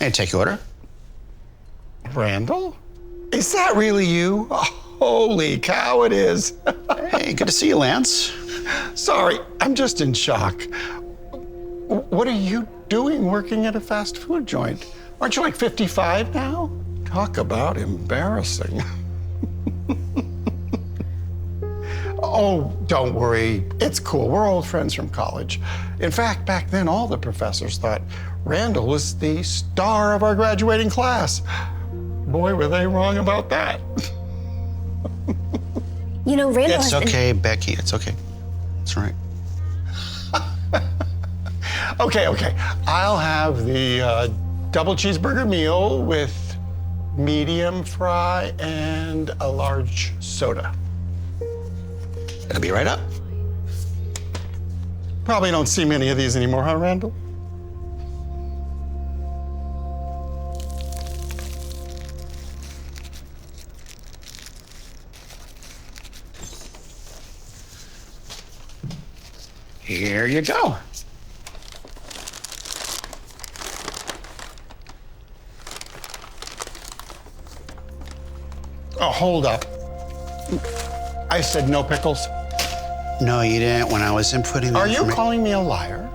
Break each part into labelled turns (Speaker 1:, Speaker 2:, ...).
Speaker 1: Hey, take your order.
Speaker 2: Randall? Is that really you? Oh, holy cow, it is.
Speaker 1: Hey, good to see you, Lance.
Speaker 2: Sorry, I'm just in shock. What are you doing working at a fast food joint? Aren't you like 55 now? Talk about embarrassing. Oh, don't worry. It's cool. We're old friends from college. In fact, back then, all the professors thought Randall was the star of our graduating class. Boy, were they wrong about that.
Speaker 3: You know, Randall
Speaker 1: It's okay, Becky. It's okay. It's all right.
Speaker 2: Okay. I'll have the double cheeseburger meal with medium fry and a large soda.
Speaker 1: It'll be right up.
Speaker 2: Probably don't see many of these anymore, huh, Randall?
Speaker 1: Here you go.
Speaker 2: Oh, hold up. I said no pickles.
Speaker 1: No, you didn't when I was inputting the
Speaker 2: Are you
Speaker 1: information.
Speaker 2: calling me a liar?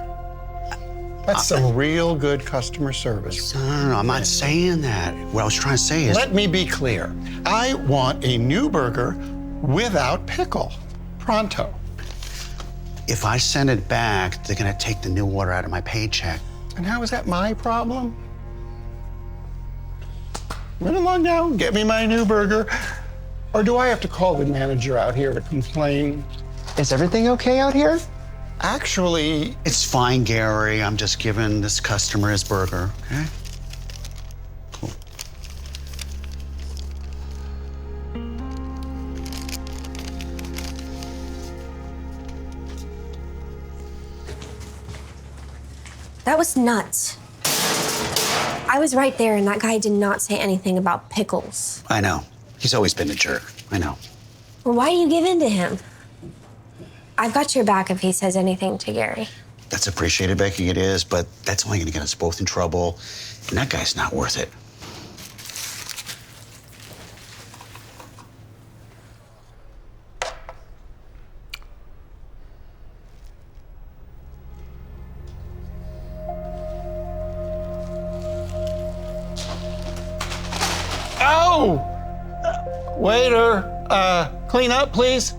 Speaker 2: That's some real good customer service.
Speaker 1: No, I'm not saying that. What I was trying to say is...
Speaker 2: Let me be clear. I want a new burger without pickle. Pronto.
Speaker 1: If I send it back, they're gonna take the new order out of my paycheck.
Speaker 2: And how is that my problem? Run along now, get me my new burger. Or do I have to call the manager out here to complain?
Speaker 4: Is everything okay out here?
Speaker 2: Actually,
Speaker 1: It's fine, Gary. I'm just giving this customer his burger, okay? Cool.
Speaker 3: That was nuts. I was right there, and that guy did not say anything about pickles.
Speaker 1: I know. He's always been a jerk. I know.
Speaker 3: Well, why do you give in to him? I've got your back if he says anything to Gary.
Speaker 1: That's appreciated, Becky, it is, but that's only gonna get us both in trouble, and that guy's not worth it.
Speaker 2: oh! Waiter, clean up, please.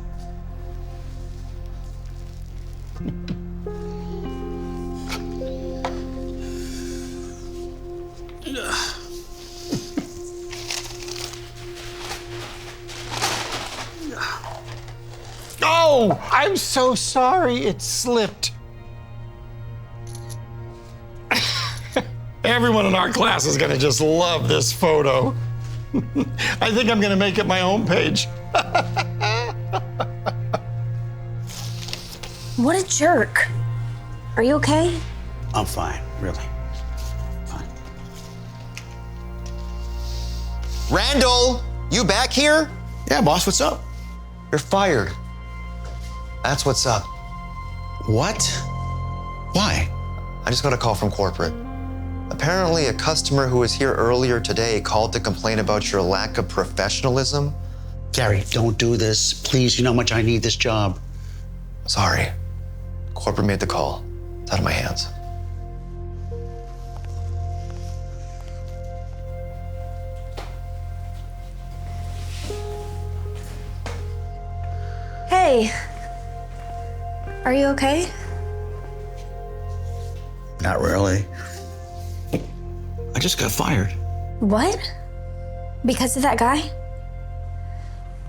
Speaker 2: Oh, I'm so sorry it slipped. Everyone in our class is gonna just love this photo. I think I'm gonna make it my own page.
Speaker 3: What a jerk. Are you okay?
Speaker 1: I'm fine, really. Fine.
Speaker 4: Randall, you back here?
Speaker 1: Yeah, boss, what's up?
Speaker 4: You're fired. That's what's up.
Speaker 1: What? Why?
Speaker 4: I just got a call from corporate. Apparently, a customer who was here earlier today called to complain about your lack of professionalism.
Speaker 1: Gary, don't do this. Please, you know how much I need this job.
Speaker 4: Sorry. Corporate made the call. It's out of my hands.
Speaker 3: Hey. Are you okay?
Speaker 1: Not really. I just got fired.
Speaker 3: What? Because of that guy?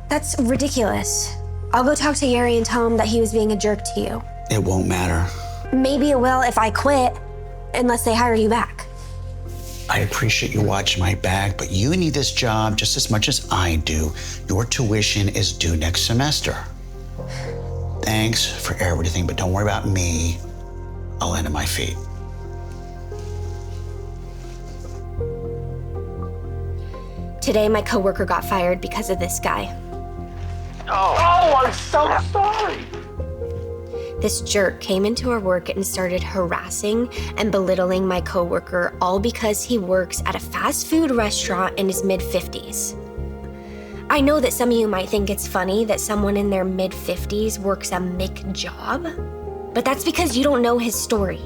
Speaker 3: That's ridiculous. I'll go talk to Gary and tell him that he was being a jerk to you.
Speaker 1: It won't matter.
Speaker 3: Maybe it will if I quit, unless they hire you back.
Speaker 1: I appreciate you watching my back, but you need this job just as much as I do. Your tuition is due next semester. Thanks for everything, but don't worry about me. I'll land on my feet.
Speaker 3: Today, my coworker got fired because of this guy.
Speaker 2: Oh, I'm so sorry.
Speaker 3: This jerk came into our work and started harassing and belittling my coworker, all because he works at a fast food restaurant in his mid-50s. I know that some of you might think it's funny that someone in their mid-50s works a Mick job, but that's because you don't know his story.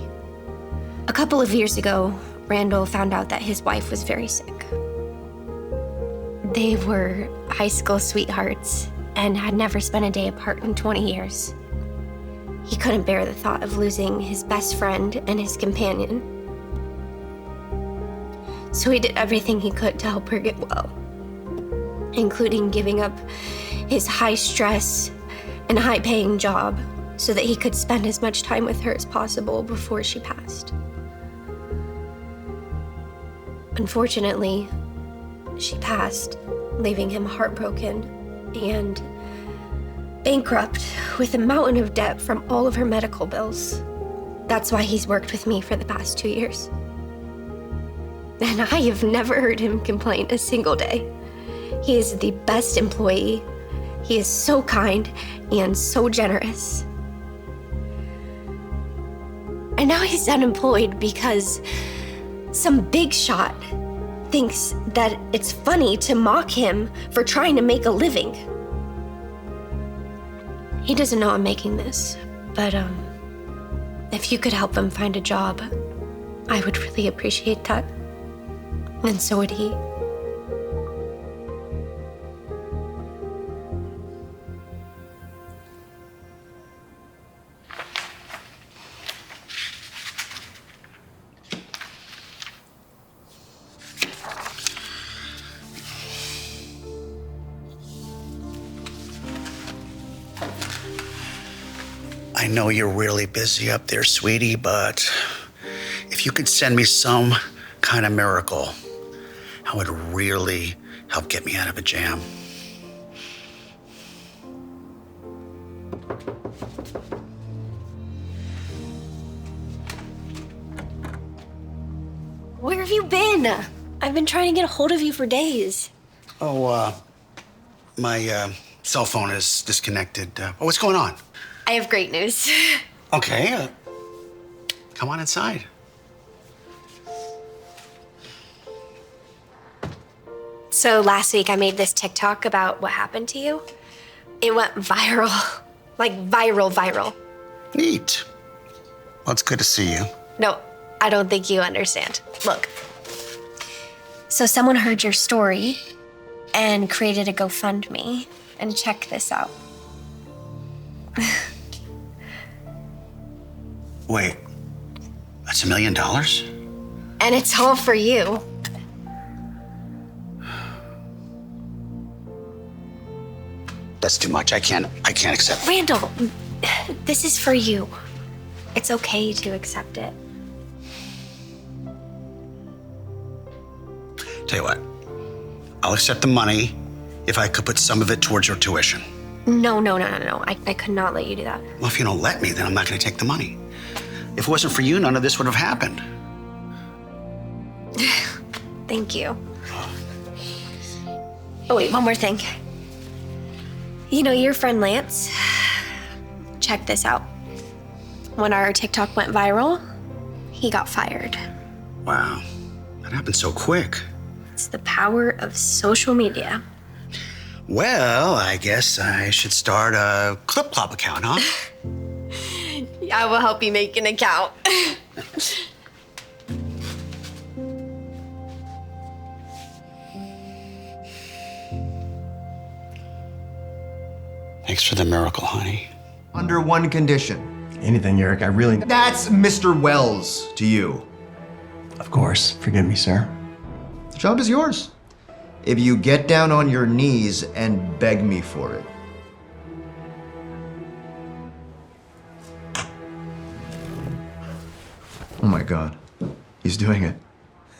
Speaker 3: A couple of years ago, Randall found out that his wife was very sick. They were high school sweethearts and had never spent a day apart in 20 years. He couldn't bear the thought of losing his best friend and his companion. So he did everything he could to help her get well, including giving up his high-stress and high-paying job so that he could spend as much time with her as possible before she passed. Unfortunately, she passed, leaving him heartbroken and bankrupt with a mountain of debt from all of her medical bills. That's why he's worked with me for the past 2 years. And I have never heard him complain a single day. He is the best employee. He is so kind and so generous. And now he's unemployed because some big shot thinks that it's funny to mock him for trying to make a living. He doesn't know I'm making this, but if you could help him find a job, I would really appreciate that. And so would he.
Speaker 1: I know you're really busy up there, sweetie, but if you could send me some kind of miracle, that would really help get me out of a jam.
Speaker 3: Where have you been? I've been trying to get a hold of you for days.
Speaker 1: Oh, my cell phone is disconnected. What's going on?
Speaker 3: I have great news.
Speaker 1: Okay, come on inside.
Speaker 3: So last week I made this TikTok about what happened to you. It went viral, like viral.
Speaker 1: Neat. Well, it's good to see you.
Speaker 3: No, I don't think you understand. Look. So someone heard your story and created a GoFundMe. And check this out.
Speaker 1: Wait, that's $1 million?
Speaker 3: And it's all for you.
Speaker 1: That's too much. I can't accept it.
Speaker 3: Randall, this is for you. It's okay to accept it.
Speaker 1: Tell you what, I'll accept the money if I could put some of it towards your tuition.
Speaker 3: No. I could not let you do that.
Speaker 1: Well, if you don't let me, then I'm not going to take the money. If it wasn't for you, none of this would have happened.
Speaker 3: Thank you. Oh, wait, one more thing. You know, your friend Lance, check this out. When our TikTok went viral, he got fired.
Speaker 1: Wow, that happened so quick.
Speaker 3: It's the power of social media.
Speaker 1: Well, I guess I should start a Clip Clop account, huh?
Speaker 3: I will help you make an account.
Speaker 1: Thanks for the miracle, honey.
Speaker 4: Under one condition.
Speaker 5: Anything, Eric, I really...
Speaker 4: That's Mr. Wells to you.
Speaker 5: Of course. Forgive me, sir.
Speaker 4: The job is yours. If you get down on your knees and beg me for it. Oh my God. He's doing it.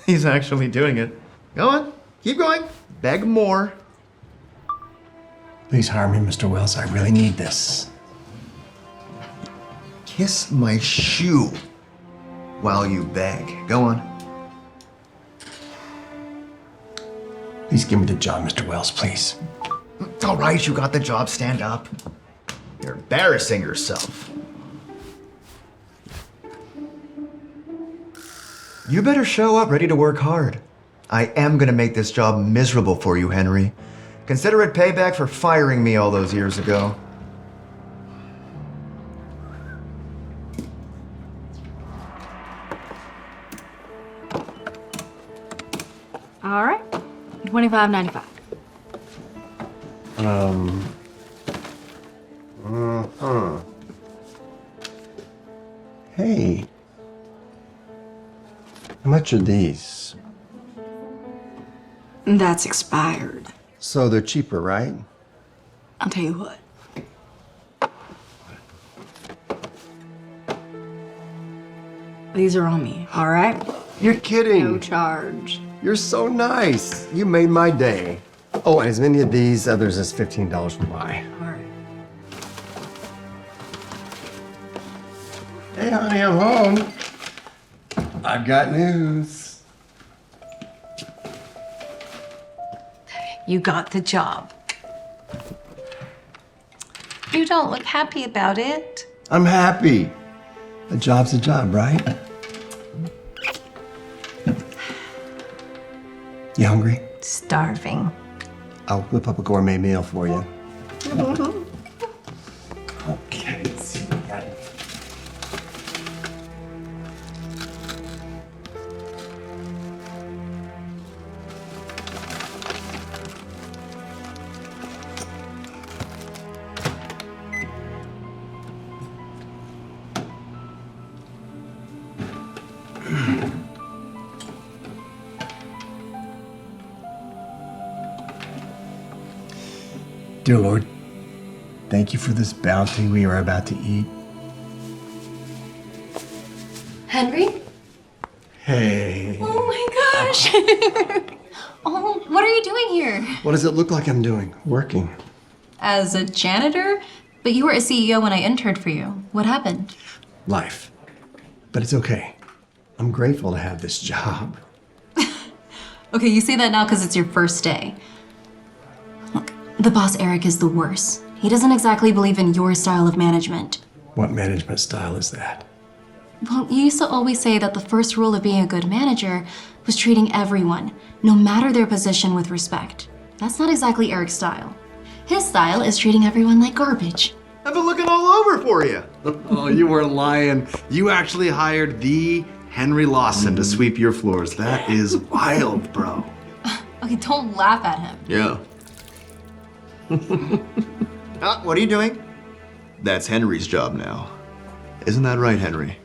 Speaker 4: He's actually doing it. Go on. Keep going. Beg more.
Speaker 5: Please hire me, Mr. Wells. I really need this.
Speaker 4: Kiss my shoe while you beg. Go on.
Speaker 5: Please give me the job, Mr. Wells, please.
Speaker 4: It's all right, you got the job. Stand up. You're embarrassing yourself. You better show up ready to work hard. I am gonna make this job miserable for you, Henry. Consider it payback for firing me all those years ago.
Speaker 6: All right, $25.95.
Speaker 5: Hey. How much are these?
Speaker 6: That's expired.
Speaker 5: So they're cheaper, right?
Speaker 6: I'll tell you what. These are on me, all right?
Speaker 5: You're kidding.
Speaker 6: No charge.
Speaker 5: You're so nice. You made my day. Oh, and as many of these others as $15 will buy.
Speaker 6: All right.
Speaker 5: Hey, honey, I'm home. I've got news.
Speaker 7: You got the job. You don't look happy about it.
Speaker 5: I'm happy. A job's a job, right? You hungry?
Speaker 7: Starving.
Speaker 5: I'll whip up a gourmet meal for you. Okay, let's see what we got. Dear Lord, thank you for this bounty we are about to eat.
Speaker 6: Henry?
Speaker 5: Hey.
Speaker 6: Oh my gosh. Oh, what are you doing here?
Speaker 5: What does it look like I'm doing? Working.
Speaker 6: As a janitor? But you were a CEO when I interned for you. What happened?
Speaker 5: Life. But it's okay. I'm grateful to have this job.
Speaker 6: Okay, you say that now because it's your first day. Look, the boss Eric is the worst. He doesn't exactly believe in your style of management.
Speaker 5: What management style is that?
Speaker 6: Well, you used to always say that the first rule of being a good manager was treating everyone, no matter their position, with respect. That's not exactly Eric's style. His style is treating everyone like garbage.
Speaker 4: I've been looking all over for you.
Speaker 8: Oh, you weren't lying. You actually hired the Henry Lawson to sweep your floors. That is wild, bro.
Speaker 6: Okay, don't laugh at him.
Speaker 8: Yeah.
Speaker 4: What are you doing?
Speaker 8: That's Henry's job now. Isn't that right, Henry?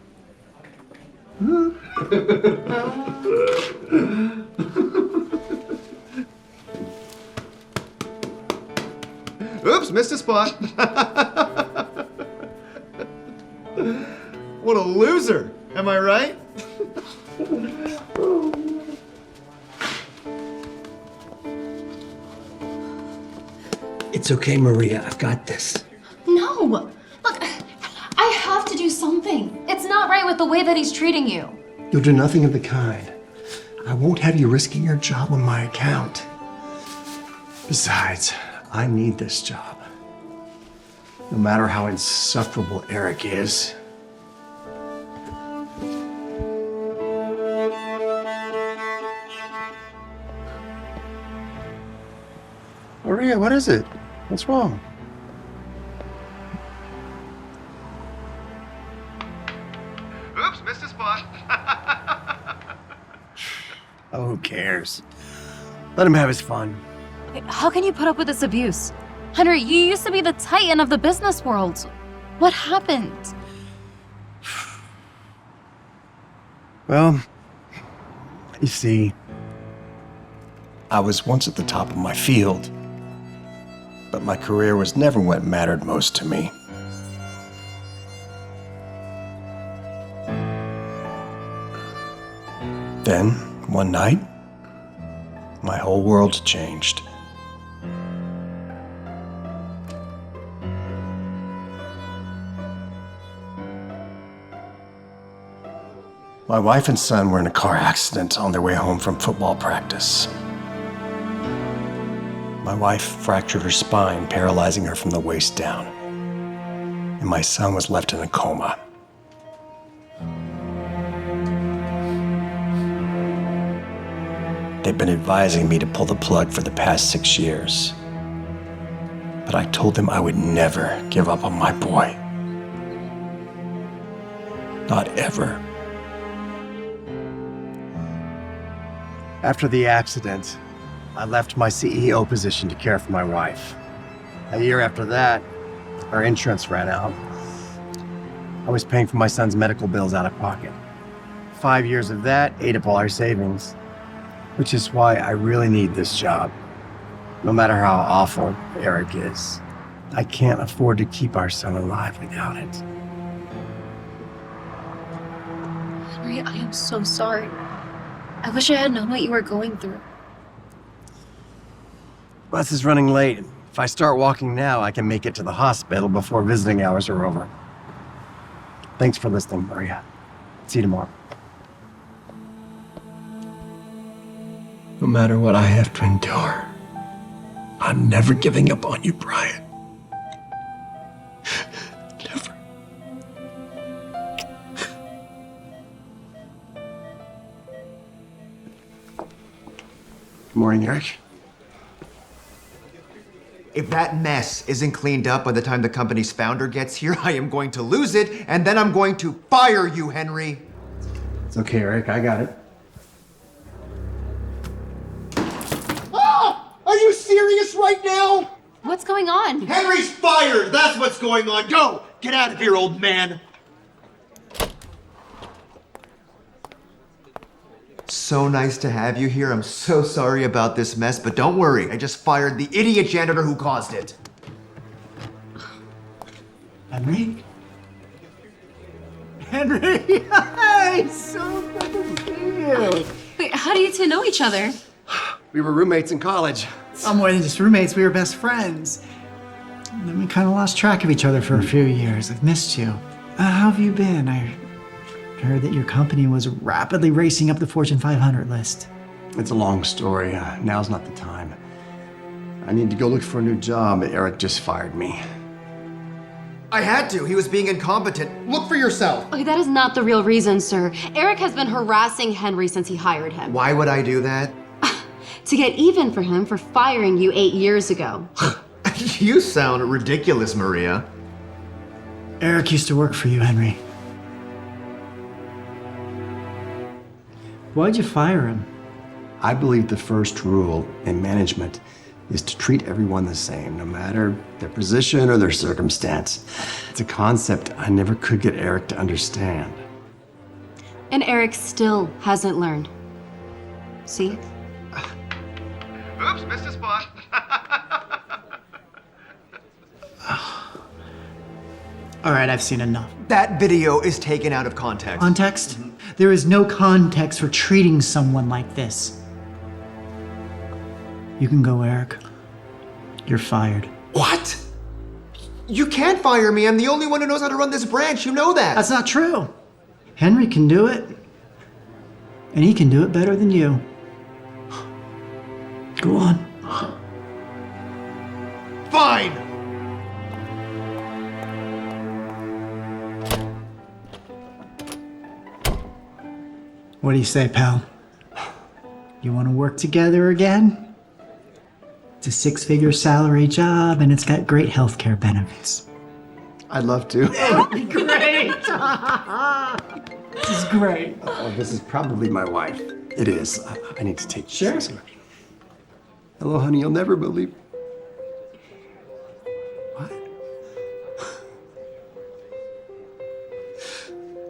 Speaker 4: Oops, missed a spot. What a loser. Am I right?
Speaker 5: It's okay, Maria. I've got this.
Speaker 6: No! Look, I have to do something. It's not right with the way that he's treating you.
Speaker 5: You'll do nothing of the kind. I won't have you risking your job on my account. Besides, I need this job. No matter how insufferable Eric is. Maria, what is it? What's wrong?
Speaker 4: Oops, missed a spot.
Speaker 5: Oh, who cares? Let him have his fun.
Speaker 6: How can you put up with this abuse? Henry, you used to be the titan of the business world. What happened?
Speaker 5: Well, you see, I was once at the top of my field, but my career was never what mattered most to me. Then, one night, my whole world changed. My wife and son were in a car accident on their way home from football practice. My wife fractured her spine, paralyzing her from the waist down. And my son was left in a coma. They've been advising me to pull the plug for the past 6 years. But I told them I would never give up on my boy. Not ever. After the accident, I left my CEO position to care for my wife. A year after that, our insurance ran out. I was paying for my son's medical bills out of pocket. 5 years of that ate up all our savings, which is why I really need this job. No matter how awful Eric is, I can't afford to keep our son alive without it.
Speaker 6: Henry, I am so sorry. I wish I had known what you were going through.
Speaker 5: Bus is running late. If I start walking now, I can make it to the hospital before visiting hours are over. Thanks for listening, Maria. See you tomorrow. No matter what I have to endure, I'm never giving up on you, Brian. Never. Good morning, Eric.
Speaker 4: If that mess isn't cleaned up by the time the company's founder gets here, I am going to lose it, and then I'm going to fire you, Henry.
Speaker 5: It's okay, Eric. I got it.
Speaker 4: Are you serious right now?
Speaker 6: What's going on?
Speaker 4: Henry's fired! That's what's going on! Go! Get out of here, old man! So nice to have you here. I'm so sorry about this mess, but don't worry. I just fired the idiot janitor who caused it.
Speaker 1: Henry? Henry! Hey, so good to see you.
Speaker 6: Wait, how do you two know each other?
Speaker 5: We were roommates in college.
Speaker 9: Oh, more than just roommates, we were best friends. And then we kind of lost track of each other for a few years. I've missed you. How have you been? I heard that your company was rapidly racing up the Fortune 500 list.
Speaker 5: It's a long story. Now's not the time. I need to go look for a new job. Eric just fired me.
Speaker 4: I had to. He was being incompetent. Look for yourself.
Speaker 6: Okay, that is not the real reason, sir. Eric has been harassing Henry since he hired him.
Speaker 4: Why would I do that?
Speaker 6: To get even for him for firing you 8 years ago.
Speaker 4: You sound ridiculous, Maria.
Speaker 9: Eric used to work for you, Henry. Why'd you fire him?
Speaker 5: I believe the first rule in management is to treat everyone the same, no matter their position or their circumstance. It's a concept I never could get Eric to understand.
Speaker 6: And Eric still hasn't learned. See?
Speaker 4: Oops, missed a spot.
Speaker 9: All right, I've seen enough.
Speaker 4: That video is taken out of context.
Speaker 9: Context? There is no context for treating someone like this. You can go, Eric. You're fired.
Speaker 4: What? You can't fire me. I'm the only one who knows how to run this branch. You know that.
Speaker 9: That's not true. Henry can do it. And he can do it better than you. Go on.
Speaker 4: Fine.
Speaker 9: What do you say, pal? You want to work together again? It's a 6-figure salary job, and it's got great healthcare benefits.
Speaker 5: I'd love to.
Speaker 9: Great! This is great.
Speaker 5: Oh, this is probably my wife. It is. I need to take
Speaker 9: Sure.
Speaker 5: this. Hello, honey. You'll never believe. What?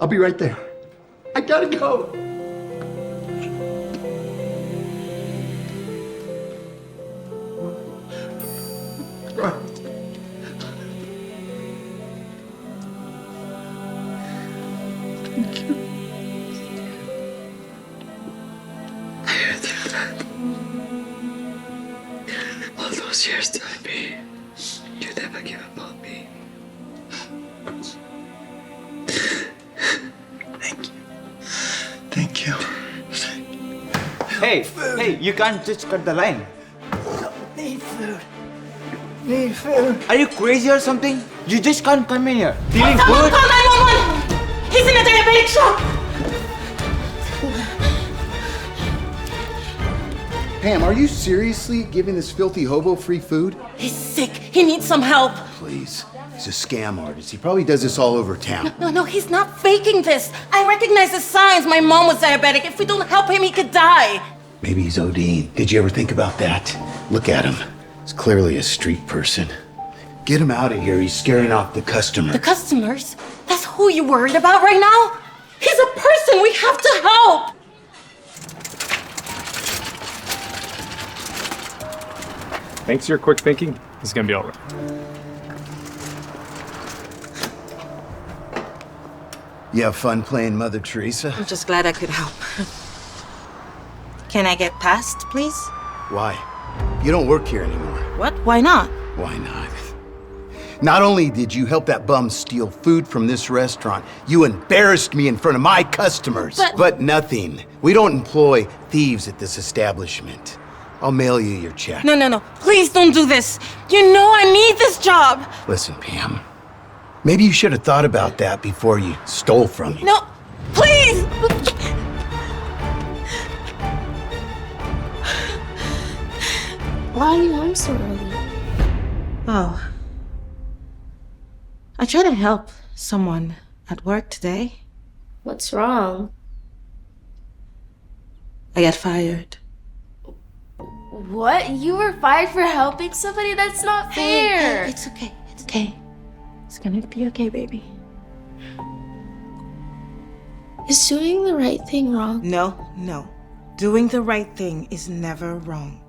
Speaker 5: I'll be right there. I gotta go.
Speaker 10: All those years telling me you never give up on me.
Speaker 5: Thank you. Thank you.
Speaker 10: Hey, you can't just cut the line.
Speaker 9: Need food. Need food.
Speaker 10: Are you crazy or something? You just can't come in here. Feeling good?
Speaker 11: Call 911! He's in a diabetic shock!
Speaker 12: Pam, are you seriously giving this filthy hobo free food?
Speaker 11: He's sick. He needs some help.
Speaker 12: Please. He's a scam artist. He probably does this all over town.
Speaker 11: No, he's not faking this. I recognize the signs. My mom was diabetic. If we don't help him, he could die.
Speaker 12: Maybe he's ODing. Did you ever think about that? Look at him. He's clearly a street person. Get him out of here. He's scaring off the customer.
Speaker 11: The customers? That's who you're worried about right now? He's a person. We have to help.
Speaker 13: Thanks to your quick thinking, it's gonna be all right.
Speaker 12: You have fun playing Mother Teresa?
Speaker 11: I'm just glad I could help. Can I get past, please?
Speaker 12: Why? You don't work here anymore.
Speaker 11: What? Why not?
Speaker 12: Why not? Not only did you help that bum steal food from this restaurant, you embarrassed me in front of my customers. But nothing. We don't employ thieves at this establishment. I'll mail you your check.
Speaker 11: No. Please don't do this. You know I need this job.
Speaker 12: Listen, Pam. Maybe you should have thought about that before you stole from me.
Speaker 11: No, please!
Speaker 3: Why are you home so early?
Speaker 11: Oh. I tried to help someone at work today.
Speaker 3: What's wrong?
Speaker 11: I got fired.
Speaker 3: What? You were fired for helping somebody? That's not fair.
Speaker 11: Hey, it's okay. It's okay. It's gonna be okay, baby.
Speaker 3: Is doing the right thing wrong?
Speaker 11: No. Doing the right thing is never wrong.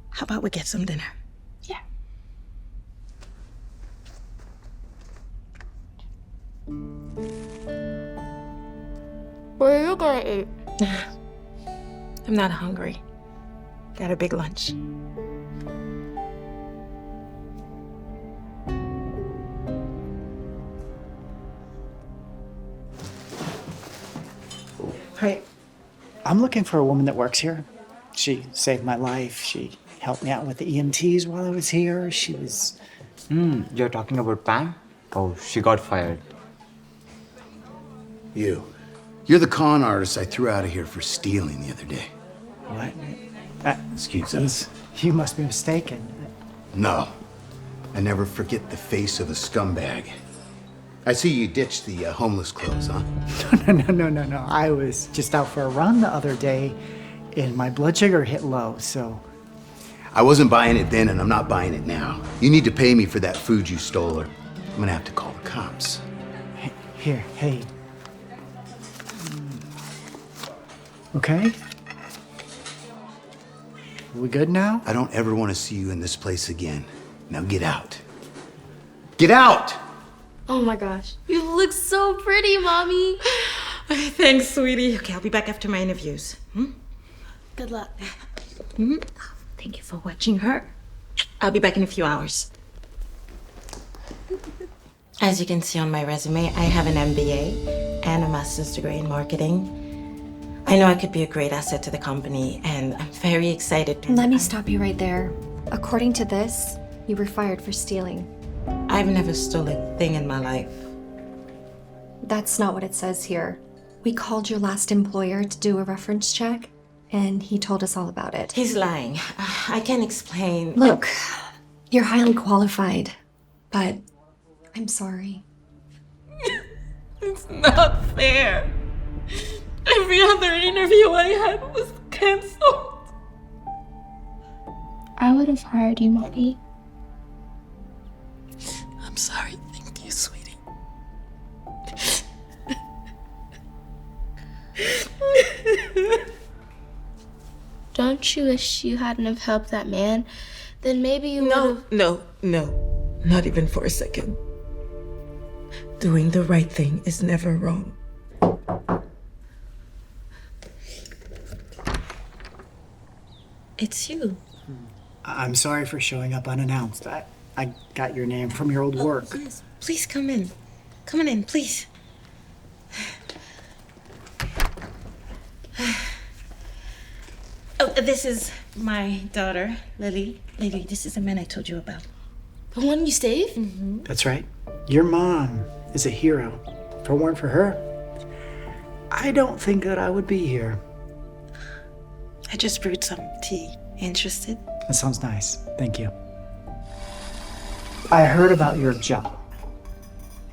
Speaker 11: How about we get some dinner?
Speaker 3: Yeah. What are you gonna eat?
Speaker 11: I'm not hungry. Got a big lunch.
Speaker 9: Hey, I'm looking for a woman that works here. She saved my life. She helped me out with the EMTs while I was here. She was...
Speaker 10: You're talking about Pam? Oh, she got fired.
Speaker 12: You're the con artist I threw out of here for stealing the other day.
Speaker 9: What?
Speaker 12: Excuse us.
Speaker 9: You must be mistaken.
Speaker 12: No. I never forget the face of a scumbag. I see you ditched the homeless clothes, huh?
Speaker 9: No. I was just out for a run the other day, and my blood sugar hit low, so...
Speaker 12: I wasn't buying it then, and I'm not buying it now. You need to pay me for that food you stole, or I'm gonna have to call the cops.
Speaker 9: Hey. Okay? We good now?
Speaker 12: I don't ever want to see you in this place again. Now get out. Get out!
Speaker 3: Oh my gosh. You look so pretty, Mommy.
Speaker 11: Thanks, sweetie. Okay, I'll be back after my interviews.
Speaker 3: Good luck.
Speaker 11: Thank you for watching her. I'll be back in a few hours. As you can see on my resume, I have an MBA and a master's degree in marketing. I know I could be a great asset to the company, and I'm very excited.
Speaker 6: Let me stop you right there. According to this, you were fired for stealing.
Speaker 11: I've never stolen a thing in my life.
Speaker 6: That's not what it says here. We called your last employer to do a reference check, and he told us all about it.
Speaker 11: He's lying. I can't explain.
Speaker 6: Look, you're highly qualified, but I'm sorry.
Speaker 11: It's not fair. Every other interview I had was canceled.
Speaker 3: I would have hired you, Mommy.
Speaker 11: I'm sorry. Thank you, sweetie.
Speaker 3: Don't you wish you hadn't have helped that man? Then maybe you would've...
Speaker 11: No. Not even for a second. Doing the right thing is never wrong. It's you.
Speaker 9: I'm sorry for showing up unannounced. I got your name from your old work.
Speaker 11: Yes. Please come in. Come on in, please. Oh, this is my daughter, Lily. Lily, this is the man I told you about.
Speaker 3: The one you saved?
Speaker 9: That's right. Your mom is a hero. If it weren't for her, I don't think that I would be here.
Speaker 11: I just brewed some tea. Interested?
Speaker 9: That sounds nice. Thank you. I heard about your job,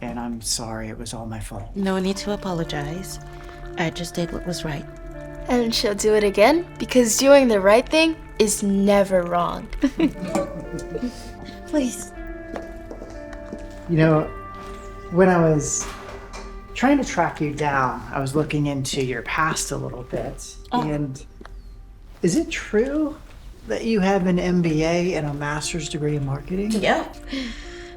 Speaker 9: and I'm sorry it was all my fault.
Speaker 11: No need to apologize. I just did what was right.
Speaker 14: And she'll do it again because doing the right thing is never wrong.
Speaker 11: Please.
Speaker 9: You know, when I was trying to track you down, I was looking into your past a little bit. And is it true that you have an MBA and a master's degree in marketing?
Speaker 11: Yeah.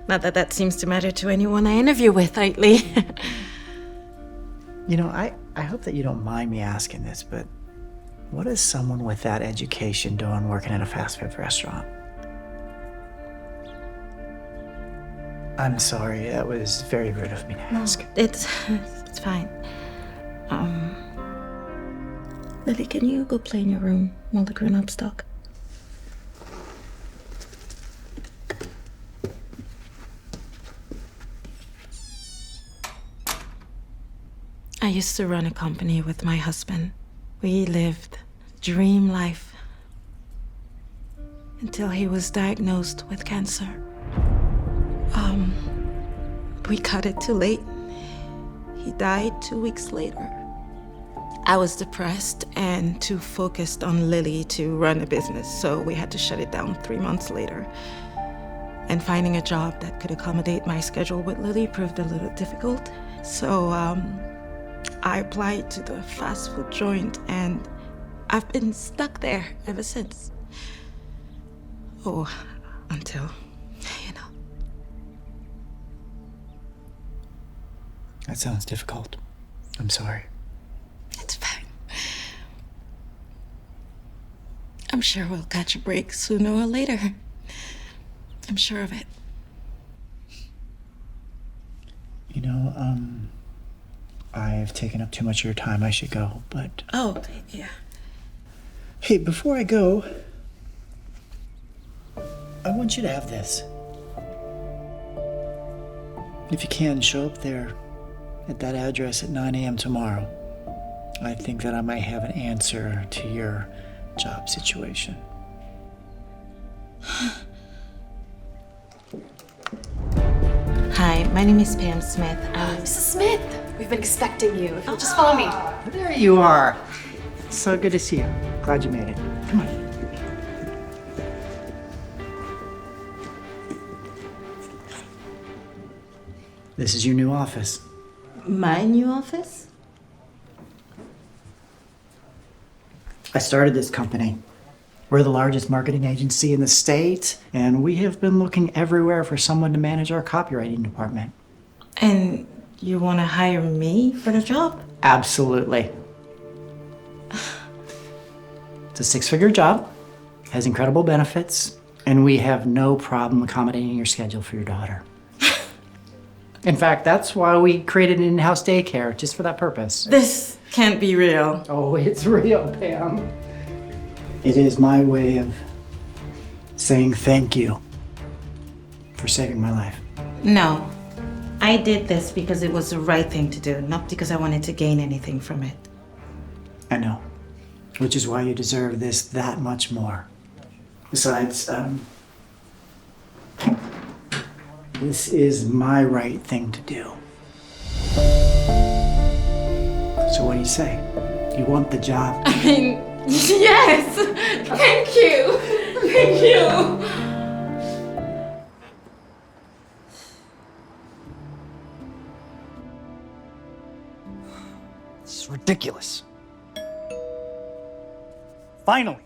Speaker 11: Not that that seems to matter to anyone I interview with lately.
Speaker 9: You know, I hope that you don't mind me asking this, but what is someone with that education doing working at a fast food restaurant? I'm sorry, that was very rude of me to ask.
Speaker 11: It's fine. Lily, can you go play in your room while the grown-ups talk? I used to run a company with my husband. We lived dream life until he was diagnosed with cancer. We cut it too late. He died 2 weeks later. I was depressed and too focused on Lily to run a business, so we had to shut it down 3 months later. And finding a job that could accommodate my schedule with Lily proved a little difficult. So I applied to the fast food joint, and I've been stuck there ever since. Oh, until, you know.
Speaker 9: That sounds difficult. I'm sorry.
Speaker 11: It's fine. I'm sure we'll catch a break sooner or later. I'm sure of it.
Speaker 9: You know, I've taken up too much of your time. I should go, but...
Speaker 11: Oh, yeah.
Speaker 9: Hey, before I go, I want you to have this. If you can, show up there at that address at 9 a.m. tomorrow. I think that I might have an answer to your job situation.
Speaker 11: Hi, my name is Pam Smith.
Speaker 14: Mrs. Smith, we've been expecting you. If you'll just follow me.
Speaker 9: There you are. So good to see you. Glad you made it. Come on. This is your new office.
Speaker 11: My new office?
Speaker 9: I started this company. We're the largest marketing agency in the state, and we have been looking everywhere for someone to manage our copywriting department.
Speaker 11: And you want to hire me for the job?
Speaker 9: Absolutely. It's a six-figure job, has incredible benefits, and we have no problem accommodating your schedule for your daughter. In fact, that's why we created an in-house daycare, just for that purpose.
Speaker 11: This can't be real.
Speaker 9: Oh, it's real, Pam. It is my way of saying thank you for saving my life.
Speaker 11: No. I did this because it was the right thing to do, not because I wanted to gain anything from it.
Speaker 9: I know. Which is why you deserve this that much more. Besides, this is my right thing to do. So what do you say? You want the job?
Speaker 11: I mean, yes! Thank you! Thank you!
Speaker 15: This is ridiculous. Finally.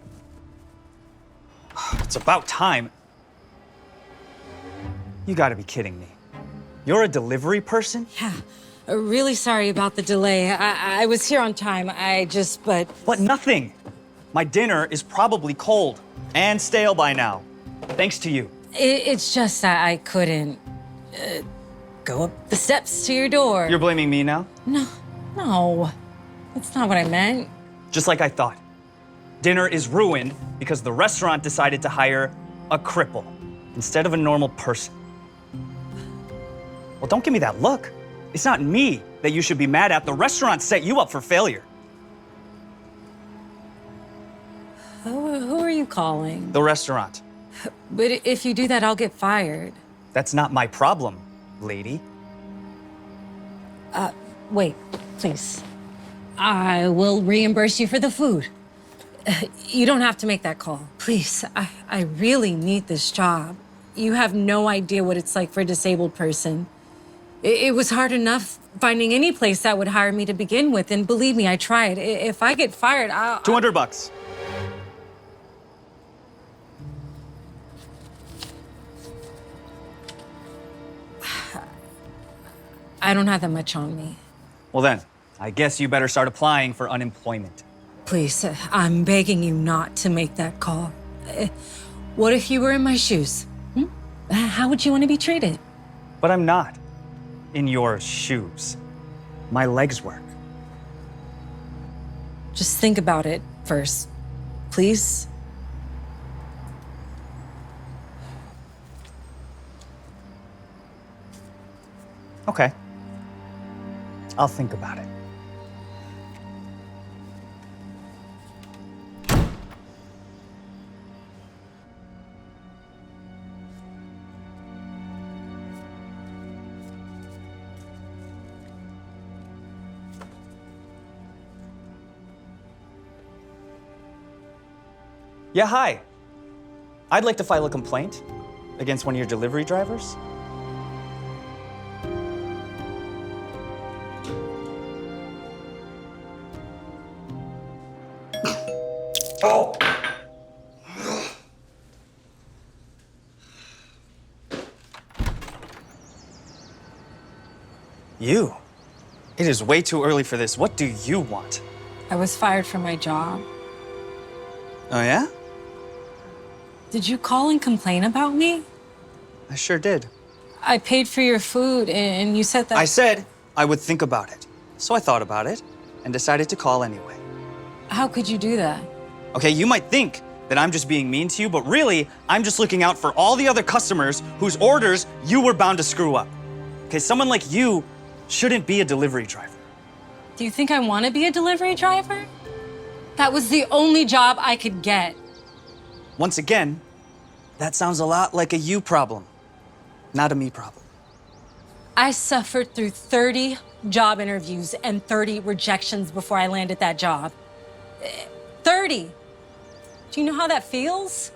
Speaker 15: It's about time. You gotta be kidding me. You're a delivery person?
Speaker 16: Yeah. Really sorry about the delay. I was here on time. But
Speaker 15: nothing. My dinner is probably cold and stale by now. Thanks to you.
Speaker 16: It's just that I couldn't go up the steps to your door.
Speaker 15: You're blaming me now?
Speaker 16: No. That's not what I meant.
Speaker 15: Just like I thought. Dinner is ruined because the restaurant decided to hire a cripple instead of a normal person. Well, don't give me that look. It's not me that you should be mad at. The restaurant set you up for failure.
Speaker 16: Who are you calling?
Speaker 15: The restaurant.
Speaker 16: But if you do that, I'll get fired.
Speaker 15: That's not my problem, lady.
Speaker 16: Wait, please. I will reimburse you for the food. You don't have to make that call. Please, I really need this job. You have no idea what it's like for a disabled person. It was hard enough finding any place that would hire me to begin with, and believe me, I tried. If I get fired, I'll...
Speaker 15: $200.
Speaker 16: I don't have that much on me.
Speaker 15: Well then, I guess you better start applying for unemployment.
Speaker 16: Please, I'm begging you not to make that call. What if you were in my shoes? How would you want to be treated?
Speaker 15: But I'm not in your shoes. My legs work.
Speaker 16: Just think about it first, please.
Speaker 15: Okay. I'll think about it. Yeah, hi. I'd like to file a complaint against one of your delivery drivers. Oh! You? It is way too early for this. What do you want?
Speaker 16: I was fired from my job.
Speaker 15: Oh, yeah?
Speaker 16: Did you call and complain about me?
Speaker 15: I sure did.
Speaker 16: I paid for your food, and you said that...
Speaker 15: I said I would think about it. So I thought about it and decided to call anyway.
Speaker 16: How could you do that?
Speaker 15: Okay, you might think that I'm just being mean to you, but really, I'm just looking out for all the other customers whose orders you were bound to screw up. Okay, someone like you shouldn't be a delivery driver.
Speaker 16: Do you think I want to be a delivery driver? That was the only job I could get.
Speaker 15: Once again, that sounds a lot like a you problem, not a me problem.
Speaker 16: I suffered through 30 job interviews and 30 rejections before I landed that job. 30! Do you know how that feels?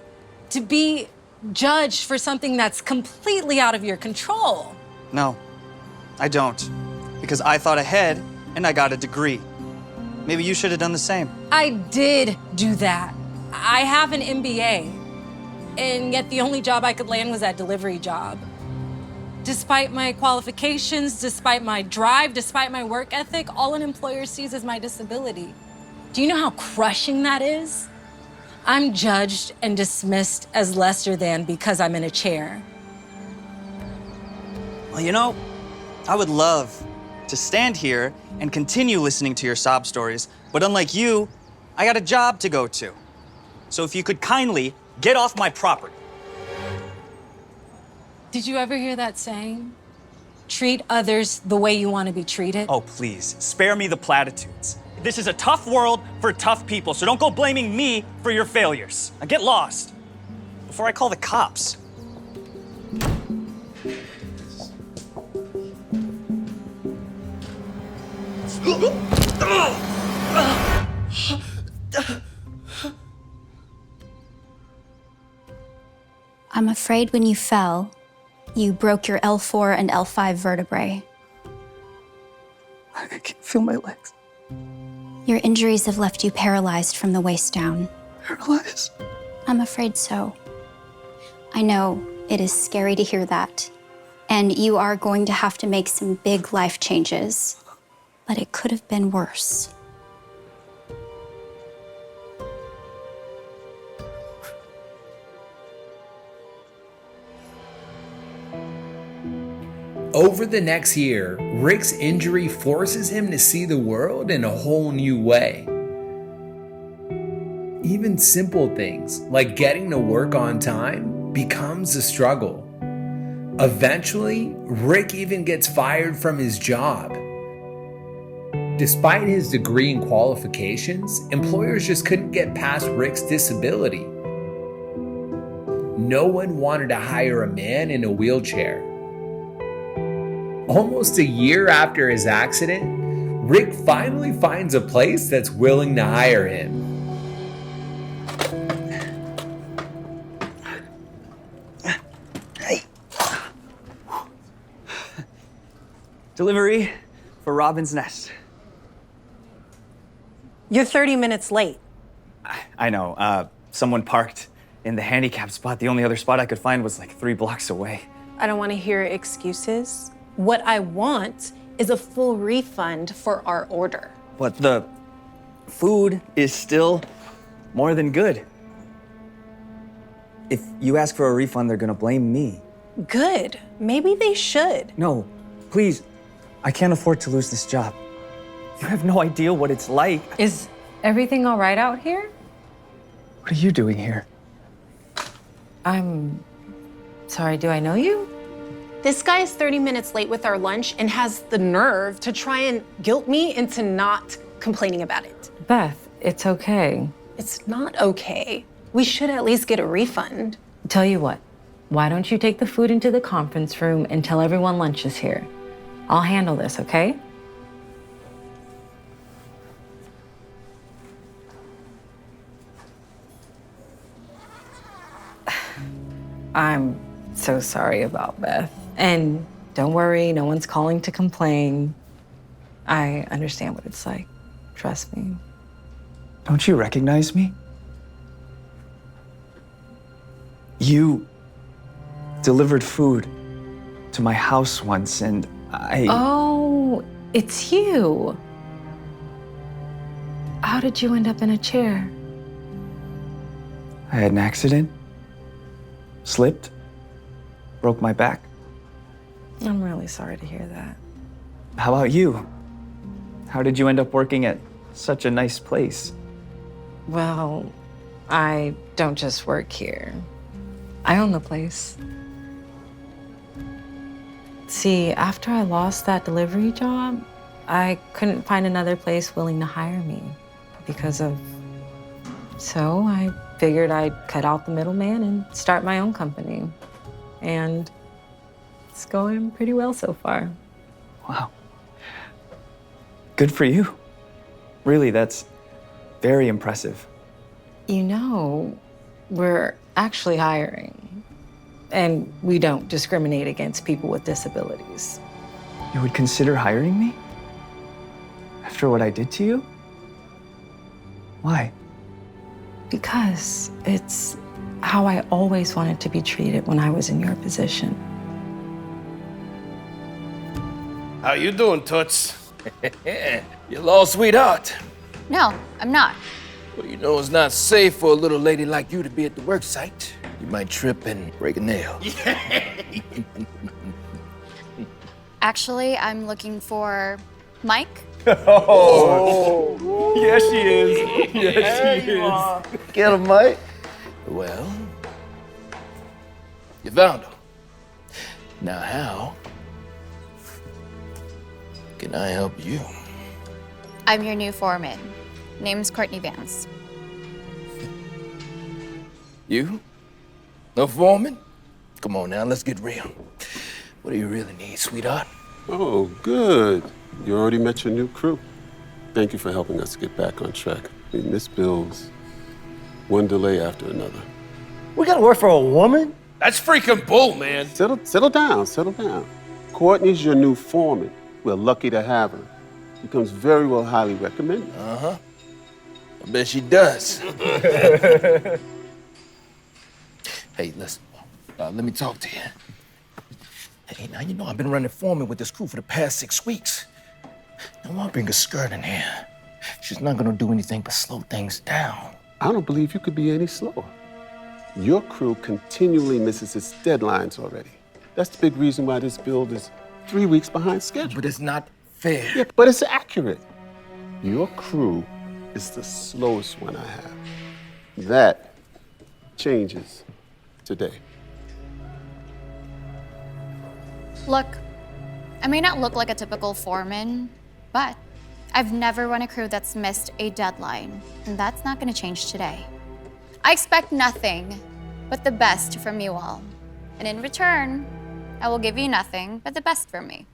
Speaker 16: To be judged for something that's completely out of your control.
Speaker 15: No, I don't. Because I thought ahead and I got a degree. Maybe you should have done the same.
Speaker 16: I did do that. I have an MBA. And yet the only job I could land was that delivery job. Despite my qualifications, despite my drive, despite my work ethic, all an employer sees is my disability. Do you know how crushing that is? I'm judged and dismissed as lesser than because I'm in a chair.
Speaker 15: Well, you know, I would love to stand here and continue listening to your sob stories, but unlike you, I got a job to go to. So if you could kindly get off my property.
Speaker 16: Did you ever hear that saying? Treat others the way you want to be treated?
Speaker 15: Oh, please, spare me the platitudes. This is a tough world for tough people, so don't go blaming me for your failures. Now get lost before I call the cops.
Speaker 17: I'm afraid when you fell, you broke your L4 and L5 vertebrae.
Speaker 15: I can't feel my legs.
Speaker 17: Your injuries have left you paralyzed from the waist down.
Speaker 15: Paralyzed?
Speaker 17: I'm afraid so. I know it is scary to hear that, and you are going to have to make some big life changes, but it could have been worse.
Speaker 18: Over the next year, Rick's injury forces him to see the world in a whole new way. Even simple things like getting to work on time becomes a struggle. Eventually, Rick even gets fired from his job. Despite his degree and qualifications, employers just couldn't get past Rick's disability. No one wanted to hire a man in a wheelchair. Almost a year after his accident, Rick finally finds a place that's willing to hire him.
Speaker 15: Delivery for Robin's Nest.
Speaker 19: You're 30 minutes late.
Speaker 15: I know. Someone parked in the handicap spot. The only other spot I could find was like 3 blocks away.
Speaker 19: I don't want to hear excuses. What I want is a full refund for our order.
Speaker 15: But the food is still more than good. If you ask for a refund, they're gonna blame me.
Speaker 19: Good. Maybe they should.
Speaker 15: No, please. I can't afford to lose this job. You have no idea what it's like.
Speaker 16: Is everything all right out here?
Speaker 15: What are you doing here?
Speaker 16: I'm sorry, do I know you?
Speaker 19: This guy is 30 minutes late with our lunch and has the nerve to try and guilt me into not complaining about it.
Speaker 16: Beth, it's okay.
Speaker 19: It's not okay. We should at least get a refund.
Speaker 16: Tell you what, why don't you take the food into the conference room and tell everyone lunch is here? I'll handle this, okay? I'm so sorry about Beth. And don't worry, no one's calling to complain. I understand what it's like. Trust me.
Speaker 15: Don't you recognize me? You delivered food to my house once, and
Speaker 16: Oh, it's you. How did you end up in a chair?
Speaker 15: I had an accident, slipped, broke my back.
Speaker 16: I'm really sorry to hear that.
Speaker 15: How about you? How did you end up working at such a nice place?
Speaker 16: Well, I don't just work here. I own the place. See, after I lost that delivery job, I couldn't find another place willing to hire me because of... So I figured I'd cut out the middleman and start my own company. And it's going pretty well so far.
Speaker 15: Wow. Good for you. Really, that's very impressive.
Speaker 16: You know, we're actually hiring. And we don't discriminate against people with disabilities.
Speaker 15: You would consider hiring me? After what I did to you? Why?
Speaker 16: Because it's how I always wanted to be treated when I was in your position.
Speaker 20: How you doing, Toots? You lost, sweetheart.
Speaker 14: No, I'm not.
Speaker 20: Well, you know it's not safe for a little lady like you to be at the work site. You might trip and break a nail.
Speaker 14: Actually, I'm looking for Mike.
Speaker 20: Oh,
Speaker 15: yes, she is. Yes, she is.
Speaker 20: Get him, Mike. Well, you found him. Now, how can I help you?
Speaker 14: I'm your new foreman. Name's Courtney Vance.
Speaker 20: You? No foreman? Come on now, let's get real. What do you really need, sweetheart?
Speaker 21: Oh, good. You already met your new crew. Thank you for helping us get back on track. I mean, this builds one delay after another.
Speaker 20: We gotta work for a woman? That's freaking bull, man.
Speaker 21: Settle down, settle down. Courtney's your new foreman. We're lucky to have her. She comes very well highly recommended.
Speaker 20: Uh-huh. I bet she does. Hey, listen, let me talk to you. Hey, now you know I've been running foreman with this crew for the past 6 weeks. Now I'll bring a skirt in here. She's not gonna do anything but slow things down.
Speaker 21: I don't believe you could be any slower. Your crew continually misses its deadlines already. That's the big reason why this build is 3 weeks behind schedule.
Speaker 20: But it's not fair.
Speaker 21: Yeah, but it's accurate. Your crew is the slowest one I have. That changes today.
Speaker 14: Look, I may not look like a typical foreman, but
Speaker 17: I've never run a crew that's missed a deadline, and that's not gonna change today. I expect nothing but the best from you all. And in return, I will give you nothing but the best from me.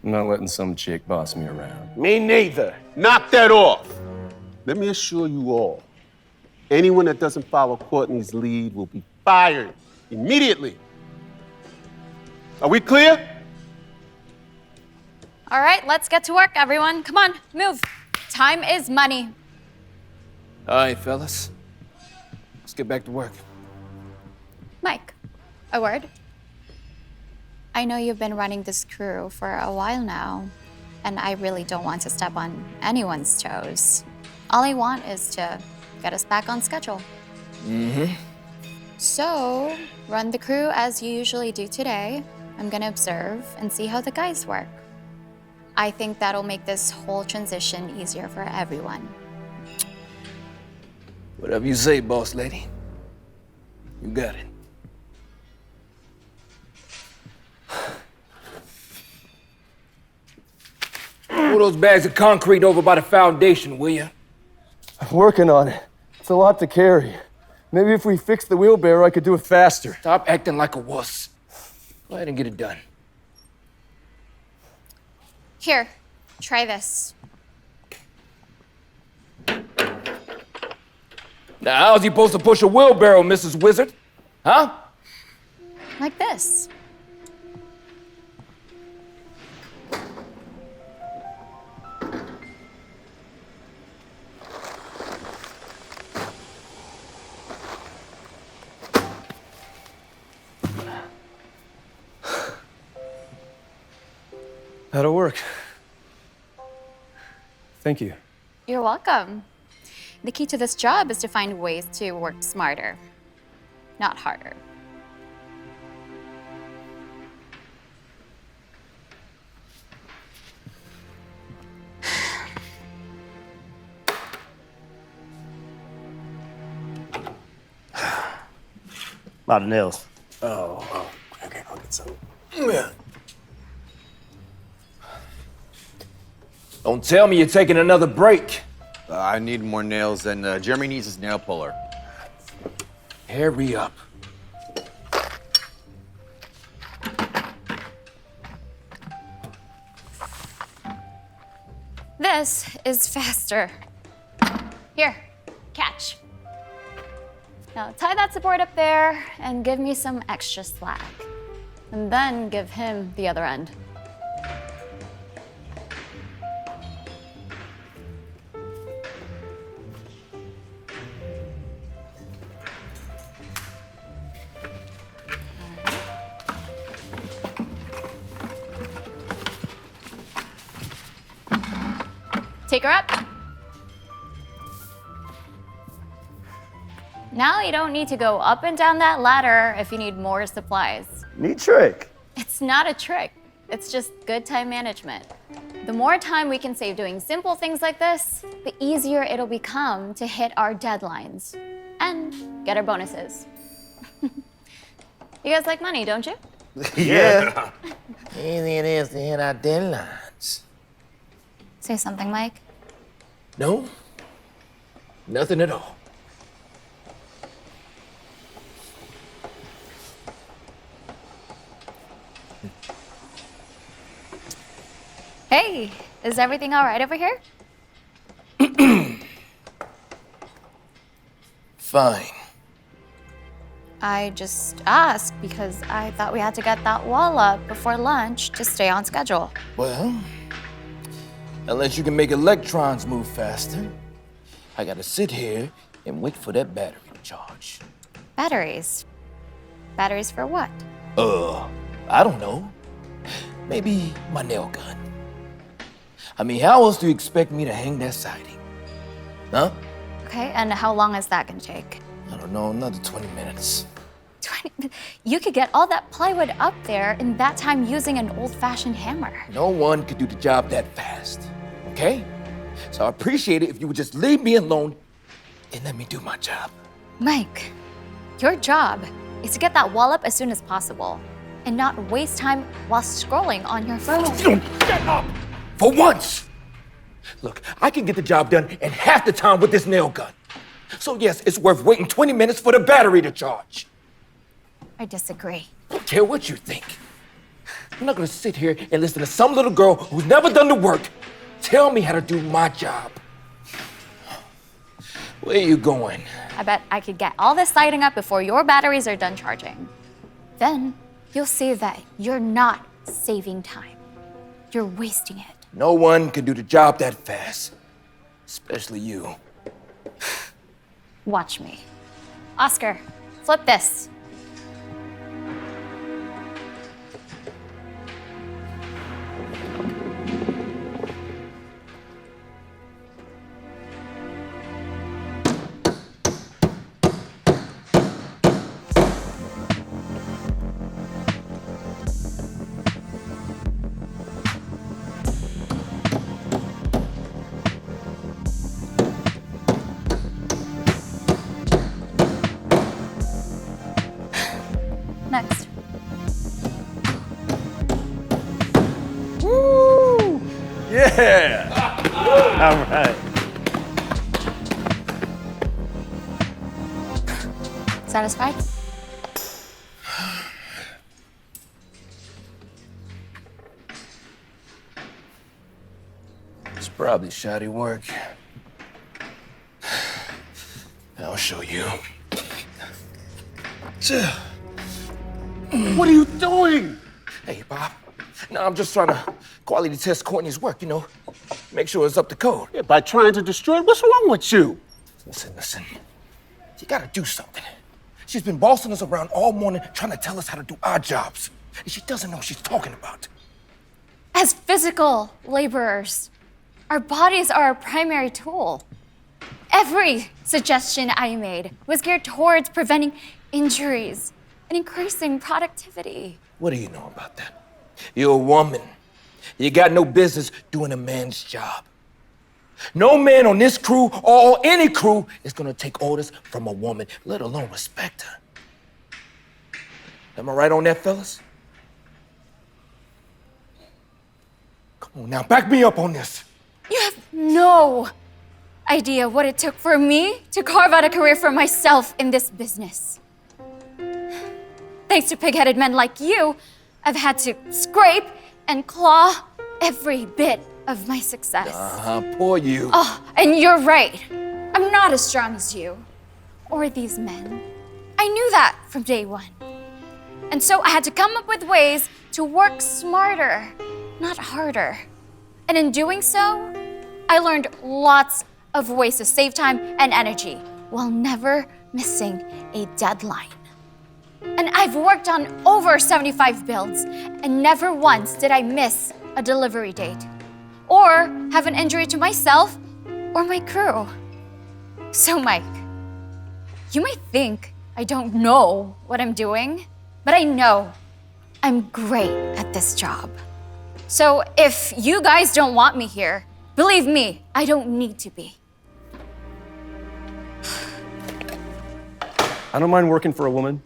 Speaker 20: I'm not letting some chick boss me around.
Speaker 21: Me neither. Knock that off. Let me assure you all, anyone that doesn't follow Courtney's lead will be fired immediately. Are we clear?
Speaker 17: All right, let's get to work, everyone. Come on, move. Time is money.
Speaker 20: All right, fellas. Let's get back to work.
Speaker 17: Mike, a word. I know you've been running this crew for a while now, and I really don't want to step on anyone's toes. All I want is to get us back on schedule.
Speaker 20: Mm-hmm.
Speaker 17: So, run the crew as you usually do today. I'm gonna observe and see how the guys work. I think that'll make this whole transition easier for everyone.
Speaker 20: Whatever you say, boss lady. You got it. Pull those bags of concrete over by the foundation, will you?
Speaker 2: I'm working on it. It's a lot to carry. Maybe if we fix the wheelbarrow, I could do it faster.
Speaker 20: Stop acting like a wuss. Go ahead and get it done.
Speaker 17: Here, try this.
Speaker 20: Now, how's he supposed to push a wheelbarrow, Mrs. Wizard? Huh?
Speaker 17: Like this.
Speaker 2: That'll work. Thank you.
Speaker 17: You're welcome. The key to this job is to find ways to work smarter, not harder.
Speaker 2: A lot of nails. Oh, okay, I'll get some.
Speaker 20: Yeah. Don't tell me you're taking another break.
Speaker 22: I need more nails, and Jeremy needs his nail puller.
Speaker 20: Hurry up.
Speaker 17: This is faster. Here, catch. Now tie that support up there and give me some extra slack. And then give him the other end. Take her up. Now you don't need to go up and down that ladder if you need more supplies.
Speaker 2: Neat trick.
Speaker 17: It's not a trick. It's just good time management. The more time we can save doing simple things like this, the easier it'll become to hit our deadlines and get our bonuses. You guys like money, don't you?
Speaker 20: Yeah. Easy it is to hit our deadlines.
Speaker 17: Say something, Mike.
Speaker 20: No, nothing at all.
Speaker 17: Hey, is everything all right over here?
Speaker 20: Fine.
Speaker 17: I just asked because I thought we had to get that wall up before lunch to stay on schedule.
Speaker 20: Well, unless you can make electrons move faster, I gotta sit here and wait for that battery to charge.
Speaker 17: Batteries? Batteries for what?
Speaker 20: I don't know. Maybe my nail gun. I mean, how else do you expect me to hang that siding? Huh?
Speaker 17: Okay, and how long is that gonna take?
Speaker 20: I don't know, another 20 minutes.
Speaker 17: 20 minutes? You could get all that plywood up there in that time using an old-fashioned hammer.
Speaker 20: No one could do the job that fast, okay? So I appreciate it if you would just leave me alone and let me do my job.
Speaker 17: Mike, your job is to get that wall up as soon as possible and not waste time while scrolling on your phone.
Speaker 20: Shut up! For once! Look, I can get the job done in half the time with this nail gun. So yes, it's worth waiting 20 minutes for the battery to charge.
Speaker 17: I disagree.
Speaker 20: I don't care what you think. I'm not gonna sit here and listen to some little girl who's never done the work tell me how to do my job. Where are you going?
Speaker 17: I bet I could get all this lighting up before your batteries are done charging. Then you'll see that you're not saving time. You're wasting it.
Speaker 20: No one can do the job that fast, especially you.
Speaker 17: Watch me. Oscar, flip this. Next.
Speaker 7: Woo! Yeah! All right.
Speaker 17: Satisfied?
Speaker 20: It's probably shoddy work. I'll show you.
Speaker 21: What are you doing?
Speaker 20: Hey, Bob. No, I'm just trying to quality test Courtney's work, you know. Make sure it's up to code.
Speaker 21: Yeah, by trying to destroy it, what's wrong with you?
Speaker 20: Listen. You gotta do something. She's been bossing us around all morning trying to tell us how to do our jobs. And she doesn't know what she's talking about.
Speaker 17: As physical laborers, our bodies are our primary tool. Every suggestion I made was geared towards preventing injuries and increasing productivity.
Speaker 20: What do you know about that? You're a woman. You got no business doing a man's job. No man on this crew or any crew is gonna take orders from a woman, let alone respect her. Am I right on that, fellas? Come on now, back me up on this.
Speaker 17: You have no idea what it took for me to carve out a career for myself in this business. Thanks to pig-headed men like you, I've had to scrape and claw every bit of my success.
Speaker 20: Poor you.
Speaker 17: Oh, and you're right. I'm not as strong as you or these men. I knew that from day one. And so I had to come up with ways to work smarter, not harder. And in doing so, I learned lots of ways to save time and energy while never missing a deadline. And I've worked on over 75 builds, and never once did I miss a delivery date or have an injury to myself or my crew. So, Mike, you might think I don't know what I'm doing, but I know I'm great at this job. So if you guys don't want me here, believe me, I don't need to be.
Speaker 2: I don't mind working for a woman.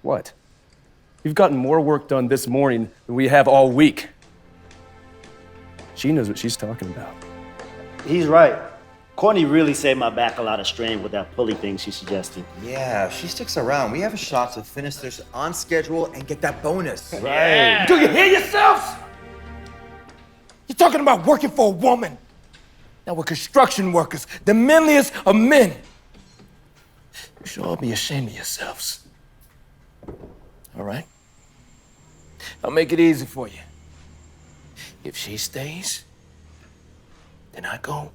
Speaker 2: What? We've gotten more work done this morning than we have all week. She knows what she's talking about.
Speaker 7: He's right. Courtney really saved my back a lot of strain with that pulley thing she suggested.
Speaker 22: Yeah, if she sticks around, we have a shot to finish this on schedule and get that bonus.
Speaker 7: Right.
Speaker 20: Do you hear yourselves? You're talking about working for a woman. Now we're construction workers, the manliest of men. You should all be ashamed of yourselves. All right? I'll make it easy for you. If she stays, then I go.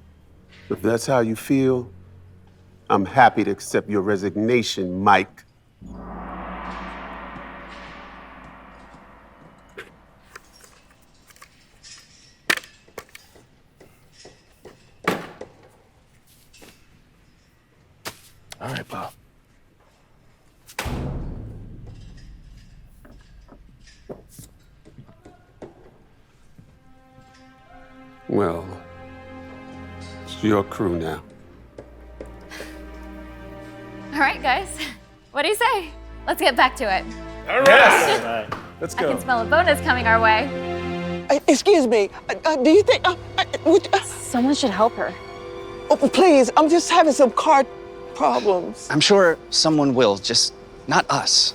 Speaker 21: If that's how you feel, I'm happy to accept your resignation, Mike.
Speaker 20: All right, Bob.
Speaker 21: Well, it's your crew now.
Speaker 17: All right, guys. What do you say? Let's get back to it.
Speaker 2: All right. Yes. All right. Let's
Speaker 17: I
Speaker 2: go.
Speaker 17: can smell a bonus coming our way.
Speaker 1: Excuse me. Do you think...
Speaker 14: Someone should help her.
Speaker 1: Oh, please, I'm just having some car problems.
Speaker 15: I'm sure someone will, just not us.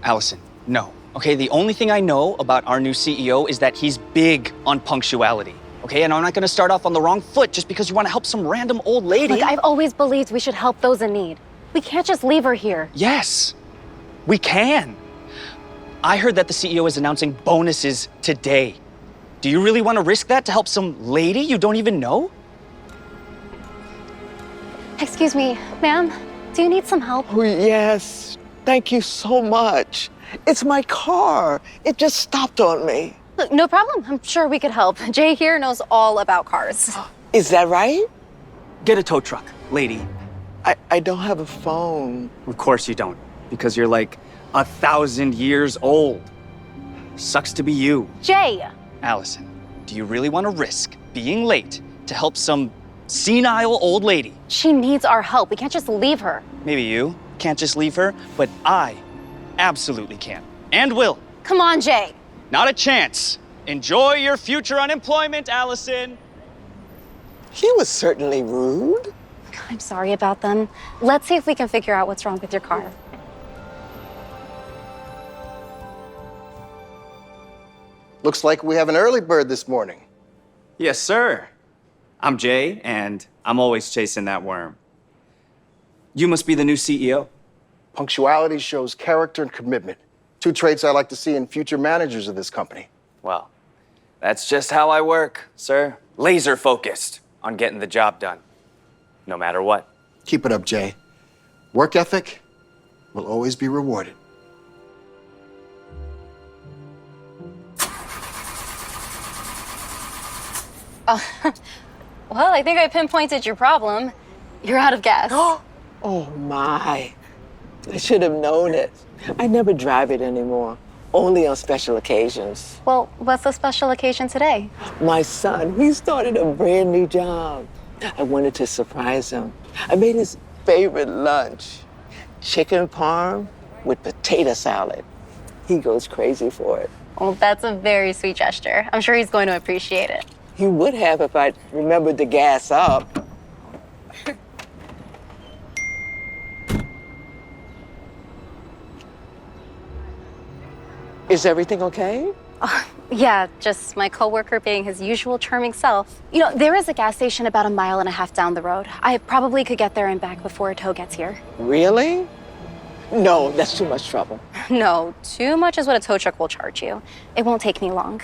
Speaker 15: Allison, no. Okay, the only thing I know about our new CEO is that he's big on punctuality. Okay, and I'm not gonna start off on the wrong foot just because you wanna help some random old lady.
Speaker 14: Look, I've always believed we should help those in need. We can't just leave her here.
Speaker 15: Yes, we can. I heard that the CEO is announcing bonuses today. Do you really want to risk that to help some lady you don't even know?
Speaker 14: Excuse me, ma'am, do you need some help?
Speaker 1: Oh, yes. Thank you so much. It's my car. It just stopped on me.
Speaker 14: Look, no problem. I'm sure we could help. Jay here knows all about cars.
Speaker 1: Is that right?
Speaker 15: Get a tow truck, lady.
Speaker 1: I don't have a phone.
Speaker 15: Of course you don't, because you're like 1,000 years old. Sucks to be you.
Speaker 14: Jay!
Speaker 15: Allison, do you really want to risk being late to help some senile old lady?
Speaker 14: She needs our help. We can't just leave her.
Speaker 15: Maybe you can't just leave her, but I absolutely can. And will.
Speaker 14: Come on, Jay.
Speaker 15: Not a chance. Enjoy your future unemployment, Allison.
Speaker 1: He was certainly rude.
Speaker 14: I'm sorry about them. Let's see if we can figure out what's wrong with your car.
Speaker 5: Looks like we have an early bird this morning.
Speaker 8: Yes, sir. I'm Jay, and I'm always chasing that worm. You must be the new CEO.
Speaker 5: Punctuality shows character and commitment. 2 traits I like to see in future managers of this company.
Speaker 8: Well, that's just how I work, sir. Laser focused on getting the job done, no matter what.
Speaker 5: Keep it up, Jay. Work ethic will always be rewarded.
Speaker 14: Well, I think I pinpointed your problem. You're out of gas.
Speaker 1: Oh, my. I should have known it. I never drive it anymore, only on special occasions.
Speaker 14: Well, what's the special occasion today?
Speaker 1: My son, he started a brand new job. I wanted to surprise him. I made his favorite lunch, chicken parm with potato salad. He goes crazy for it.
Speaker 14: Well, that's a very sweet gesture. I'm sure he's going to appreciate it.
Speaker 1: He would have if I remembered to gas up. Is everything okay?
Speaker 14: Yeah, just my coworker being his usual charming self. You know, there is a gas station about 1.5 miles down the road. I probably could get there and back before a tow gets here.
Speaker 1: Really? No, that's too much trouble.
Speaker 14: No, too much is what a tow truck will charge you. It won't take me long.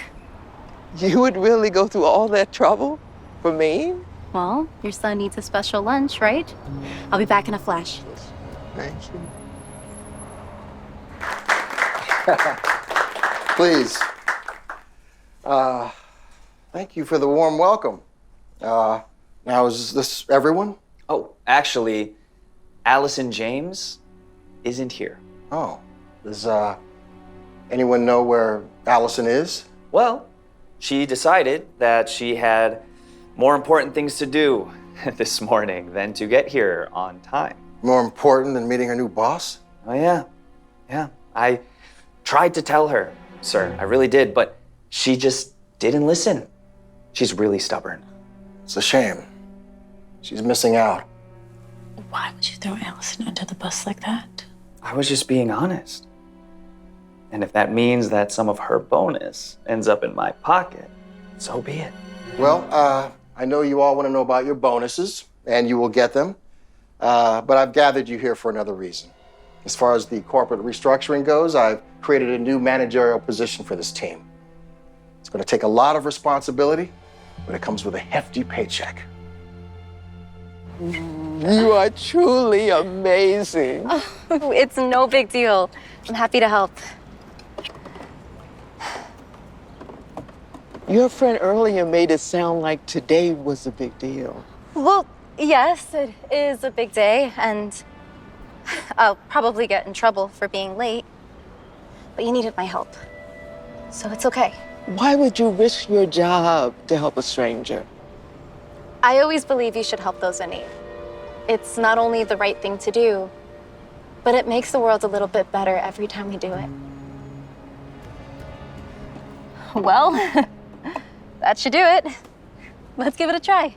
Speaker 1: You would really go through all that trouble for me?
Speaker 14: Well, your son needs a special lunch, right? I'll be back in a flash.
Speaker 1: Thank you.
Speaker 5: Please. Thank you for the warm welcome. Now, is this everyone?
Speaker 8: Oh, actually, Allison James isn't here.
Speaker 5: Oh. Does anyone know where Allison is?
Speaker 8: Well, she decided that she had more important things to do this morning than to get here on time.
Speaker 5: More important than meeting her new boss?
Speaker 8: Oh, yeah. Yeah. I tried to tell her, sir. I really did, but she just didn't listen. She's really stubborn.
Speaker 5: It's a shame. She's missing out.
Speaker 23: Why would you throw Allison under the bus like that?
Speaker 8: I was just being honest. And if that means that some of her bonus ends up in my pocket, so be it.
Speaker 5: Well, I know you all want to know about your bonuses, and you will get them. But I've gathered you here for another reason. As far as the corporate restructuring goes, I've created a new managerial position for this team. It's going to take a lot of responsibility, but it comes with a hefty paycheck.
Speaker 1: You are truly amazing.
Speaker 14: Oh, it's no big deal. I'm happy to help.
Speaker 1: Your friend earlier made it sound like today was a big deal.
Speaker 14: Well, yes, it is a big day, and I'll probably get in trouble for being late. But you needed my help, so it's okay.
Speaker 1: Why would you risk your job to help a stranger?
Speaker 14: I always believe you should help those in need. It's not only the right thing to do, but it makes the world a little bit better every time we do it. Well, that should do it. Let's give it a try.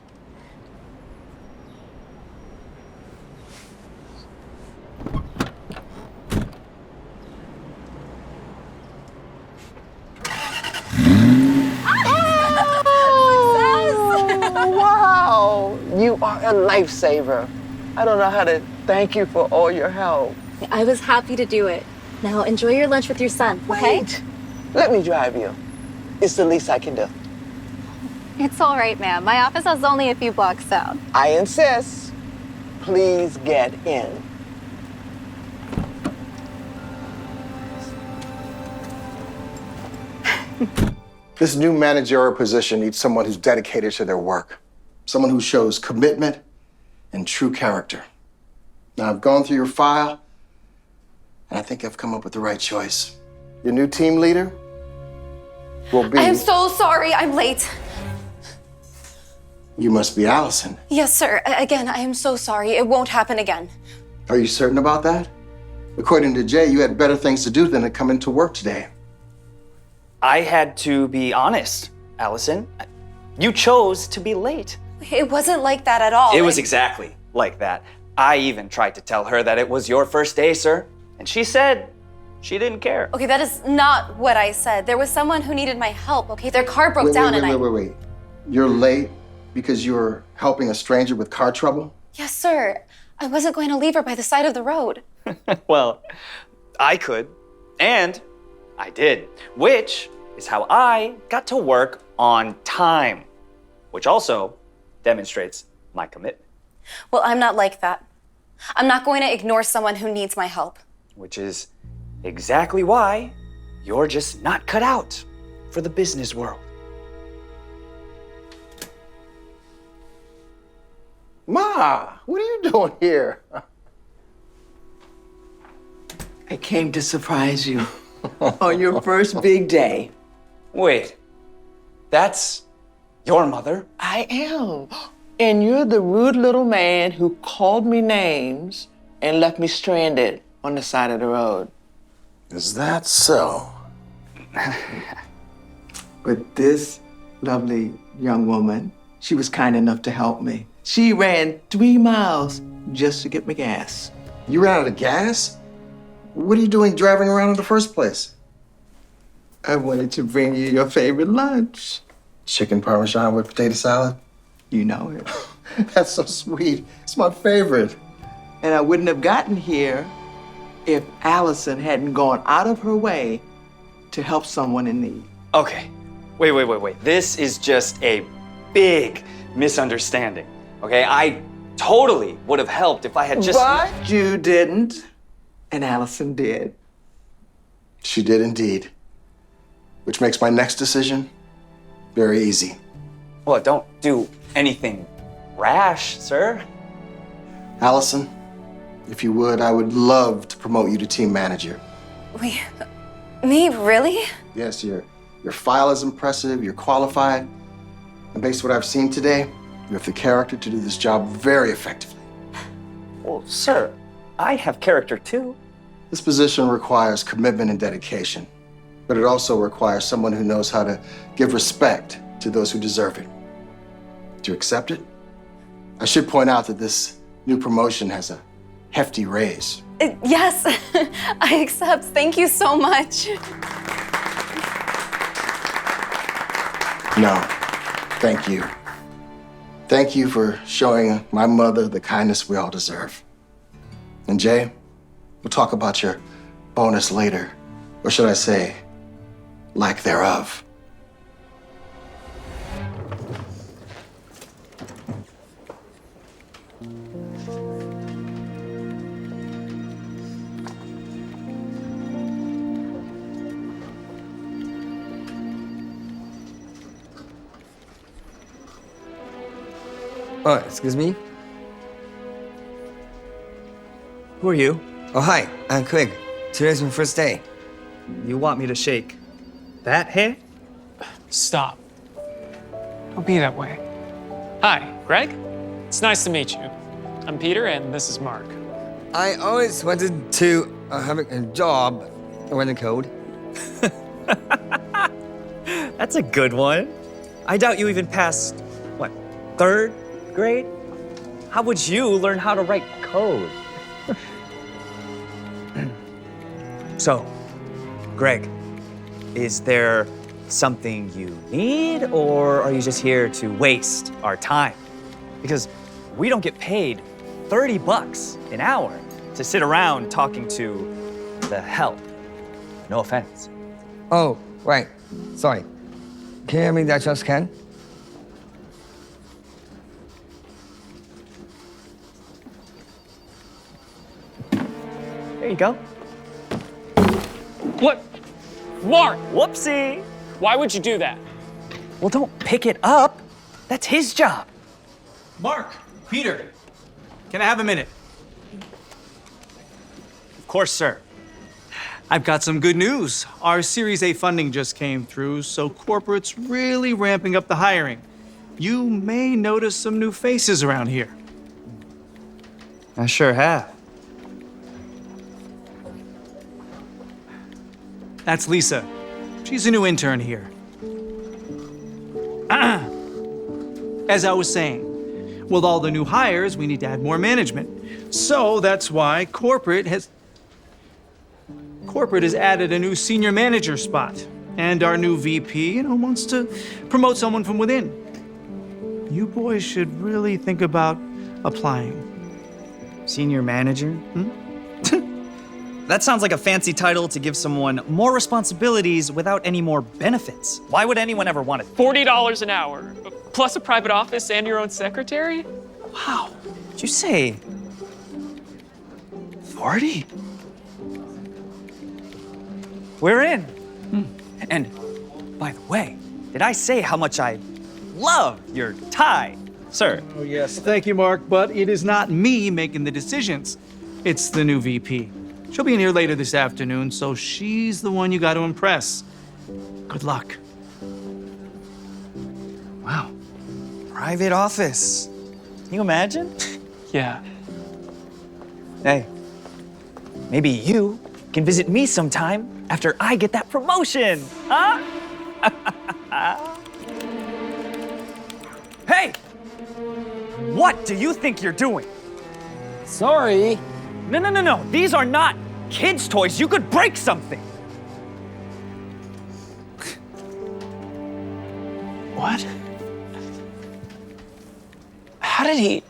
Speaker 1: Oh, wow! You are a lifesaver. I don't know how to thank you for all your help.
Speaker 14: I was happy to do it. Now enjoy your lunch with your son, okay?
Speaker 1: Wait. Let me drive you. It's the least I can do.
Speaker 14: It's all right, ma'am. My office is only a few blocks down.
Speaker 1: I insist. Please get in.
Speaker 5: This new managerial position needs someone who's dedicated to their work, someone who shows commitment and true character. Now, I've gone through your file, and I think I've come up with the right choice. Your new team leader will be...
Speaker 3: I am so sorry I'm late.
Speaker 5: You must be Allison.
Speaker 3: Yes, sir. Again, I am so sorry. It won't happen again.
Speaker 5: Are you certain about that? According to Jay, you had better things to do than to come into work today.
Speaker 8: I had to be honest, Allison. You chose to be late.
Speaker 3: It wasn't like that at all.
Speaker 8: It was exactly like that. I even tried to tell her that it was your first day, sir, and she said she didn't care.
Speaker 3: Okay, that is not what I said. There was someone who needed my help, okay? Their car broke down
Speaker 5: Wait. You're late because you were helping a stranger with car trouble?
Speaker 3: Yes, sir. I wasn't going to leave her by the side of the road.
Speaker 8: Well, I could, and I did, which is how I got to work on time, which also demonstrates my commitment.
Speaker 3: Well, I'm not like that. I'm not going to ignore someone who needs my help.
Speaker 8: Which is exactly why you're just not cut out for the business world.
Speaker 1: Ma, what are you doing here? I came to surprise you on your first big day.
Speaker 8: Wait, that's your mother?
Speaker 1: I am. And you're the rude little man who called me names and left me stranded on the side of the road.
Speaker 5: Is that so?
Speaker 1: But this lovely young woman, she was kind enough to help me. She ran 3 miles just to get me gas.
Speaker 5: You ran out of gas? What are you doing driving around in the first place?
Speaker 1: I wanted to bring you your favorite lunch.
Speaker 5: Chicken Parmesan with potato salad?
Speaker 1: You know it.
Speaker 5: That's so sweet. It's my favorite.
Speaker 1: And I wouldn't have gotten here if Allison hadn't gone out of her way to help someone in need.
Speaker 8: Okay, wait. This is just a big misunderstanding, okay? I totally would have helped if I had just...
Speaker 1: But you didn't, and Allison did.
Speaker 5: She did indeed. Which makes my next decision very easy.
Speaker 8: Well, don't do anything rash, sir.
Speaker 5: Allison, if you would, I would love to promote you to team manager.
Speaker 3: Wait, me, really?
Speaker 5: Yes, your file is impressive, you're qualified, and based on what I've seen today, you have the character to do this job very effectively.
Speaker 8: Well, sir, I have character too.
Speaker 5: This position requires commitment and dedication, but it also requires someone who knows how to give respect to those who deserve it. Do you accept it? I should point out that this new promotion has a hefty raise.
Speaker 3: Yes, I accept. Thank you so much.
Speaker 5: No, thank you. Thank you for showing my mother the kindness we all deserve. And Jay, we'll talk about your bonus later, or should I say, lack thereof.
Speaker 4: Oh, excuse me?
Speaker 15: Who are you?
Speaker 4: Oh, hi, I'm Craig. Today's my first day.
Speaker 15: You want me to shake that hand?
Speaker 10: Stop. Don't be that way. Hi, Greg. It's nice to meet you. I'm Peter, and this is Mark.
Speaker 4: I always wanted to have a job around the code.
Speaker 8: That's a good one. I doubt you even passed, what, 3rd grade? How would you learn how to write code? So, Greg, is there something you need, or are you just here to waste our time? Because we don't get paid $30 an hour to sit around talking to the help. No offense.
Speaker 4: Oh, right. Sorry. Can you hear me? That just can?
Speaker 8: There you go.
Speaker 10: What? Mark!
Speaker 8: Whoopsie!
Speaker 10: Why would you do that?
Speaker 8: Well, don't pick it up. That's his job.
Speaker 15: Mark, Peter, can I have a minute?
Speaker 8: Of course, sir.
Speaker 15: I've got some good news. Our Series A funding just came through, so corporate's really ramping up the hiring. You may notice some new faces around here.
Speaker 8: I sure have.
Speaker 15: That's Lisa. She's a new intern here. As I was saying, with all the new hires, we need to add more management. So that's why corporate has added a new senior manager spot. And our new VP, wants to promote someone from within. You boys should really think about applying.
Speaker 8: Senior manager? That sounds like a fancy title to give someone more responsibilities without any more benefits. Why would anyone ever want it?
Speaker 10: $40 an hour, plus a private office and your own secretary?
Speaker 8: Wow. Did you say 40? We're in. And by the way, did I say how much I love your tie, sir?
Speaker 15: Oh, yes. Thank you, Mark, but it is not me making the decisions. It's the new VP. She'll be in here later this afternoon, so she's the one you got to impress. Good luck.
Speaker 8: Wow. Private office. Can you imagine?
Speaker 10: Yeah.
Speaker 8: Hey, maybe you can visit me sometime after I get that promotion, huh? Hey! What do you think you're doing?
Speaker 20: Sorry.
Speaker 8: No. These are not kids' toys. You could break something.
Speaker 10: What? How did he?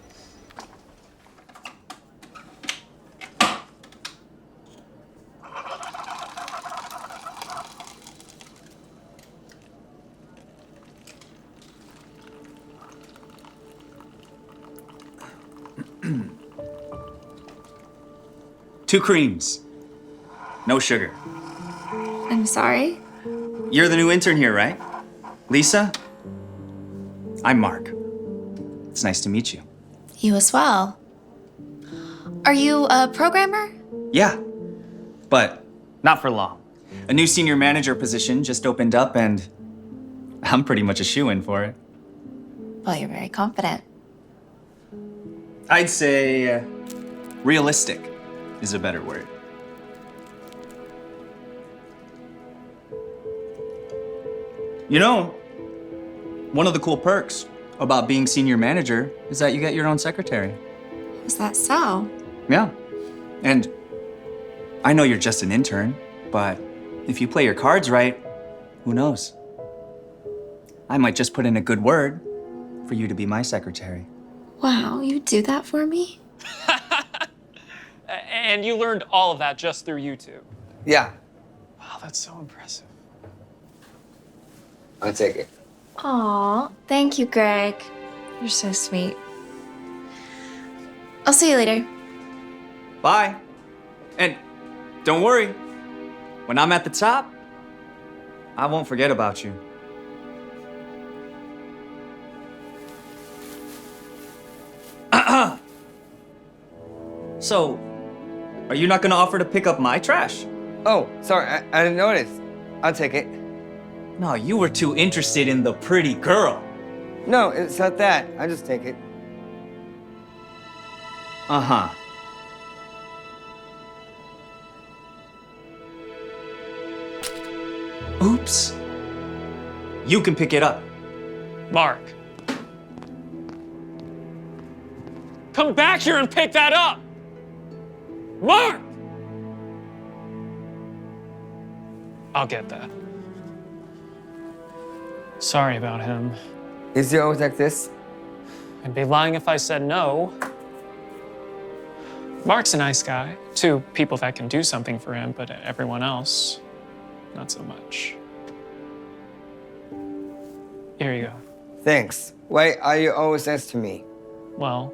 Speaker 15: Two creams. No sugar.
Speaker 17: I'm sorry.
Speaker 15: You're the new intern here, right? Lisa? I'm Mark. It's nice to meet you.
Speaker 17: You as well. Are you a programmer?
Speaker 15: Yeah, but not for long. A new senior manager position just opened up and I'm pretty much a shoo-in for it.
Speaker 17: Well, you're very confident.
Speaker 15: I'd say realistic is a better word. You know, one of the cool perks about being senior manager is that you get your own secretary.
Speaker 17: Is that so?
Speaker 15: Yeah. And I know you're just an intern, but if you play your cards right, who knows? I might just put in a good word for you to be my secretary.
Speaker 17: Wow, you do that for me?
Speaker 10: And you learned all of that just through YouTube.
Speaker 4: Yeah,
Speaker 10: Wow, that's so impressive.
Speaker 4: I'll take it.
Speaker 17: Aw, thank you, Greg. You're so sweet. I'll see you later.
Speaker 15: Bye. And don't worry, when I'm at the top, I won't forget about you. So, are you not gonna offer to pick up my trash?
Speaker 4: Oh, sorry, I didn't notice. I'll take it.
Speaker 15: No, you were too interested in the pretty girl.
Speaker 4: No, it's not that. I'll just take it.
Speaker 15: Uh-huh. Oops. you can pick it up.
Speaker 10: Mark. Come back here and pick that up! Mark! I'll get that. Sorry about him.
Speaker 4: Is he always like this?
Speaker 10: I'd be lying if I said no. Mark's a nice guy to people that can do something for him, but everyone else, not so much. Here you go.
Speaker 4: Thanks. Why are you always nice to me?
Speaker 10: Well,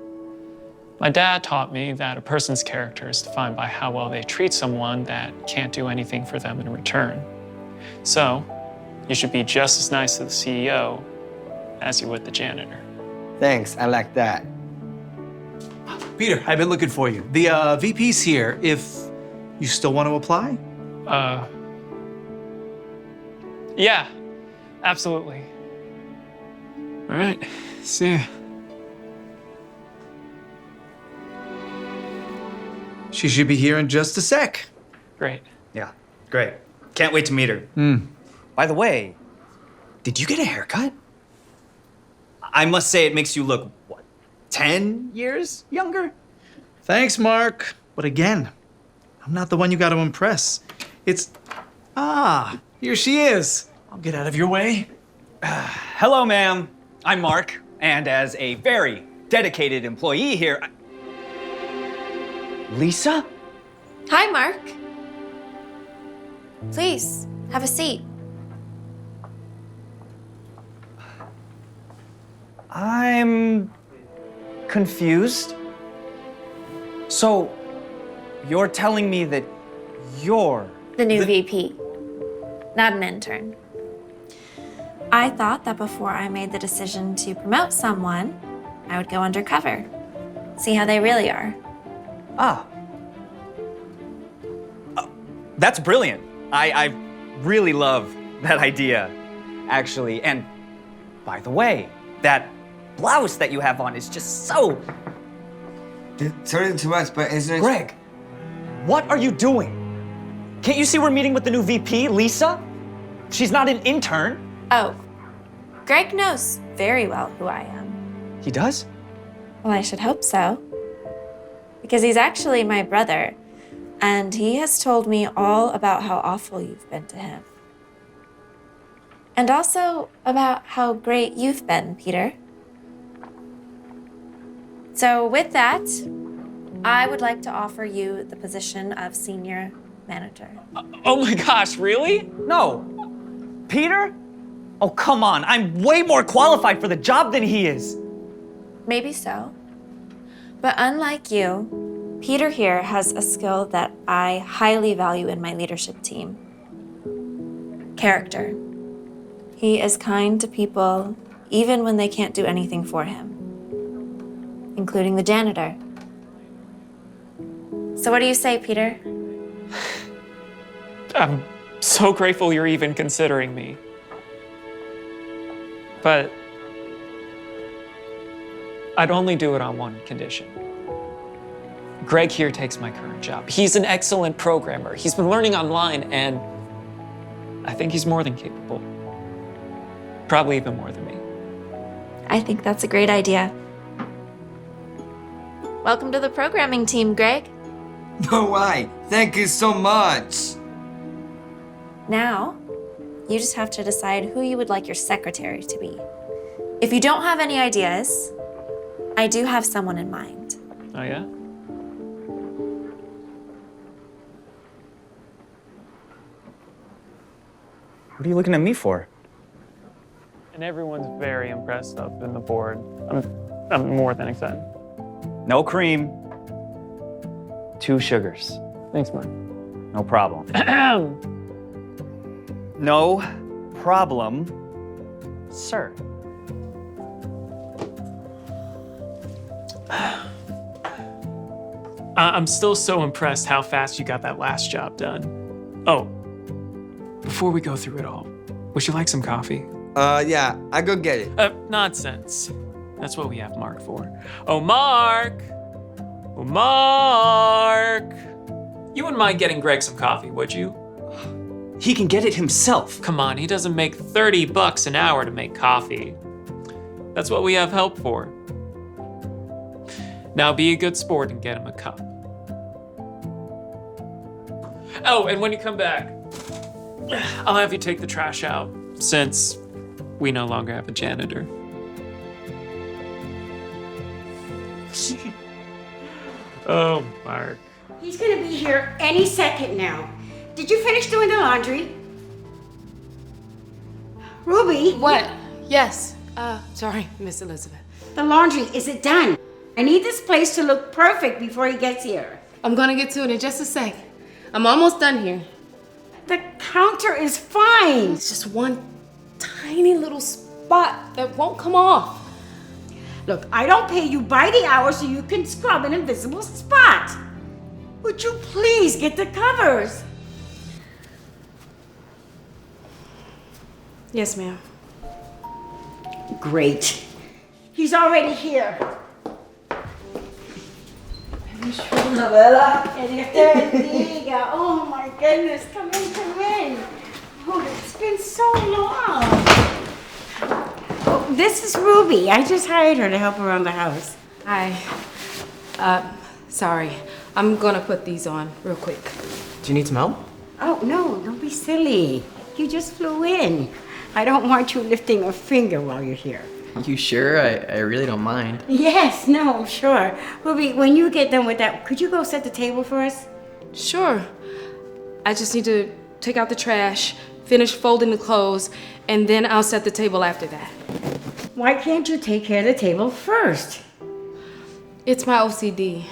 Speaker 10: my dad taught me that a person's character is defined by how well they treat someone that can't do anything for them in return. So, you should be just as nice to the CEO as you would the janitor.
Speaker 4: Thanks, I like that.
Speaker 6: Peter, I've been looking for you. The VP's here if you still want to apply.
Speaker 10: Yeah, absolutely. All right, see ya.
Speaker 6: She should be here in just a sec.
Speaker 10: Great.
Speaker 15: Yeah, great. Can't wait to meet her. By the way, did you get a haircut? I must say it makes you look, what, 10 years younger?
Speaker 6: Thanks, Mark. But again, I'm not the one you got to impress. It's... here she is. I'll get out of your way.
Speaker 8: Hello, ma'am. I'm Mark, and as a very dedicated employee here, Lisa?
Speaker 14: Hi, Mark. Please, have a seat.
Speaker 8: I'm confused. So, you're telling me that you're
Speaker 14: The new VP, not an intern. I thought that before I made the decision to promote someone, I would go undercover, see how they really are.
Speaker 8: That's brilliant. I really love that idea, actually. And by the way, that blouse that you have on is just so...
Speaker 4: Sorry to us, but isn't it...
Speaker 8: Greg, what are you doing? Can't you see we're meeting with the new VP, Lisa? She's not an intern.
Speaker 14: Oh, Greg knows very well who I am.
Speaker 8: He does?
Speaker 14: Well, I should hope so. Because he's actually my brother, and he has told me all about how awful you've been to him. And also about how great you've been, Peter. So with that, I would like to offer you the position of senior manager.
Speaker 10: Oh my gosh, really?
Speaker 8: No. Peter? Oh, come on. I'm way more qualified for the job than he is.
Speaker 14: Maybe so. But unlike you, Peter here has a skill that I highly value in my leadership team. Character. He is kind to people even when they can't do anything for him, including the janitor. So what do you say, Peter?
Speaker 10: I'm so grateful you're even considering me. But I'd only do it on one condition. Greg here takes my current job. He's an excellent programmer. He's been learning online, and I think he's more than capable. Probably even more than me.
Speaker 14: I think that's a great idea. Welcome to the programming team, Greg.
Speaker 4: No way. Thank you so much.
Speaker 14: Now, you just have to decide who you would like your secretary to be. If you don't have any ideas, I do have someone in mind.
Speaker 10: Oh, yeah?
Speaker 8: What are you looking at me for?
Speaker 10: And everyone's very impressed up in the board. I'm more than excited.
Speaker 8: No cream. 2 sugars.
Speaker 10: Thanks, Mark.
Speaker 8: No problem. No problem, sir.
Speaker 10: I'm still so impressed how fast you got that last job done. Oh, before we go through it all, would you like some coffee?
Speaker 4: Yeah, I go get it.
Speaker 10: Nonsense. That's what we have Mark for. Oh, Mark! Oh, Mark! You wouldn't mind getting Greg some coffee, would you?
Speaker 8: He can get it himself.
Speaker 10: Come on, he doesn't make $30 an hour to make coffee. That's what we have help for. Now be a good sport and get him a cup. Oh, and when you come back, I'll have you take the trash out, since we no longer have a janitor. Oh, Mark.
Speaker 9: He's gonna be here any second now. Did you finish doing the laundry? Ruby?
Speaker 19: What? Yes. Sorry, Miss Elizabeth.
Speaker 9: The laundry, is it done? I need this place to look perfect before he gets here.
Speaker 19: I'm gonna get to it in just a sec. I'm almost done here.
Speaker 9: The counter is fine.
Speaker 19: It's just one tiny little spot that won't come off.
Speaker 9: Look, I don't pay you by the hour so you can scrub an invisible spot. Would you please get the covers?
Speaker 19: Yes, ma'am.
Speaker 9: Great. He's already here. Oh my goodness, come in. Oh, it's been so long. Oh, this is Ruby. I just hired her to help around the house.
Speaker 19: Hi. Sorry. I'm gonna put these on real quick.
Speaker 12: Do you need some help?
Speaker 9: Oh, no, don't be silly. You just flew in. I don't want you lifting a finger while you're here.
Speaker 12: You sure? I really don't mind.
Speaker 9: Yes, no, sure. Ruby, when you get done with that, could you go set the table for us?
Speaker 19: Sure. I just need to take out the trash, finish folding the clothes, and then I'll set the table after that.
Speaker 9: Why can't you take care of the table first?
Speaker 19: It's my OCD.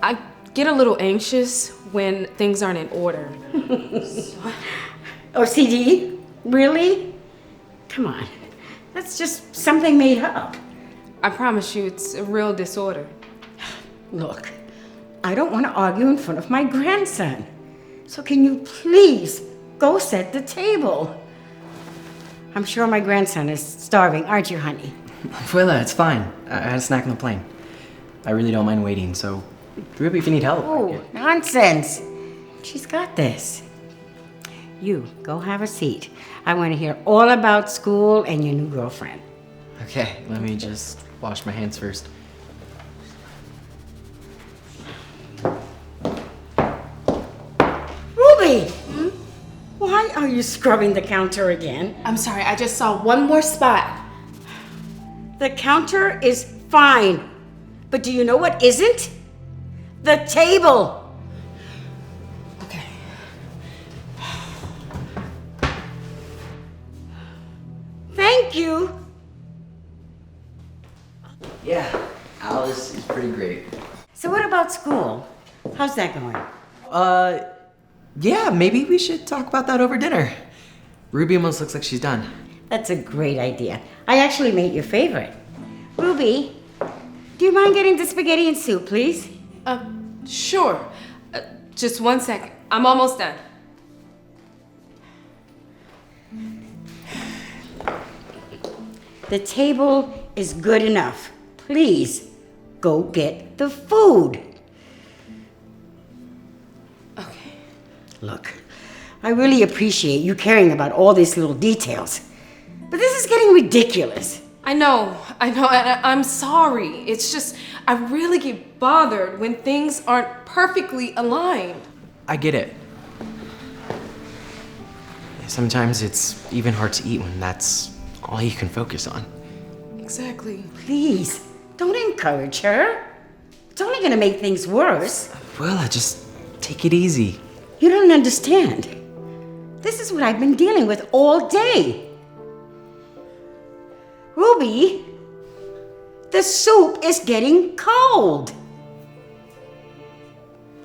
Speaker 19: I get a little anxious when things aren't in order.
Speaker 9: OCD? Really? Come on. That's just something made up.
Speaker 19: I promise you, it's a real disorder.
Speaker 9: Look, I don't want to argue in front of my grandson. So can you please go set the table? I'm sure my grandson is starving, aren't you, honey?
Speaker 12: Abuela, it's fine. I had a snack on the plane. I really don't mind waiting, so Ruby, if you need help.
Speaker 9: Oh, nonsense. She's got this. You, go have a seat. I want to hear all about school and your new girlfriend.
Speaker 12: Okay, let me just wash my hands first.
Speaker 9: Ruby! Why are you scrubbing the counter again?
Speaker 19: I'm sorry, I just saw one more spot.
Speaker 9: The counter is fine. But do you know what isn't? The table! Thank you.
Speaker 12: Yeah, Alice is pretty great.
Speaker 9: So what about school? How's that going?
Speaker 12: Yeah, maybe we should talk about that over dinner. Ruby almost looks like she's done.
Speaker 9: That's a great idea. I actually made your favorite. Ruby, do you mind getting the spaghetti and soup, please?
Speaker 19: Sure. Just 1 second. I'm almost done.
Speaker 9: The table is good enough. Please, go get the food.
Speaker 19: Okay.
Speaker 9: Look, I really appreciate you caring about all these little details. But this is getting ridiculous.
Speaker 19: I know, and I'm sorry. It's just, I really get bothered when things aren't perfectly aligned.
Speaker 12: I get it. Sometimes it's even hard to eat when that's all you can focus on.
Speaker 19: Exactly.
Speaker 9: Please, don't encourage her. It's only gonna make things worse.
Speaker 12: Well, just take it easy.
Speaker 9: You don't understand. This is what I've been dealing with all day. Ruby, the soup is getting cold.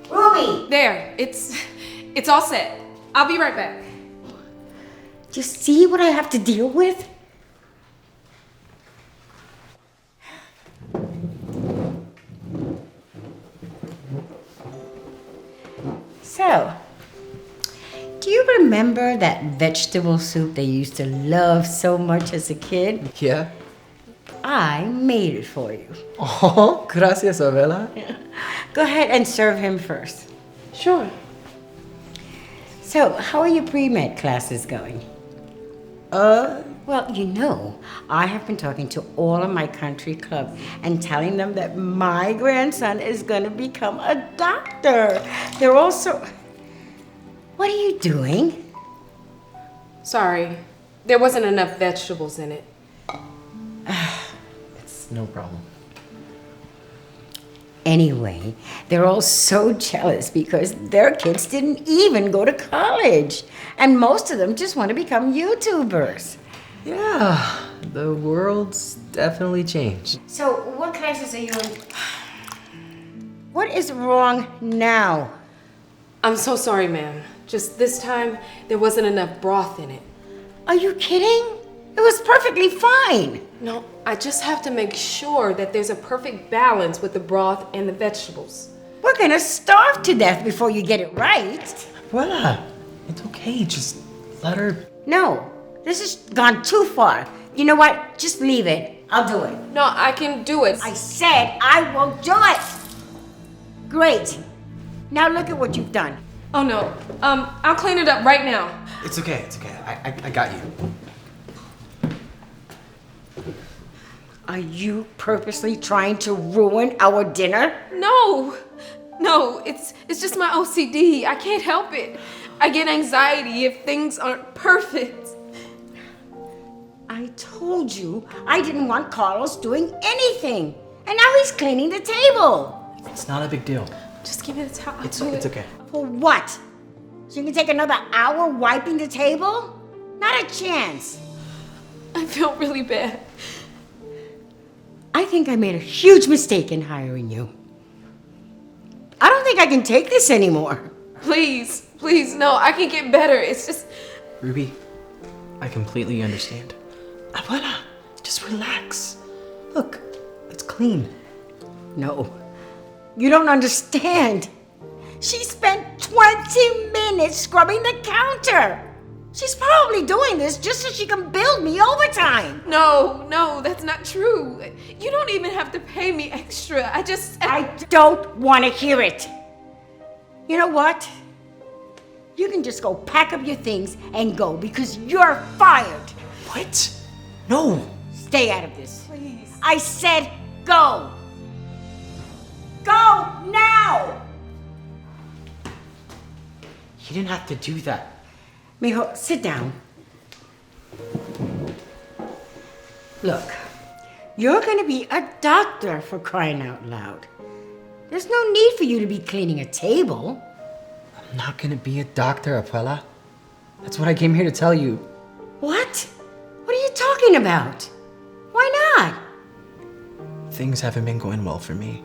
Speaker 9: Ruby!
Speaker 19: There, it's all set. I'll be right back.
Speaker 9: Do you see what I have to deal with? So, do you remember that vegetable soup they used to love so much as a kid?
Speaker 12: Yeah?
Speaker 9: I made it for you.
Speaker 12: Oh, gracias, Abuela.
Speaker 9: Go ahead and serve him first.
Speaker 19: Sure.
Speaker 9: So, how are your pre-med classes going? Well, you know, I have been talking to all of my country club and telling them that my grandson is going to become a doctor. They're also... What are you doing?
Speaker 11: Sorry, there wasn't enough vegetables in it.
Speaker 12: It's no problem.
Speaker 9: Anyway, they're all so jealous because their kids didn't even go to college. And most of them just want to become YouTubers.
Speaker 12: Yeah, the world's definitely changed.
Speaker 9: So, what classes are you in? What is wrong now?
Speaker 11: I'm so sorry, ma'am. Just this time, there wasn't enough broth in it.
Speaker 9: Are you kidding? It was perfectly fine.
Speaker 11: No, I just have to make sure that there's a perfect balance with the broth and the vegetables.
Speaker 9: We're gonna starve to death before you get it right.
Speaker 12: Abuela, it's okay. Just let her...
Speaker 9: No, this has gone too far. You know what? Just leave it. I'll do it.
Speaker 11: No, I can do it.
Speaker 9: I said I will do it. Great. Now look at what you've done.
Speaker 11: Oh no. I'll clean it up right now.
Speaker 12: It's okay, it's okay. I got you.
Speaker 9: Are you purposely trying to ruin our dinner?
Speaker 11: No, it's just my OCD. I can't help it. I get anxiety if things aren't perfect.
Speaker 9: I told you I didn't want Carlos doing anything. And now he's cleaning the table.
Speaker 12: It's not a big deal.
Speaker 11: Just give me the towel.
Speaker 12: It's okay.
Speaker 9: For what? So you can take another hour wiping the table? Not a chance.
Speaker 11: I feel really bad.
Speaker 9: I think I made a huge mistake in hiring you. I don't think I can take this anymore.
Speaker 11: Please, no, I can get better. It's just...
Speaker 12: Ruby, I completely understand. Abuela, just relax. Look, it's clean.
Speaker 9: No, you don't understand. She spent 20 minutes scrubbing the counter. She's probably doing this just so she can bill me overtime.
Speaker 11: No, that's not true. You don't even have to pay me extra. I
Speaker 9: don't want to hear it. You know what? You can just go pack up your things and go because you're fired.
Speaker 12: What? No.
Speaker 9: Stay out of this.
Speaker 11: Please.
Speaker 9: I said go. Go now.
Speaker 12: You didn't have to do that.
Speaker 9: Mijo, sit down. Look, you're gonna be a doctor, for crying out loud. There's no need for you to be cleaning a table.
Speaker 12: I'm not gonna be a doctor, Abuela. That's what I came here to tell you.
Speaker 9: What? What are you talking about? Why not?
Speaker 12: Things haven't been going well for me.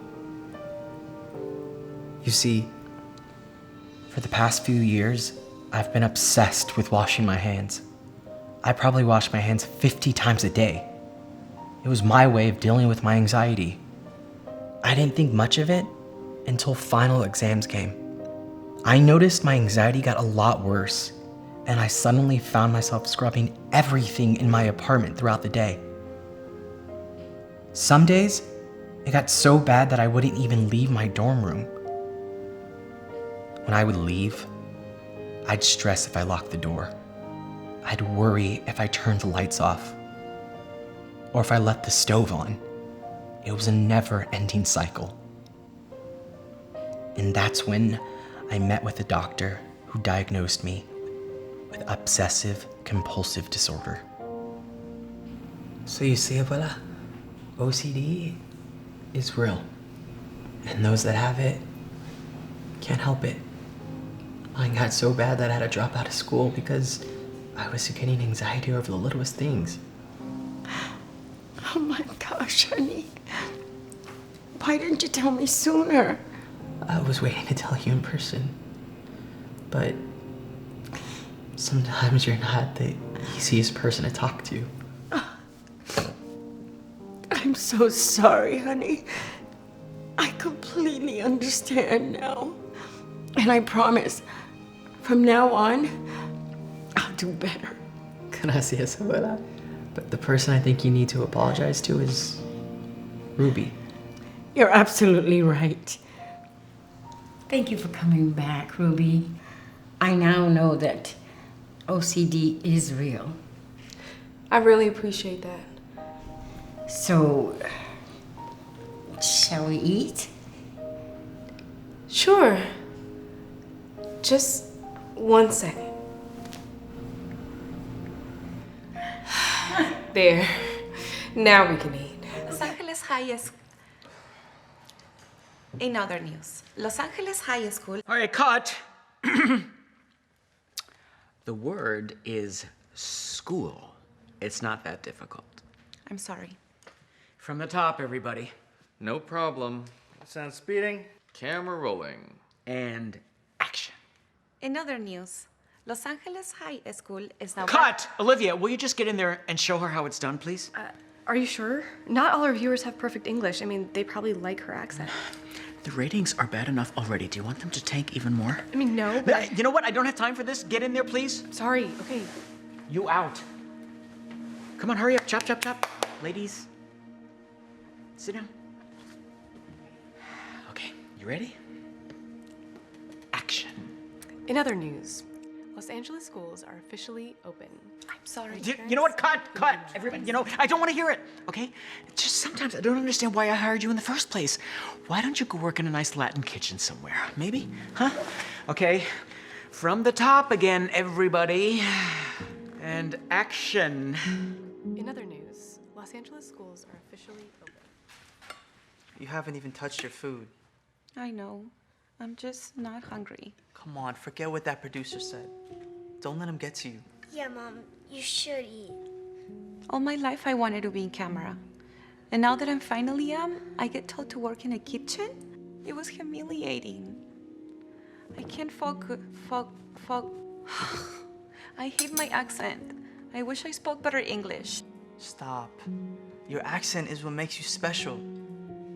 Speaker 12: You see, for the past few years, I've been obsessed with washing my hands. I probably wash my hands 50 times a day. It was my way of dealing with my anxiety. I didn't think much of it until final exams came. I noticed my anxiety got a lot worse, and I suddenly found myself scrubbing everything in my apartment throughout the day. Some days, it got so bad that I wouldn't even leave my dorm room. When I would leave, I'd stress if I locked the door. I'd worry if I turned the lights off. Or if I left the stove on. It was a never-ending cycle. And that's when I met with a doctor who diagnosed me with obsessive-compulsive disorder. So you see, Abuela, OCD is real. And those that have it can't help it. Mine got so bad that I had to drop out of school because I was getting anxiety over the littlest things.
Speaker 9: Oh my gosh, honey. Why didn't you tell me sooner?
Speaker 12: I was waiting to tell you in person. But sometimes you're not the easiest person to talk to.
Speaker 9: I'm so sorry, honey. I completely understand now. And I promise, from now on, I'll do better.
Speaker 12: Gracias, Abuela. But the person I think you need to apologize to is Ruby.
Speaker 9: You're absolutely right. Thank you for coming back, Ruby. I now know that OCD is real.
Speaker 11: I really appreciate that.
Speaker 9: So, shall we eat?
Speaker 11: Sure. Just 1 second. There. Now we can eat.
Speaker 13: Los Angeles High School. In other news, Los Angeles High School.
Speaker 16: All right, cut. The word is school. It's not that difficult.
Speaker 13: I'm sorry.
Speaker 16: From the top, everybody.
Speaker 18: No problem. Sound speeding. Camera rolling.
Speaker 16: And action.
Speaker 13: In other news, Los Angeles High School is now.
Speaker 16: Cut! Olivia, will you just get in there and show her how it's done, please?
Speaker 24: Are you sure? Not all our viewers have perfect English. I mean, they probably like her accent.
Speaker 16: The ratings are bad enough already. Do you want them to tank even more?
Speaker 24: I mean, no, but...
Speaker 16: You know what? I don't have time for this. Get in there, please.
Speaker 24: Sorry, okay.
Speaker 16: You out. Come on, hurry up. Chop, chop, chop. Ladies. Sit down. Okay, you ready? Action.
Speaker 24: In other news, Los Angeles schools are officially open. I'm sorry.
Speaker 16: You know what? Cut! Everybody, you know, I don't want to hear it, okay? Just sometimes I don't understand why I hired you in the first place. Why don't you go work in a nice Latin kitchen somewhere? Maybe? Huh? Okay. From the top again, everybody. And action.
Speaker 24: In other news, Los Angeles schools are officially open.
Speaker 15: You haven't even touched your food.
Speaker 13: I know. I'm just not hungry.
Speaker 15: Come on, forget what that producer said. Don't let him get to you.
Speaker 3: Yeah, Mom, you should eat.
Speaker 13: All my life I wanted to be in camera. And now that I'm finally I get told to work in a kitchen? It was humiliating. I can't I hate my accent. I wish I spoke better English.
Speaker 15: Stop. Your accent is what makes you special.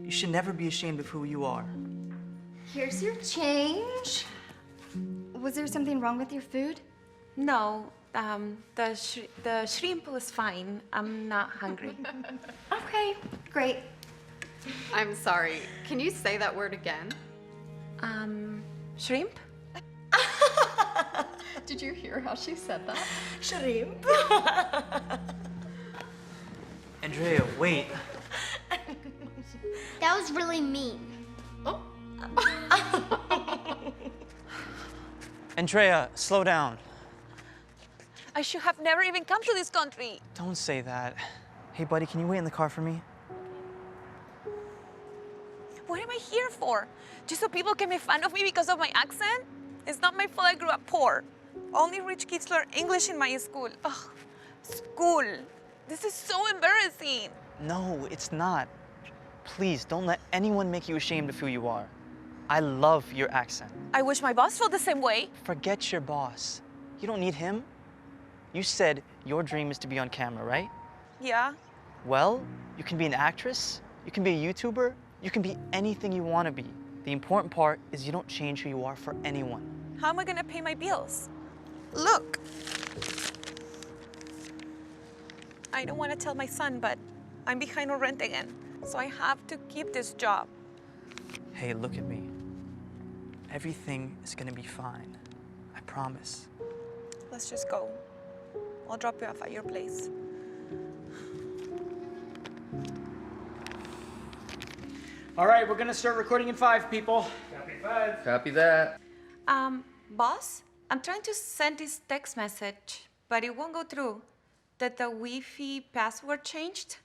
Speaker 15: You should never be ashamed of who you are.
Speaker 17: Here's your change. Was there something wrong with your food?
Speaker 13: No, the shrimp was fine. I'm not hungry.
Speaker 17: Okay, great. I'm sorry. Can you say that word again?
Speaker 13: Shrimp?
Speaker 17: Did you hear how she said that?
Speaker 13: Shrimp.
Speaker 15: Andrea, wait.
Speaker 3: That was really mean.
Speaker 15: Andrea, slow down.
Speaker 13: I should have never even come to this country.
Speaker 15: Don't say that. Hey, buddy, can you wait in the car for me?
Speaker 13: What am I here for? Just so people can make fun of me because of my accent? It's not my fault I grew up poor. Only rich kids learn English in my school. Ugh, school. This is so embarrassing.
Speaker 15: No, it's not. Please, don't let anyone make you ashamed of who you are. I love your accent.
Speaker 13: I wish my boss felt the same way.
Speaker 15: Forget your boss. You don't need him. You said your dream is to be on camera, right?
Speaker 13: Yeah.
Speaker 15: Well, you can be an actress, you can be a YouTuber, you can be anything you want to be. The important part is you don't change who you are for anyone.
Speaker 13: How am I gonna pay my bills? Look. I don't want to tell my son, but I'm behind on rent again. So I have to keep this job.
Speaker 15: Hey, look at me. Everything is gonna be fine. I promise.
Speaker 13: Let's just go. I'll drop you off at your place.
Speaker 16: All right, we're gonna start recording in 5, people.
Speaker 18: Copy 5. Copy that.
Speaker 13: Boss, I'm trying to send this text message, but it won't go through. Did the Wi-Fi password changed?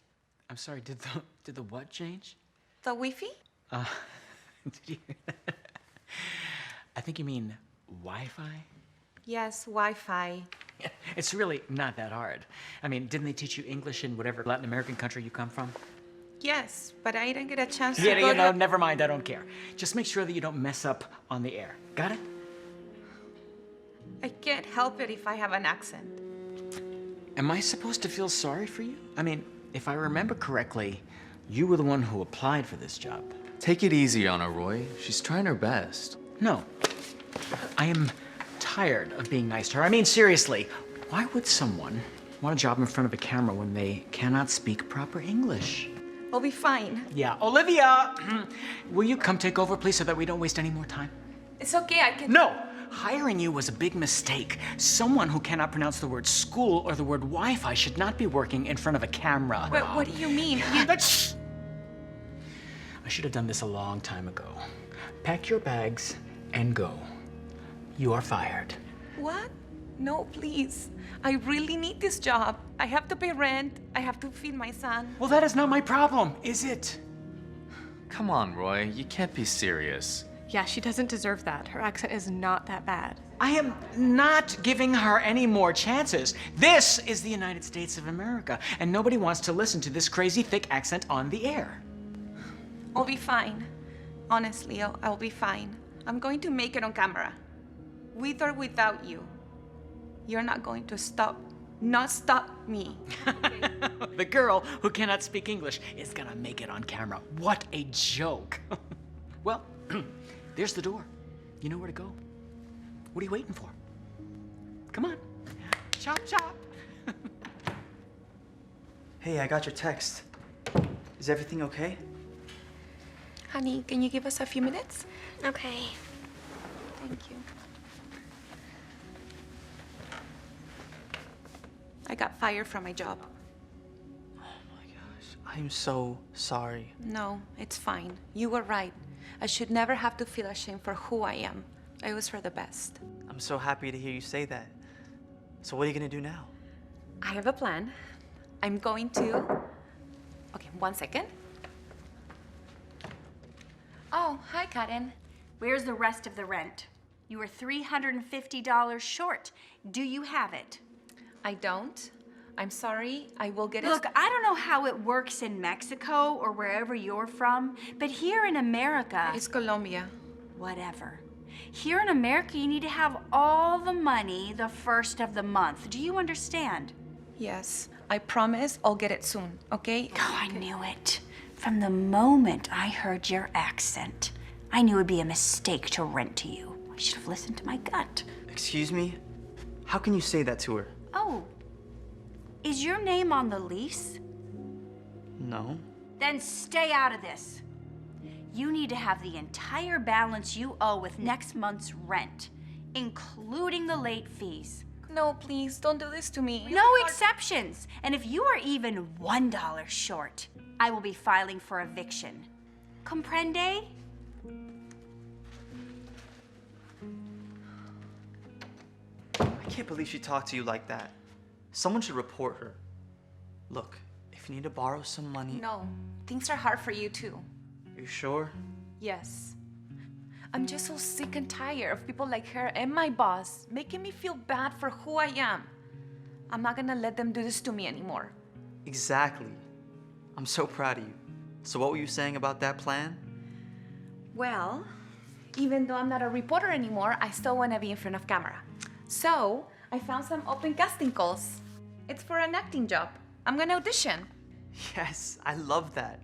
Speaker 16: I'm sorry, did the what change?
Speaker 13: The Wi-Fi?
Speaker 16: Did you hear that? I think you mean Wi-Fi?
Speaker 13: Yes, Wi-Fi.
Speaker 16: It's really not that hard. I mean, didn't they teach you English in whatever Latin American country you come from?
Speaker 13: Yes, but I didn't get a chance to
Speaker 16: Yeah,
Speaker 13: go
Speaker 16: you know,
Speaker 13: to...
Speaker 16: never mind, I don't care. Just make sure that you don't mess up on the air. Got it?
Speaker 13: I can't help it if I have an accent.
Speaker 16: Am I supposed to feel sorry for you? I mean, if I remember correctly, you were the one who applied for this job.
Speaker 18: Take it easy on her, Roy. She's trying her best.
Speaker 16: No. I am tired of being nice to her. I mean, seriously, why would someone want a job in front of a camera when they cannot speak proper English?
Speaker 13: I'll be fine.
Speaker 16: Yeah, Olivia! Will you come take over, please, so that we don't waste any more time?
Speaker 13: It's okay, I can...
Speaker 16: No! hiring you was a big mistake. Someone who cannot pronounce the word school or the word Wi-Fi should not be working in front of a camera.
Speaker 13: But what do you mean?
Speaker 16: I should have done this a long time ago. Pack your bags and go. You are fired.
Speaker 13: What? No, please. I really need this job. I have to pay rent. I have to feed my son.
Speaker 16: Well, that is not my problem, is it?
Speaker 18: Come on, Roy. You can't be serious.
Speaker 24: Yeah, she doesn't deserve that. Her accent is not that bad.
Speaker 16: I am not giving her any more chances. This is the United States of America, and nobody wants to listen to this crazy thick accent on the air.
Speaker 13: I'll be fine. Honestly, I'll be fine. I'm going to make it on camera. With or without you. You're not going to stop me.
Speaker 16: The girl who cannot speak English is gonna make it on camera. What a joke. Well, there's the door. You know where to go. What are you waiting for? Come on. Chop, chop.
Speaker 15: Hey, I got your text. Is everything okay?
Speaker 13: Honey, can you give us a few minutes?
Speaker 3: Okay.
Speaker 13: Thank you. I got fired from my job.
Speaker 15: I'm so sorry.
Speaker 13: No, it's fine. You were right. I should never have to feel ashamed for who I am. It was for the best.
Speaker 15: I'm so happy to hear you say that. So what are you gonna do now?
Speaker 13: I have a plan. I'm going to... Okay, 1 second. Oh, hi, Karen.
Speaker 9: Where's the rest of the rent? You were $350 short. Do you have it?
Speaker 13: I don't. I'm sorry. I will get it.
Speaker 9: Look, I don't know how it works in Mexico or wherever you're from, but here in America...
Speaker 13: It's Colombia.
Speaker 9: Whatever. Here in America, you need to have all the money the first of the month. Do you understand?
Speaker 13: Yes. I promise I'll get it soon, okay?
Speaker 9: Oh, I knew it. From the moment I heard your accent, I knew it would be a mistake to rent to you. I should have listened to my gut.
Speaker 15: Excuse me? How can you say that to her?
Speaker 9: Oh, is your name on the lease?
Speaker 15: No.
Speaker 9: Then stay out of this. You need to have the entire balance you owe with next month's rent, including the late fees.
Speaker 13: No, please, don't do this to me.
Speaker 9: No exceptions. And if you are even $1 short, I will be filing for eviction. Comprende?
Speaker 15: I can't believe she talked to you like that. Someone should report her. Look, if you need to borrow some money...
Speaker 13: No, things are hard for you too.
Speaker 15: You sure?
Speaker 13: Yes. I'm just so sick and tired of people like her and my boss making me feel bad for who I am. I'm not gonna let them do this to me anymore.
Speaker 15: Exactly. I'm so proud of you. So what were you saying about that plan?
Speaker 13: Well, even though I'm not a reporter anymore, I still want to be in front of camera. So I found some open casting calls. It's for an acting job. I'm gonna audition.
Speaker 15: Yes, I love that.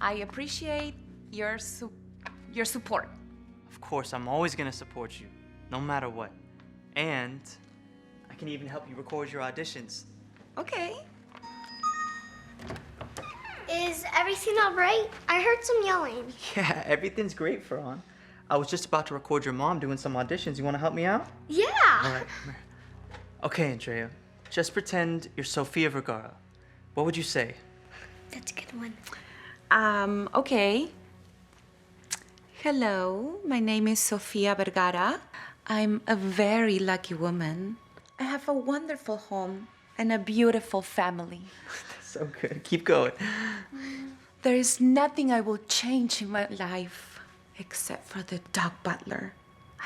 Speaker 13: I appreciate your support.
Speaker 15: Of course, I'm always gonna support you, no matter what. And I can even help you record your auditions.
Speaker 13: Okay.
Speaker 3: Is everything all right? I heard some yelling.
Speaker 15: Yeah, everything's great, Farhan. I was just about to record your mom doing some auditions. You want to help me out?
Speaker 3: Yeah.
Speaker 15: All right, come here. Okay, Andrea, just pretend you're Sofia Vergara. What would you say?
Speaker 3: That's a good one.
Speaker 13: Okay. Hello, my name is Sofia Vergara. I'm a very lucky woman. I have a wonderful home and a beautiful family.
Speaker 15: So good. Keep going.
Speaker 13: There is nothing I will change in my life except for the dog butler.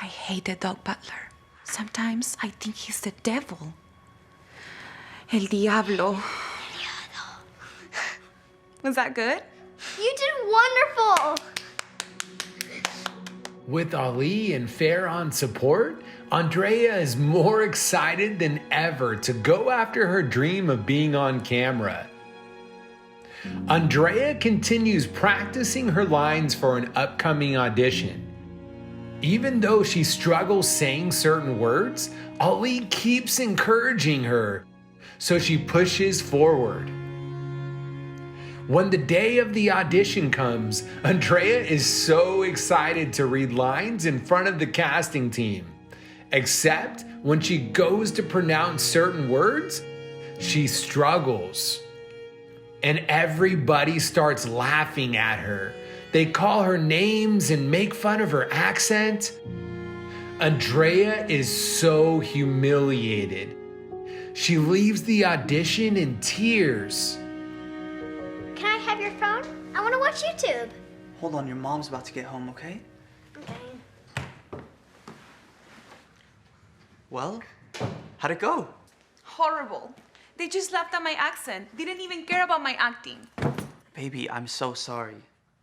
Speaker 13: I hate the dog butler. Sometimes I think he's the devil. El diablo. Was that good?
Speaker 3: You did wonderful.
Speaker 2: With Ali and Fair on support, Andrea is more excited than ever to go after her dream of being on camera. Andrea continues practicing her lines for an upcoming audition. Even though she struggles saying certain words, Ali keeps encouraging her, so she pushes forward. When the day of the audition comes, Andrea is so excited to read lines in front of the casting team. Except when she goes to pronounce certain words, she struggles. And everybody starts laughing at her. They call her names and make fun of her accent. Andrea is so humiliated. She leaves the audition in tears.
Speaker 7: Can I have your phone? I want to watch YouTube.
Speaker 6: Hold on, your mom's about to get home, okay?
Speaker 7: Okay.
Speaker 6: Well, how'd it go?
Speaker 13: Horrible. They just laughed at my accent. Didn't even care about my acting.
Speaker 6: Baby, I'm so sorry.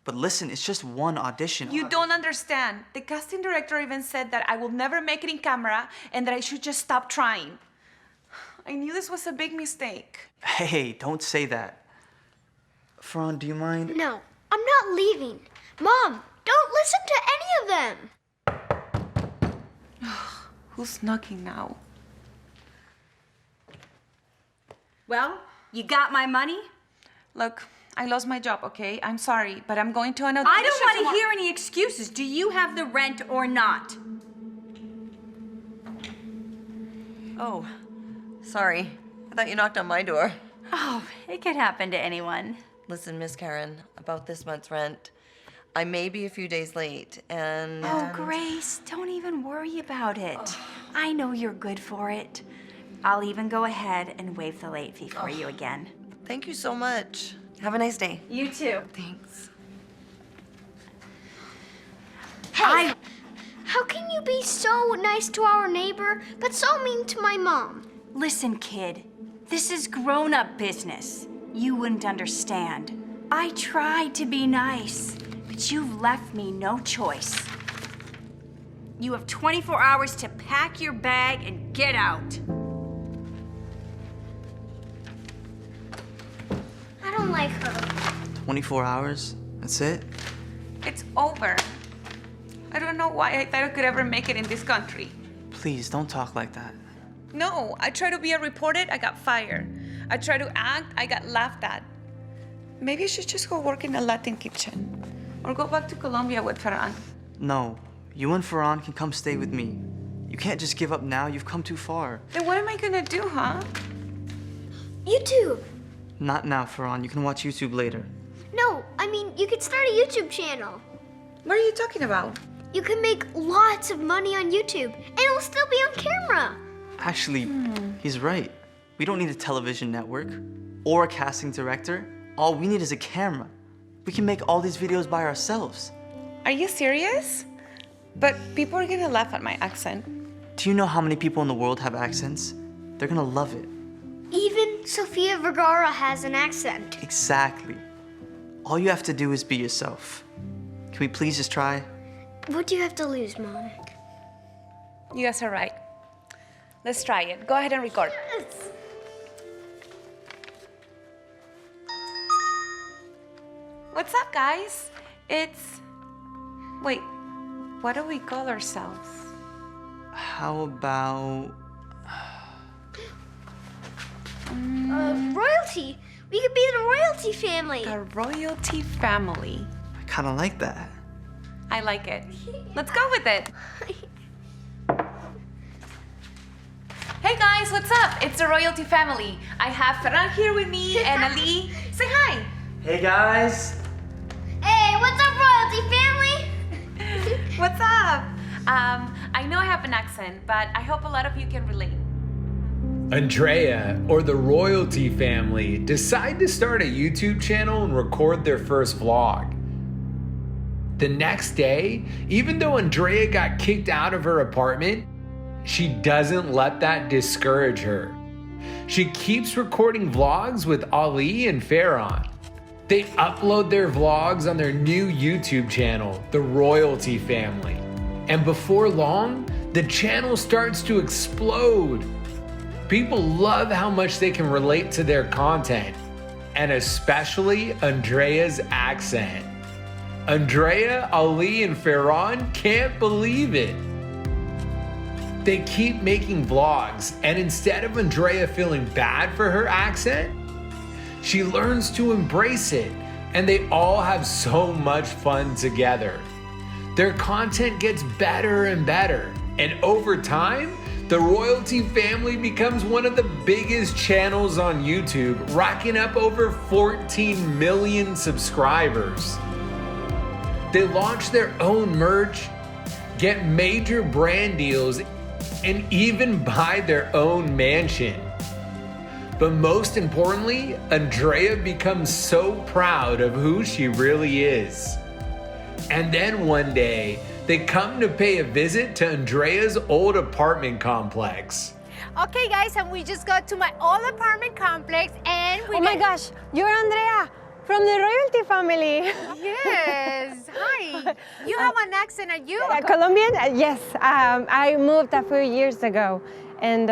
Speaker 6: But listen, it's just one audition.
Speaker 13: You don't understand. The casting director even said that I will never make it in camera and that I should just stop trying. I knew this was a big mistake.
Speaker 6: Hey, don't say that. Faran, do you mind?
Speaker 7: No, I'm not leaving. Mom, don't listen to any of them.
Speaker 13: Who's knocking now?
Speaker 9: Well, you got my money?
Speaker 13: Look, I lost my job, okay? I'm sorry, but I'm going to an audition.
Speaker 9: I don't want to hear any excuses. Do you have the rent or not?
Speaker 21: Oh, sorry. I thought you knocked on my door.
Speaker 22: Oh, it could happen to anyone.
Speaker 21: Listen, Miss Karen, about this month's rent. I may be a few days late, and...
Speaker 22: Oh, Grace, don't even worry about it. I know you're good for it. I'll even go ahead and waive the late fee for you again.
Speaker 21: Thank you so much. Have a nice day.
Speaker 22: You too.
Speaker 21: Thanks.
Speaker 7: Hey, how can you be so nice to our neighbor, but so mean to my mom?
Speaker 22: Listen, kid, this is grown-up business. You wouldn't understand. I tried to be nice, but you've left me no choice.
Speaker 9: You have 24 hours to pack your bag and get out.
Speaker 7: I don't like her.
Speaker 6: 24 hours? That's it?
Speaker 13: It's over. I don't know why I thought I could ever make it in this country.
Speaker 6: Please, don't talk like that.
Speaker 13: No, I tried to be a reporter, I got fired. I tried to act, I got laughed at. Maybe I should just go work in a Latin kitchen. Or go back to Colombia with Ferran.
Speaker 6: No, you and Faran can come stay with me. You can't just give up now, you've come too far.
Speaker 13: Then what am I gonna do, huh?
Speaker 7: YouTube.
Speaker 6: Not now, Faran, you can watch YouTube later.
Speaker 7: No, I mean, you could start a YouTube channel.
Speaker 13: What are you talking about?
Speaker 7: You can make lots of money on YouTube, and it'll still be on camera.
Speaker 6: Actually, he's right. We don't need a television network or a casting director. All we need is a camera. We can make all these videos by ourselves.
Speaker 13: Are you serious? But people are gonna laugh at my accent.
Speaker 6: Do you know how many people in the world have accents? They're gonna love it.
Speaker 7: Even Sofia Vergara has an accent.
Speaker 6: Exactly. All you have to do is be yourself. Can we please just try?
Speaker 7: What do you have to lose, Mom?
Speaker 13: You guys are right. Let's try it. Go ahead and record.
Speaker 7: Yes.
Speaker 13: What's up, guys? It's... Wait, what do we call ourselves?
Speaker 6: How about...
Speaker 7: Royalty. We could be the royalty family.
Speaker 13: The royalty family.
Speaker 6: I kind of like that.
Speaker 13: I like it. Let's go with it. Hey guys, what's up? It's the royalty family. I have Ferran here with me and Ali. Say hi.
Speaker 6: Hey guys.
Speaker 7: Hey, what's up, royalty family?
Speaker 13: What's up? I know I have an accent, but I hope a lot of you can relate.
Speaker 2: Andrea, or the royalty family, decide to start a YouTube channel and record their first vlog. The next day, even though Andrea got kicked out of her apartment, she doesn't let that discourage her. She keeps recording vlogs with Ali and Ferran. They upload their vlogs on their new YouTube channel, The Royalty Family. And before long, the channel starts to explode. People love how much they can relate to their content, and especially Andrea's accent. Andrea, Ali, and Ferran can't believe it. They keep making vlogs, and instead of Andrea feeling bad for her accent, she learns to embrace it, and they all have so much fun together. Their content gets better and better, And over time, the royalty family becomes one of the biggest channels on YouTube, racking up over 14 million subscribers. They launch their own merch, get major brand deals, and even buy their own mansion. But most importantly, Andrea becomes so proud of who she really is. And then one day, they come to pay a visit to Andrea's old apartment complex.
Speaker 1: Okay, guys, and we just got to my old apartment complex, and we
Speaker 5: Oh my gosh, you're Andrea from the royalty family.
Speaker 1: Yes, hi. You have an accent, are you?
Speaker 5: Colombian? Yes, I moved a few years ago, and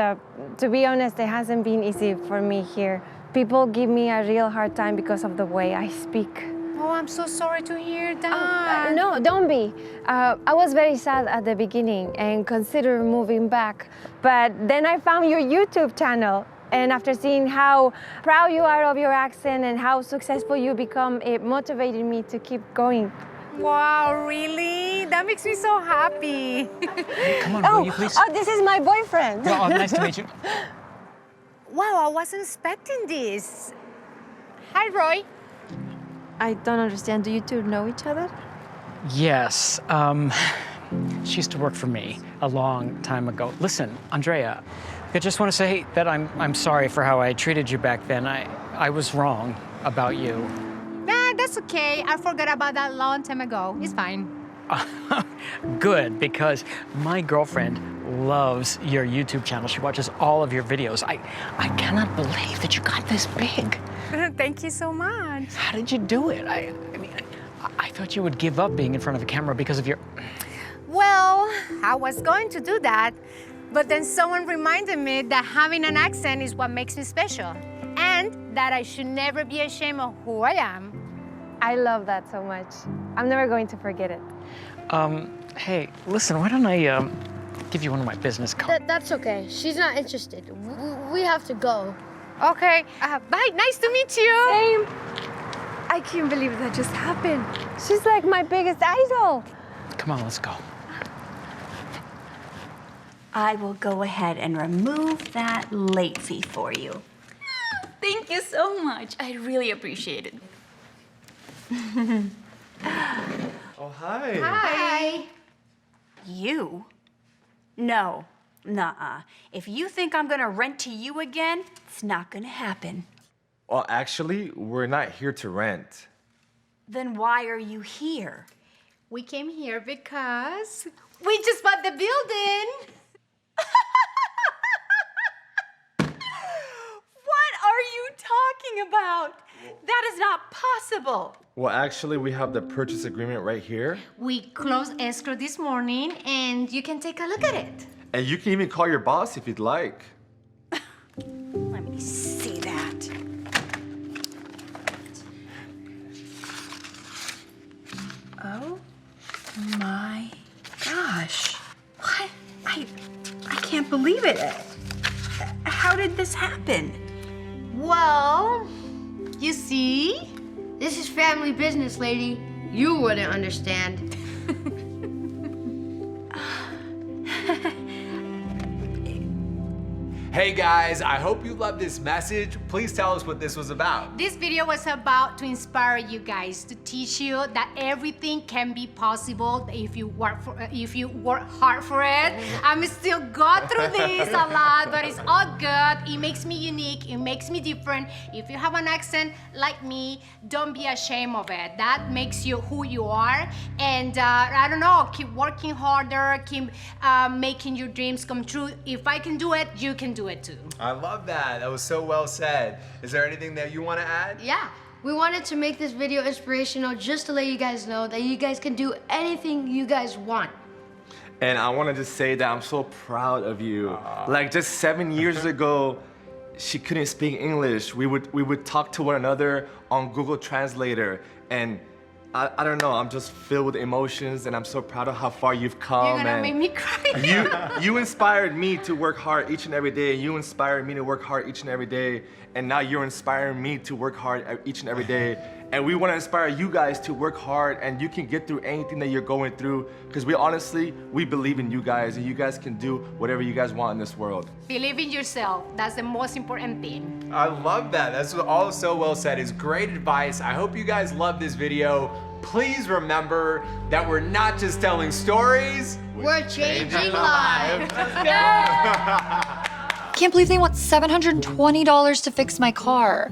Speaker 5: to be honest, it hasn't been easy for me here. People give me a real hard time because of the way I speak.
Speaker 1: Oh, I'm so sorry to hear that.
Speaker 5: No, don't be. I was very sad at the beginning and considered moving back. But then I found your YouTube channel. And after seeing how proud you are of your accent and how successful you become, it motivated me to keep going.
Speaker 1: Wow, really? That makes me so happy.
Speaker 16: Hey, come on, will you please?
Speaker 5: Oh, this is my boyfriend.
Speaker 16: Oh, nice to meet you.
Speaker 1: Wow, I wasn't expecting this. Hi, Roy.
Speaker 5: I don't understand. Do you two know each other?
Speaker 16: Yes. She used to work for me a long time ago. Listen, Andrea, I just want to say that I'm sorry for how I treated you back then. I was wrong about you.
Speaker 1: Nah, that's okay. I forgot about that long time ago. It's fine.
Speaker 16: Good, because my girlfriend loves your YouTube channel. She watches all of your videos. I cannot believe that you got this big.
Speaker 1: Thank you so much.
Speaker 16: How did you do it? I mean, I thought you would give up being in front of a camera because of your...
Speaker 1: Well, I was going to do that, but then someone reminded me that having an accent is what makes me special, and that I should never be ashamed of who I am.
Speaker 5: I love that so much. I'm never going to forget it.
Speaker 16: Hey, listen, why don't I give you one of my business cards?
Speaker 7: That's okay. She's not interested. We have to go.
Speaker 1: Okay, bye. Nice to meet you.
Speaker 5: Same. I can't believe that just happened. She's like my biggest idol.
Speaker 16: Come on, let's go.
Speaker 22: I will go ahead and remove that late fee for you.
Speaker 20: Thank you so much. I really appreciate it.
Speaker 18: Oh, hi.
Speaker 1: Hi.
Speaker 22: You? No. Nuh-uh. If you think I'm gonna rent to you again, it's not gonna happen.
Speaker 18: Well, actually, we're not here to rent.
Speaker 22: Then why are you here?
Speaker 1: We came here because we just bought the building.
Speaker 22: What are you talking about? That is not possible.
Speaker 18: Well, actually, we have the purchase agreement right here.
Speaker 1: We closed escrow this morning, and you can take a look at it.
Speaker 18: And you can even call your boss if you'd like.
Speaker 22: Let me see that. Oh my gosh. What? I can't believe it. How did this happen?
Speaker 7: Well, you see, this is family business, lady. You wouldn't understand.
Speaker 2: Hey guys, I hope you love this message. Please tell us what this was about.
Speaker 1: This video was about to inspire you guys, to teach you that everything can be possible if you work hard for it. I'm still going through this a lot, but it's all good. It makes me unique. It makes me different. If you have an accent like me, don't be ashamed of it. That makes you who you are. And I don't know, keep working harder, keep making your dreams come true. If I can do it, you can do it too.
Speaker 2: I love that. That was so well said. Is there anything that you want to add?
Speaker 7: Yeah, we wanted to make this video inspirational just to let you guys know that you guys can do anything you guys want.
Speaker 18: And I want to just say that I'm so proud of you. Like just 7 years ago, she couldn't speak English. We would talk to one another on Google Translator, and I don't know, I'm just filled with emotions, and I'm so proud of how far you've come.
Speaker 1: You're gonna make me cry.
Speaker 18: You inspired me to work hard each and every day. You inspired me to work hard each and every day. And now you're inspiring me to work hard each and every day. And we want to inspire you guys to work hard, and you can get through anything that you're going through, because we believe in you guys, and you guys can do whatever you guys want in this world.
Speaker 1: Believe in yourself. That's the most important thing.
Speaker 2: I love that. That's all so well said. It's great advice. I hope you guys love this video. Please remember that we're not just telling stories.
Speaker 7: We're changing lives.
Speaker 2: Let's go.
Speaker 4: Can't believe they want $720 to fix my car.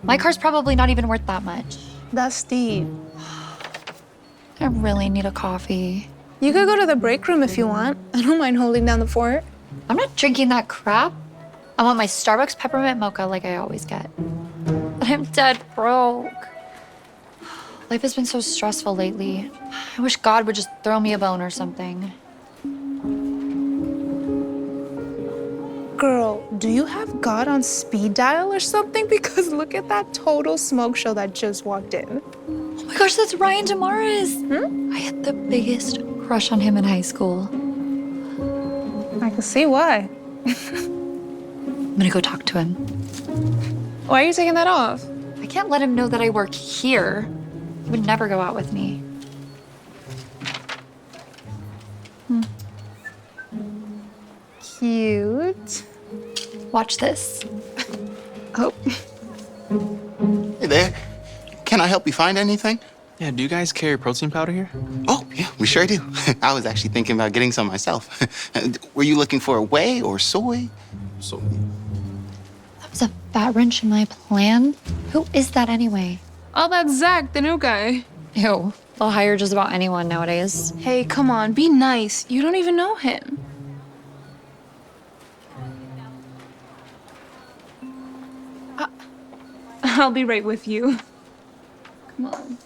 Speaker 4: My car's probably not even worth that much.
Speaker 11: That's steep.
Speaker 4: I really need a coffee.
Speaker 11: You could go to the break room if you want. I don't mind holding down the fort.
Speaker 4: I'm not drinking that crap. I want my Starbucks peppermint mocha like I always get. But I'm dead broke. Life has been so stressful lately. I wish God would just throw me a bone or something.
Speaker 11: Girl, do you have God on speed dial or something? Because look at that total smoke show that just walked in.
Speaker 4: Oh my gosh, that's Ryan Damaris. I had the biggest crush on him in high school.
Speaker 11: I can see why.
Speaker 4: I'm gonna go talk to him.
Speaker 11: Why are you taking that off?
Speaker 4: I can't let him know that I work here. He would never go out with me.
Speaker 11: Cute.
Speaker 4: Watch this.
Speaker 11: Oh.
Speaker 8: Hey there. Can I help you find anything?
Speaker 14: Yeah, do you guys carry protein powder here?
Speaker 8: Oh, yeah, we sure do. I was actually thinking about getting some myself. Were you looking for whey or soy?
Speaker 14: Soy.
Speaker 4: That was a fat wrench in my plan. Who is that anyway?
Speaker 11: Oh, that's Zach, the new guy.
Speaker 4: Ew. They'll hire just about anyone nowadays.
Speaker 11: Hey, come on, be nice. You don't even know him. I'll be right with you. Come on.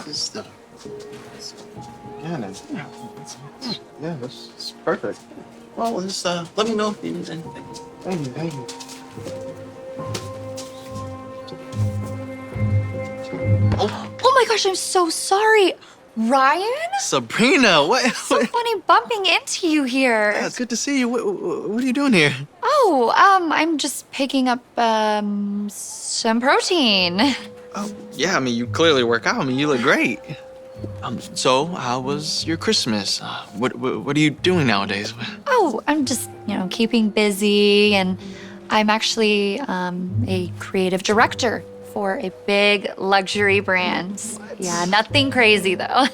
Speaker 8: This is the... Yeah, that's perfect. Well, just let me know if you need anything. Thank you.
Speaker 4: Oh my gosh, I'm so sorry. Ryan?
Speaker 14: Sabrina, what?
Speaker 4: So funny bumping into you here.
Speaker 14: Yeah, it's good to see you. What are you doing here?
Speaker 4: Oh, I'm just picking up, some protein.
Speaker 14: Oh, yeah, I mean, you clearly work out. I mean, you look great. So, how was your Christmas? What are you doing nowadays?
Speaker 4: Oh, I'm just, keeping busy, and I'm actually a creative director for a big luxury brand. What? Yeah, nothing crazy though.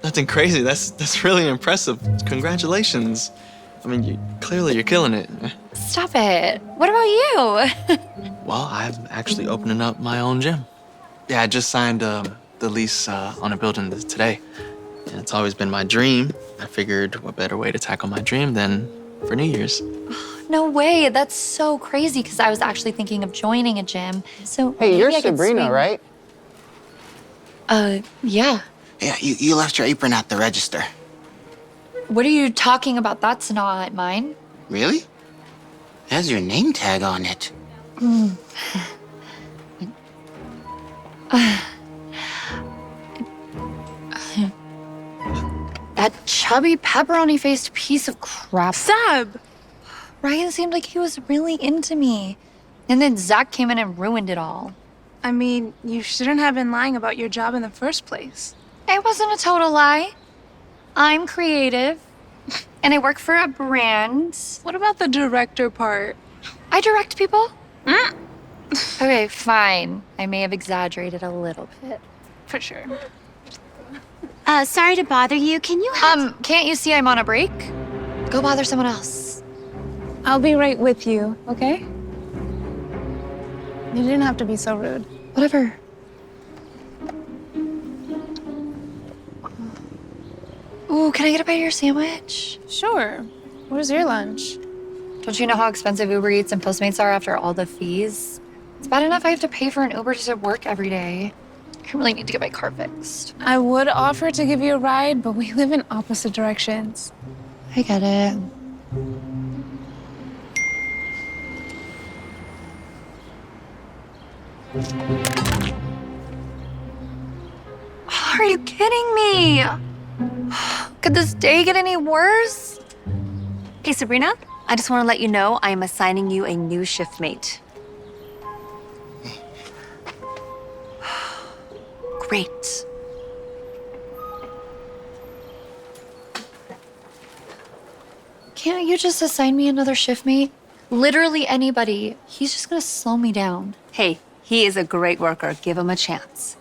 Speaker 14: Nothing crazy. That's really impressive. Congratulations. I mean, you're killing it.
Speaker 4: Stop it. What about you?
Speaker 14: Well, I'm actually opening up my own gym. Yeah, I just signed the lease on a building today. And it's always been my dream. I figured what better way to tackle my dream than for New Year's.
Speaker 4: No way. That's so crazy because I was actually thinking of joining a gym. So
Speaker 8: Hey, you're
Speaker 4: maybe I could
Speaker 8: Sabrina,
Speaker 4: swing-
Speaker 8: right?
Speaker 4: Yeah.
Speaker 8: Yeah, you left your apron at the register.
Speaker 4: What are you talking about? That's not mine.
Speaker 8: Really? It has your name tag on it.
Speaker 4: That chubby pepperoni-faced piece of crap.
Speaker 11: Seb!
Speaker 4: Ryan seemed like he was really into me. And then Zach came in and ruined it all.
Speaker 11: I mean, you shouldn't have been lying about your job in the first place.
Speaker 4: It wasn't a total lie. I'm creative, and I work for a brand.
Speaker 11: What about the director part?
Speaker 4: I direct people. Okay, fine. I may have exaggerated a little bit.
Speaker 11: For sure.
Speaker 4: Sorry to bother you. Can you can't you see I'm on a break? Go bother someone else.
Speaker 11: I'll be right with you, okay? You didn't have to be so rude.
Speaker 4: Whatever. Ooh, can I get a bite of your sandwich?
Speaker 11: Sure. Where's your lunch?
Speaker 4: Don't you know how expensive Uber Eats and Postmates are after all the fees? It's bad enough I have to pay for an Uber to work every day. I really need to get my car fixed.
Speaker 11: I would offer to give you a ride, but we live in opposite directions.
Speaker 4: I get it. Are you kidding me? Could this day get any worse?
Speaker 10: Hey, Sabrina, I just want to let you know I am assigning you a new shift mate.
Speaker 4: Great. Can't you just assign me another shift mate? Literally anybody. He's just gonna slow me down.
Speaker 10: Hey, he is a great worker. Give him a chance.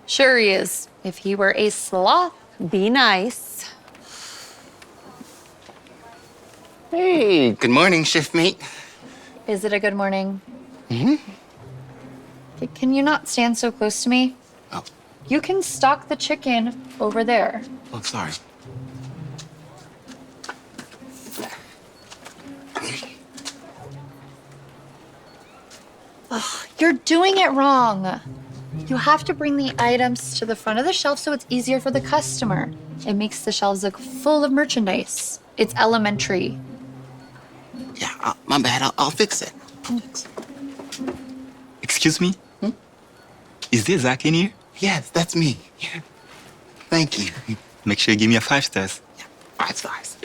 Speaker 4: Sure he is. If he were a sloth.
Speaker 10: Be nice.
Speaker 12: Hey, good morning, shift mate.
Speaker 4: Is it a good morning?
Speaker 12: Mm-hmm.
Speaker 4: Can you not stand so close to me?
Speaker 12: Oh.
Speaker 4: You can stalk the chicken over there.
Speaker 12: Oh, sorry.
Speaker 4: Ugh, you're doing it wrong. You have to bring the items to the front of the shelf so it's easier for the customer. It makes the shelves look full of merchandise. It's elementary.
Speaker 12: Yeah, my bad. I'll fix it. Excuse me? Is there Zach in here? Yes, that's me. Yeah. Thank you. Make sure you give me a 5 stars. Yeah, 5 stars.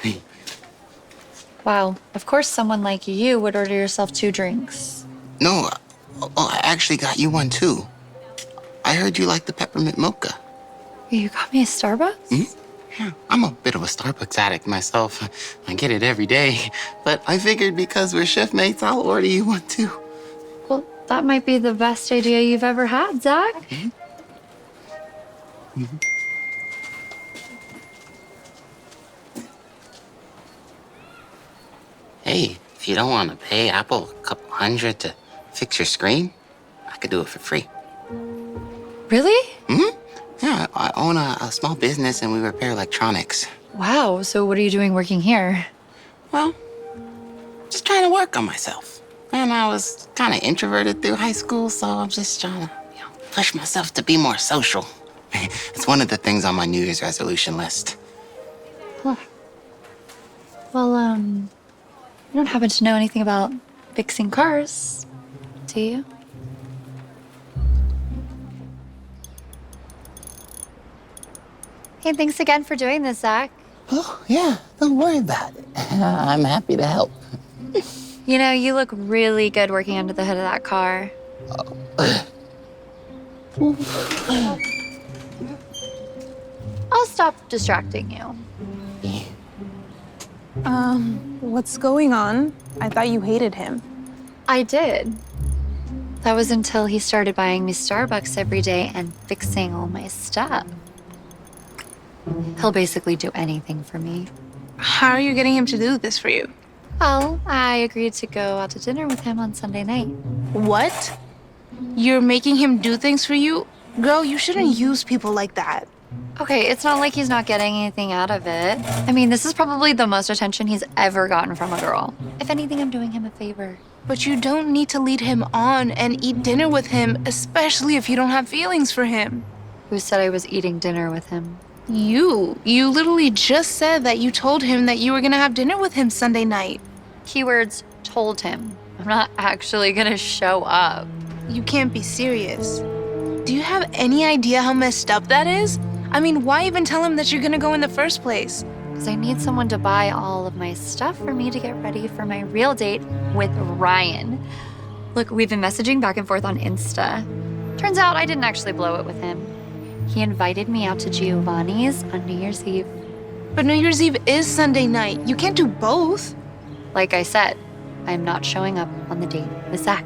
Speaker 4: Wow, of course someone like you would order yourself 2 drinks.
Speaker 12: No, I actually got you one too. I heard you like the peppermint mocha.
Speaker 4: You got me a Starbucks?
Speaker 12: Yeah, I'm a bit of a Starbucks addict myself. I get it every day. But I figured because we're shift mates, I'll order you one too.
Speaker 4: Well, that might be the best idea you've ever had, Zach.
Speaker 12: Hey, if you don't want to pay Apple a couple $100 to fix your screen, I could do it for free.
Speaker 4: Really?
Speaker 12: Yeah, I own a small business and we repair electronics.
Speaker 4: Wow, so what are you doing working here?
Speaker 12: Well, just trying to work on myself. And I was kind of introverted through high school, so I'm just trying to, push myself to be more social. It's one of the things on my New Year's resolution list.
Speaker 4: Huh. Well, you don't happen to know anything about fixing cars, do you? Hey, thanks again for doing this, Zach.
Speaker 12: Oh, yeah, don't worry about it. I'm happy to help.
Speaker 4: You know, you look really good working under the hood of that car. I'll stop distracting you.
Speaker 13: What's going on? I thought you hated him.
Speaker 4: I did. That was until he started buying me Starbucks every day and fixing all my stuff. He'll basically do anything for me.
Speaker 13: How are you getting him to do this for you?
Speaker 4: Well, I agreed to go out to dinner with him on Sunday night.
Speaker 13: What? You're making him do things for you? Girl, you shouldn't use people like that.
Speaker 4: Okay, it's not like he's not getting anything out of it. I mean, this is probably the most attention he's ever gotten from a girl. If anything, I'm doing him a favor.
Speaker 13: But you don't need to lead him on and eat dinner with him, especially if you don't have feelings for him.
Speaker 4: Who said I was eating dinner with him?
Speaker 13: You literally just said that you told him that you were gonna have dinner with him Sunday night.
Speaker 4: Keywords told him. I'm not actually gonna show up.
Speaker 13: You can't be serious. Do you have any idea how messed up that is? I mean, why even tell him that you're gonna go in the first place?
Speaker 4: Because I need someone to buy all of my stuff for me to get ready for my real date with Ryan. Look, we've been messaging back and forth on Insta. Turns out I didn't actually blow it with him. He invited me out to Giovanni's on New Year's Eve.
Speaker 13: But New Year's Eve is Sunday night. You can't do both.
Speaker 4: Like I said, I'm not showing up on the date with Zach.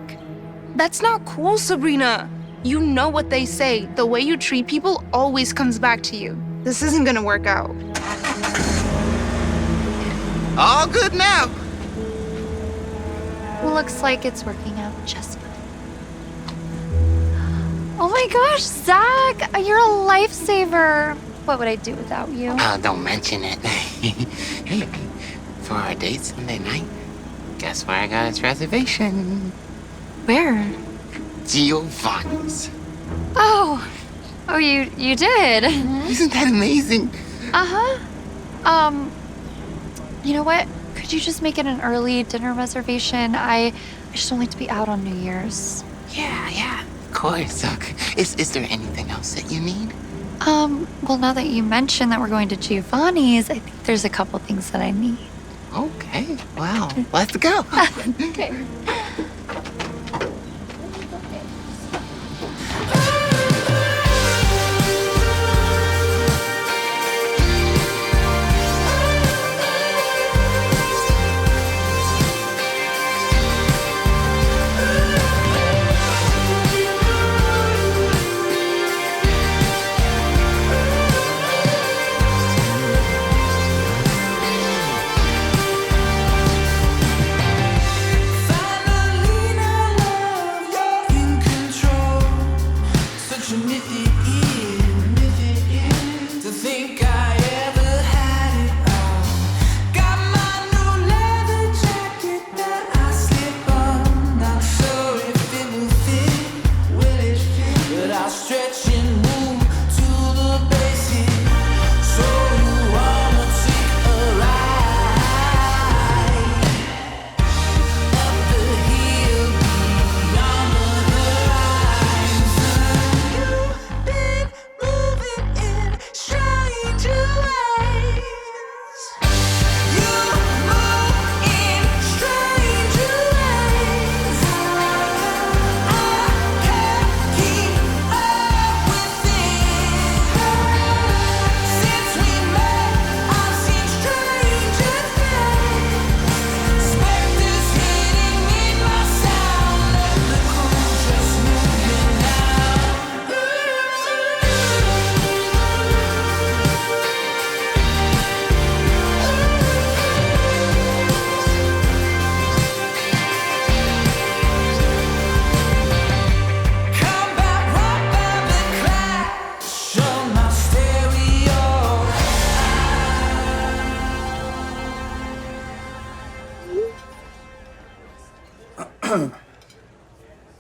Speaker 13: That's not cool, Sabrina. You know what they say. The way you treat people always comes back to you. This isn't gonna work out.
Speaker 12: All good now.
Speaker 4: Looks like it's working out just fine. Oh my gosh, Zach, you're a lifesaver. What would I do without you?
Speaker 12: Oh, don't mention it. Hey, for our date Sunday night, guess where I got its reservation?
Speaker 4: Where?
Speaker 12: Giovanni's.
Speaker 4: Oh, you did?
Speaker 12: Isn't that amazing?
Speaker 4: Uh-huh. You know what? Could you just make it an early dinner reservation? I just don't like to be out on New Year's.
Speaker 12: Yeah, of course. Okay. Is there anything else that you need?
Speaker 4: Well, now that you mentioned that we're going to Giovanni's, I think there's a couple things that I need.
Speaker 12: Okay. Well, let's go.
Speaker 4: Okay.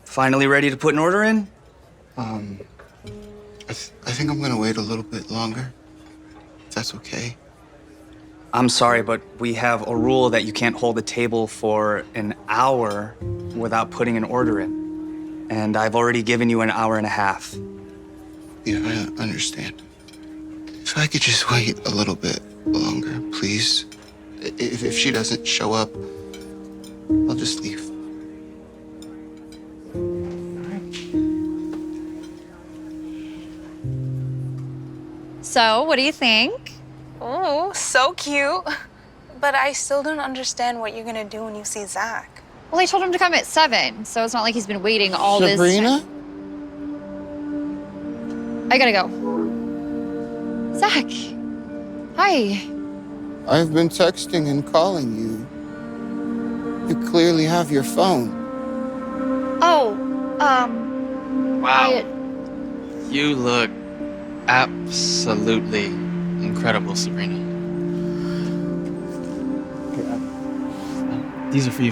Speaker 15: Finally ready to put an order in?
Speaker 8: I think I'm gonna wait a little bit longer. If that's okay.
Speaker 15: I'm sorry, but we have a rule that you can't hold a table for an hour without putting an order in. And I've already given you an hour and a half.
Speaker 8: Yeah, I understand. If I could just wait a little bit longer, please. If she doesn't show up, I'll just leave.
Speaker 4: So, what do you think?
Speaker 13: Oh, so cute. But I still don't understand what you're gonna do when you see Zach.
Speaker 4: Well, I told him to come at 7, so it's not like he's been waiting all this
Speaker 8: Sabrina?
Speaker 4: time. I gotta go. Zach. Hi.
Speaker 8: I've been texting and calling you. You clearly have your phone.
Speaker 4: Oh,
Speaker 14: Wow. You look absolutely incredible, Sabrina. These are for you.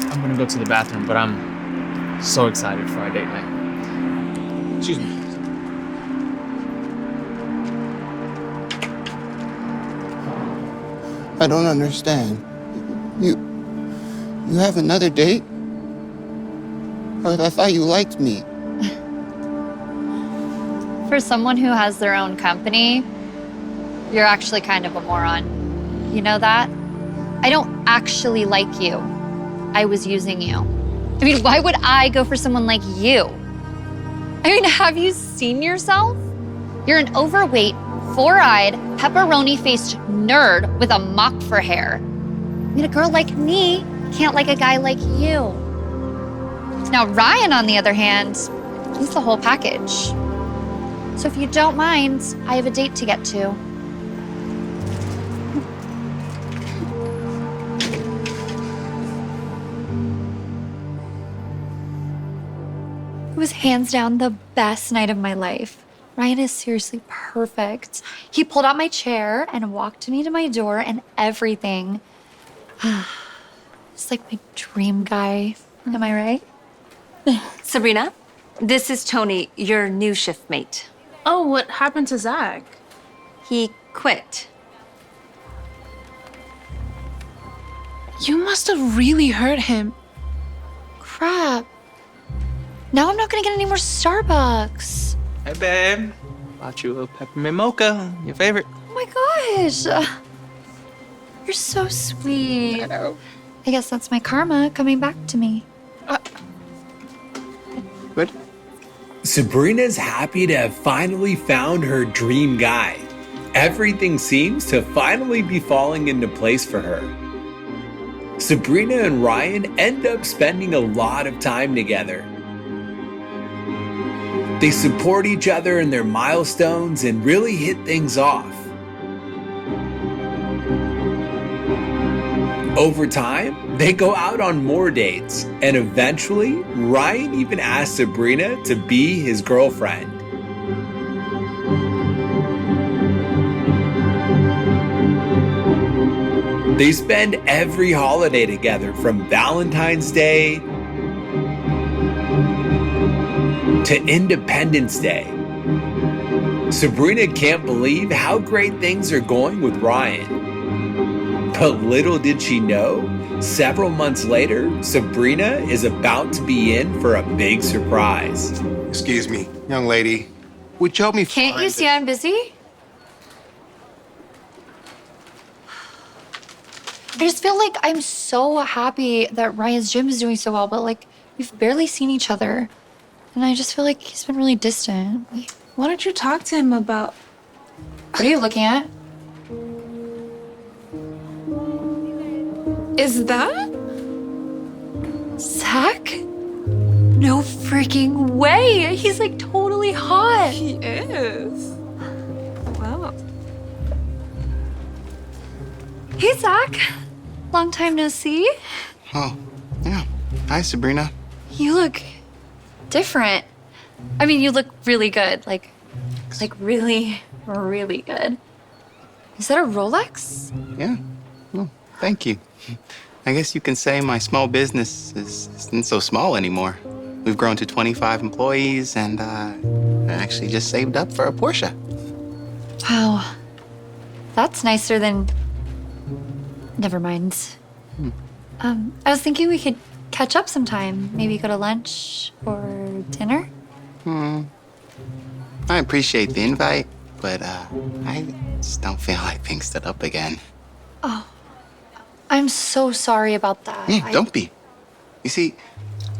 Speaker 14: I'm gonna go to the bathroom, but I'm so excited for our date night. Excuse me.
Speaker 8: I don't understand. You have another date? I thought you liked me.
Speaker 4: For someone who has their own company, you're actually kind of a moron. You know that? I don't actually like you. I was using you. I mean, why would I go for someone like you? I mean, have you seen yourself? You're an overweight, four-eyed, pepperoni-faced nerd with a mop for hair. I mean, a girl like me can't like a guy like you. Now, Ryan, on the other hand, he's the whole package. So if you don't mind, I have a date to get to. It was hands down the best night of my life. Ryan is seriously perfect. He pulled out my chair and walked me to my door and everything. It's like my dream guy. Am I right?
Speaker 10: Sabrina, this is Tony, your new shift mate.
Speaker 11: Oh, what happened to Zach?
Speaker 10: He quit.
Speaker 11: You must have really hurt him.
Speaker 4: Crap. Now I'm not gonna get any more Starbucks.
Speaker 14: Hey, babe. Bought you a peppermint mocha, your favorite.
Speaker 4: Oh my gosh. You're so sweet.
Speaker 14: I know.
Speaker 4: I guess that's my karma coming back to me.
Speaker 14: Good.
Speaker 2: Sabrina's happy to have finally found her dream guy. Everything seems to finally be falling into place for her. Sabrina and Ryan end up spending a lot of time together. They support each other in their milestones and really hit things off. Over time, they go out on more dates, and eventually, Ryan even asks Sabrina to be his girlfriend. They spend every holiday together, from Valentine's Day to Independence Day. Sabrina can't believe how great things are going with Ryan. But little did she know, several months later, Sabrina is about to be in for a big surprise.
Speaker 8: Excuse me, young lady. Would you help me
Speaker 4: Can't
Speaker 8: find
Speaker 4: you see I'm busy? I just feel like I'm so happy that Ryan's gym is doing so well, but like we've barely seen each other. And I just feel like he's been really distant.
Speaker 11: Why don't you talk to him about...
Speaker 4: What are you looking at?
Speaker 11: Is that?
Speaker 4: Zach? No freaking way! He's like totally hot!
Speaker 11: He is. Wow.
Speaker 4: Hey, Zach. Long time no see.
Speaker 8: Oh, yeah. Hi, Sabrina.
Speaker 4: You look different. I mean, you look really good. Like really, really good. Is that a Rolex?
Speaker 8: Yeah. Well, thank you. I guess you can say my small business isn't so small anymore. We've grown to 25 employees, and I actually just saved up for a Porsche.
Speaker 4: Wow. That's nicer than... Never mind. I was thinking we could catch up sometime. Maybe go to lunch or dinner?
Speaker 8: I appreciate the invite, but I just don't feel like being stood up again.
Speaker 4: Oh. I'm so sorry about that.
Speaker 8: Don't be. You see,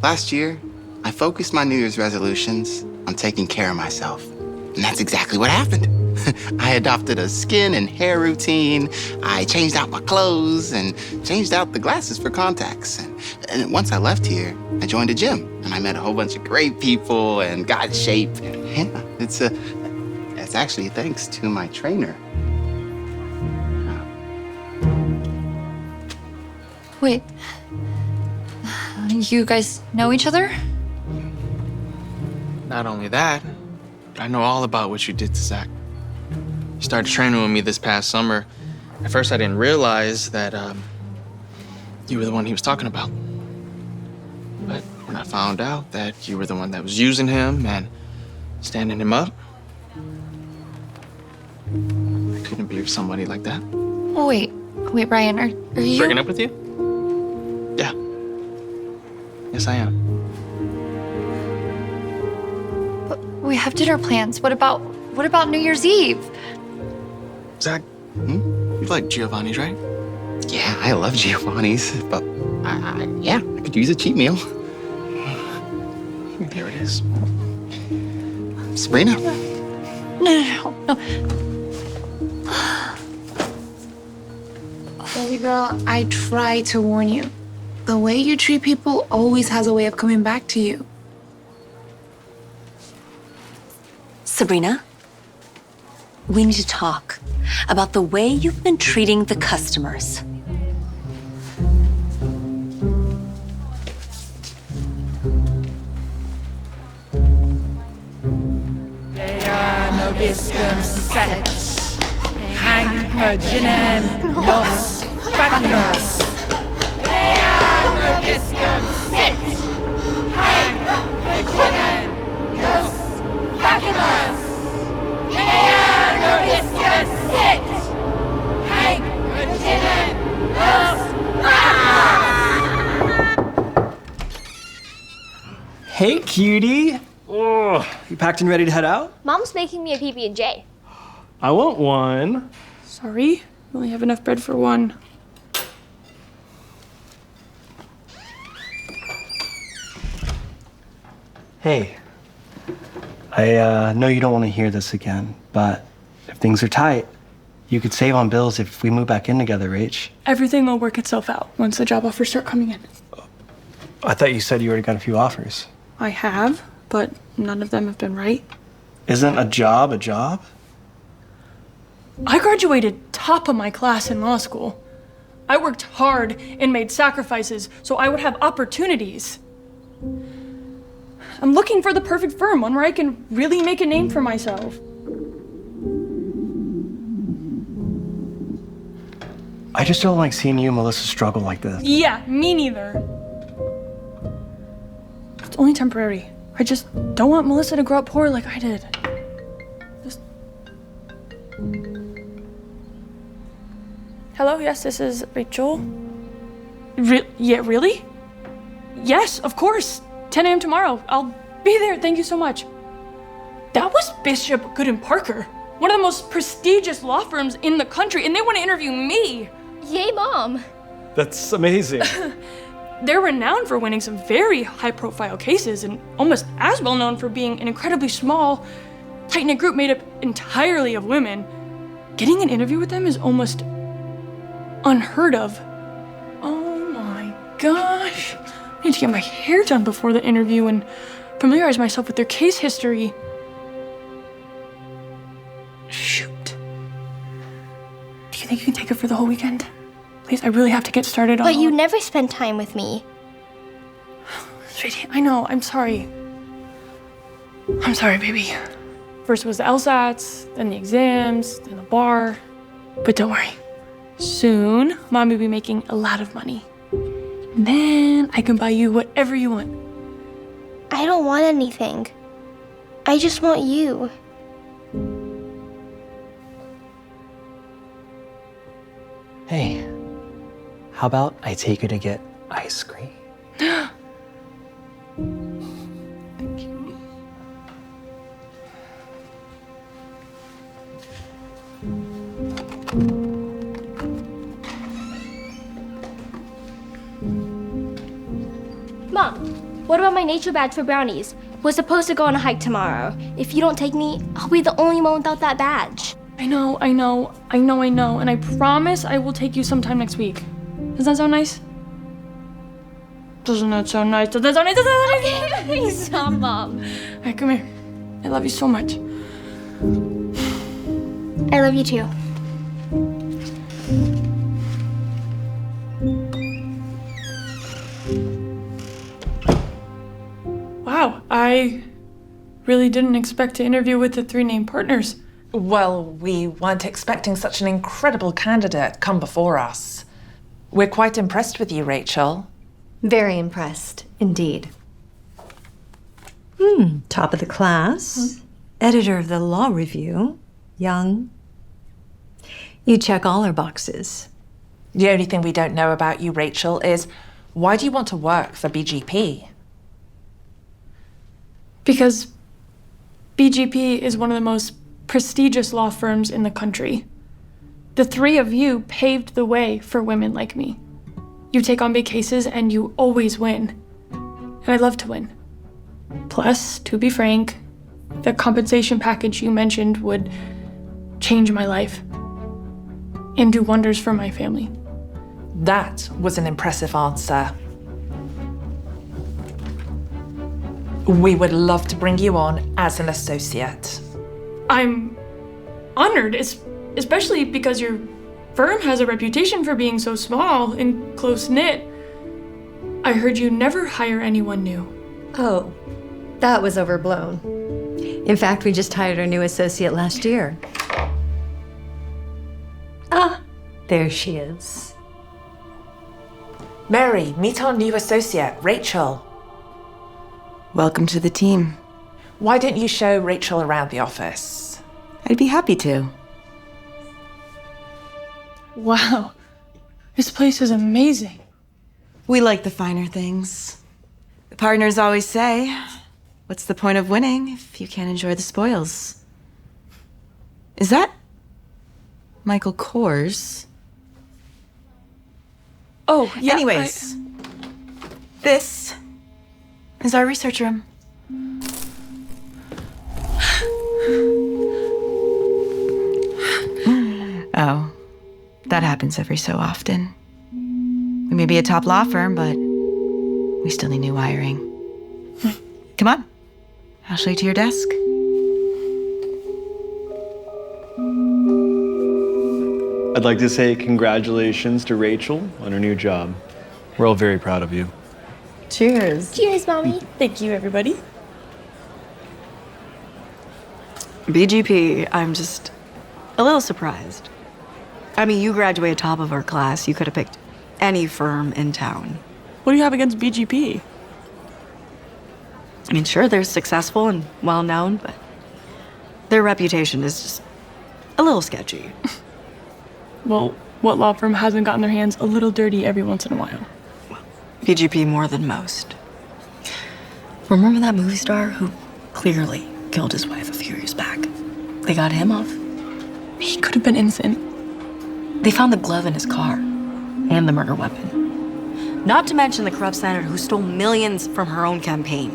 Speaker 8: last year, I focused my New Year's resolutions on taking care of myself. And that's exactly what happened. I adopted a skin and hair routine. I changed out my clothes and changed out the glasses for contacts. And once I left here, I joined a gym and I met a whole bunch of great people and got in shape. Yeah, it's actually thanks to my trainer.
Speaker 4: Wait. You guys know each other?
Speaker 14: Not only that, but I know all about what you did to Zach. You started training with me this past summer. At first, I didn't realize that you were the one he was talking about. But when I found out that you were the one that was using him and standing him up, I couldn't be with somebody like that.
Speaker 4: Oh, wait, Ryan, are you...
Speaker 14: Breaking up with you? Yeah. Yes, I am.
Speaker 4: But we have dinner plans. What about New Year's Eve?
Speaker 14: Zach, you like Giovanni's, right?
Speaker 8: Yeah, I love Giovanni's, but yeah, I could use a cheat meal.
Speaker 14: Here it is.
Speaker 8: Sabrina?
Speaker 4: No.
Speaker 11: Baby girl, I try to warn you. The way you treat people always has a way of coming back to you.
Speaker 10: Sabrina, we need to talk about the way you've been treating the customers.
Speaker 16: Hey
Speaker 17: cutie. Oh, you packed and ready to head out?
Speaker 19: Mom's making me a PB&J.
Speaker 17: I want one.
Speaker 11: Sorry, we only have enough bread for one.
Speaker 17: Hey, I know you don't want to hear this again, but if things are tight, you could save on bills if we move back in together, Rach.
Speaker 11: Everything will work itself out once the job offers start coming in.
Speaker 17: I thought you said you already got a few offers.
Speaker 11: I have, but none of them have been right.
Speaker 17: Isn't a job a job?
Speaker 11: I graduated top of my class in law school. I worked hard and made sacrifices so I would have opportunities. I'm looking for the perfect firm, one where I can really make a name for myself.
Speaker 17: I just don't like seeing you and Melissa struggle like this.
Speaker 11: Yeah, me neither. It's only temporary. I just don't want Melissa to grow up poor like I did. Hello, yes, this is Rachel. Yeah, really? Yes, of course. 10 a.m. tomorrow. I'll be there. Thank you so much. That was Bishop Good & Parker, one of the most prestigious law firms in the country, and they want to interview me.
Speaker 19: Yay, Mom.
Speaker 17: That's amazing.
Speaker 11: They're renowned for winning some very high-profile cases and almost as well known for being an incredibly small, tight-knit group made up entirely of women. Getting an interview with them is almost unheard of. Oh my gosh. I need to get my hair done before the interview and familiarize myself with their case history. Shoot. Do you think you can take it for the whole weekend? Please, I really have to get started on
Speaker 19: But you never spend time with me.
Speaker 11: Sweetie, I know, I'm sorry. I'm sorry, baby. First was the LSATs, then the exams, then the bar. But don't worry. Soon, Mom will be making a lot of money. And then I can buy you whatever you want.
Speaker 19: I don't want anything. I just want you.
Speaker 17: Hey, how about I take you to get ice cream?
Speaker 19: Mom, what about my nature badge for brownies? We're supposed to go on a hike tomorrow. If you don't take me, I'll be the only one without that badge.
Speaker 11: I know. And I promise I will take you sometime next week. Does that sound nice? Doesn't that sound nice? Does that sound nice? Does that sound nice?
Speaker 19: Please stop, Mom.
Speaker 11: All right, come here. I love you so much.
Speaker 19: I love you too.
Speaker 11: Wow, I really didn't expect to interview with the three named partners.
Speaker 23: Well, we weren't expecting such an incredible candidate come before us. We're quite impressed with you, Rachel.
Speaker 10: Very impressed, indeed. Top of the class, editor of the Law Review, young. You check all our boxes.
Speaker 23: The only thing we don't know about you, Rachel, is why do you want to work for BGP?
Speaker 11: Because BGP is one of the most prestigious law firms in the country. The three of you paved the way for women like me. You take on big cases and you always win. And I love to win. Plus, to be frank, the compensation package you mentioned would change my life and do wonders for my family.
Speaker 23: That was an impressive answer. We would love to bring you on as an associate.
Speaker 11: I'm honored, especially because your firm has a reputation for being so small and close-knit. I heard you never hire anyone new.
Speaker 10: Oh, that was overblown. In fact, we just hired our new associate last year. Ah, there she is.
Speaker 23: Mary, meet our new associate, Rachel.
Speaker 24: Welcome to the team.
Speaker 23: Why don't you show Rachel around the office?
Speaker 24: I'd be happy to.
Speaker 11: Wow, this place is amazing.
Speaker 24: We like the finer things. The partners always say, What's the point of winning if you can't enjoy the spoils? Is that Michael Kors?
Speaker 11: Oh, yeah.
Speaker 24: Anyways, this is our research room. Oh, that happens every so often. We may be a top law firm, but we still need new wiring. Come on, I'll show you to your desk.
Speaker 3: I'd like to say congratulations to Rachel on her new job. We're all very proud of you.
Speaker 24: Cheers.
Speaker 19: Cheers, Mommy.
Speaker 11: Thank you, everybody.
Speaker 24: BGP, I'm just a little surprised. I mean, you graduated top of our class. You could have picked any firm in town.
Speaker 11: What do you have against BGP?
Speaker 24: I mean, sure, they're successful and well-known, but their reputation is just a little sketchy.
Speaker 11: Well, what law firm hasn't gotten their hands a little dirty every once in a while?
Speaker 24: BGP more than most. Remember that movie star who clearly killed his wife a few years back? They got him off.
Speaker 11: He could have been innocent.
Speaker 24: They found the glove in his car and the murder weapon. Not to mention the corrupt senator who stole millions from her own campaign.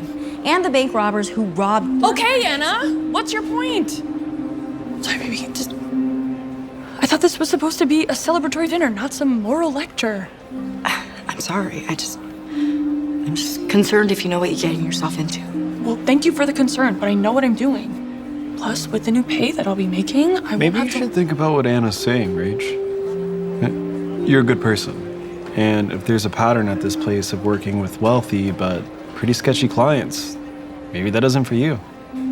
Speaker 24: And the bank robbers who robbed...
Speaker 11: Okay, Anna, what's your point? Sorry, baby, just... I thought this was supposed to be a celebratory dinner, not some moral lecture.
Speaker 24: I'm sorry, I'm just concerned if you know what you're getting yourself into.
Speaker 11: Well, thank you for the concern, but I know what I'm doing. Plus, with the new pay that I'll be making, I
Speaker 3: Maybe
Speaker 11: will
Speaker 3: you
Speaker 11: have
Speaker 3: should think about what Anna's saying, Rach. You're a good person. And if there's a pattern at this place of working with wealthy but pretty sketchy clients, maybe that isn't for you.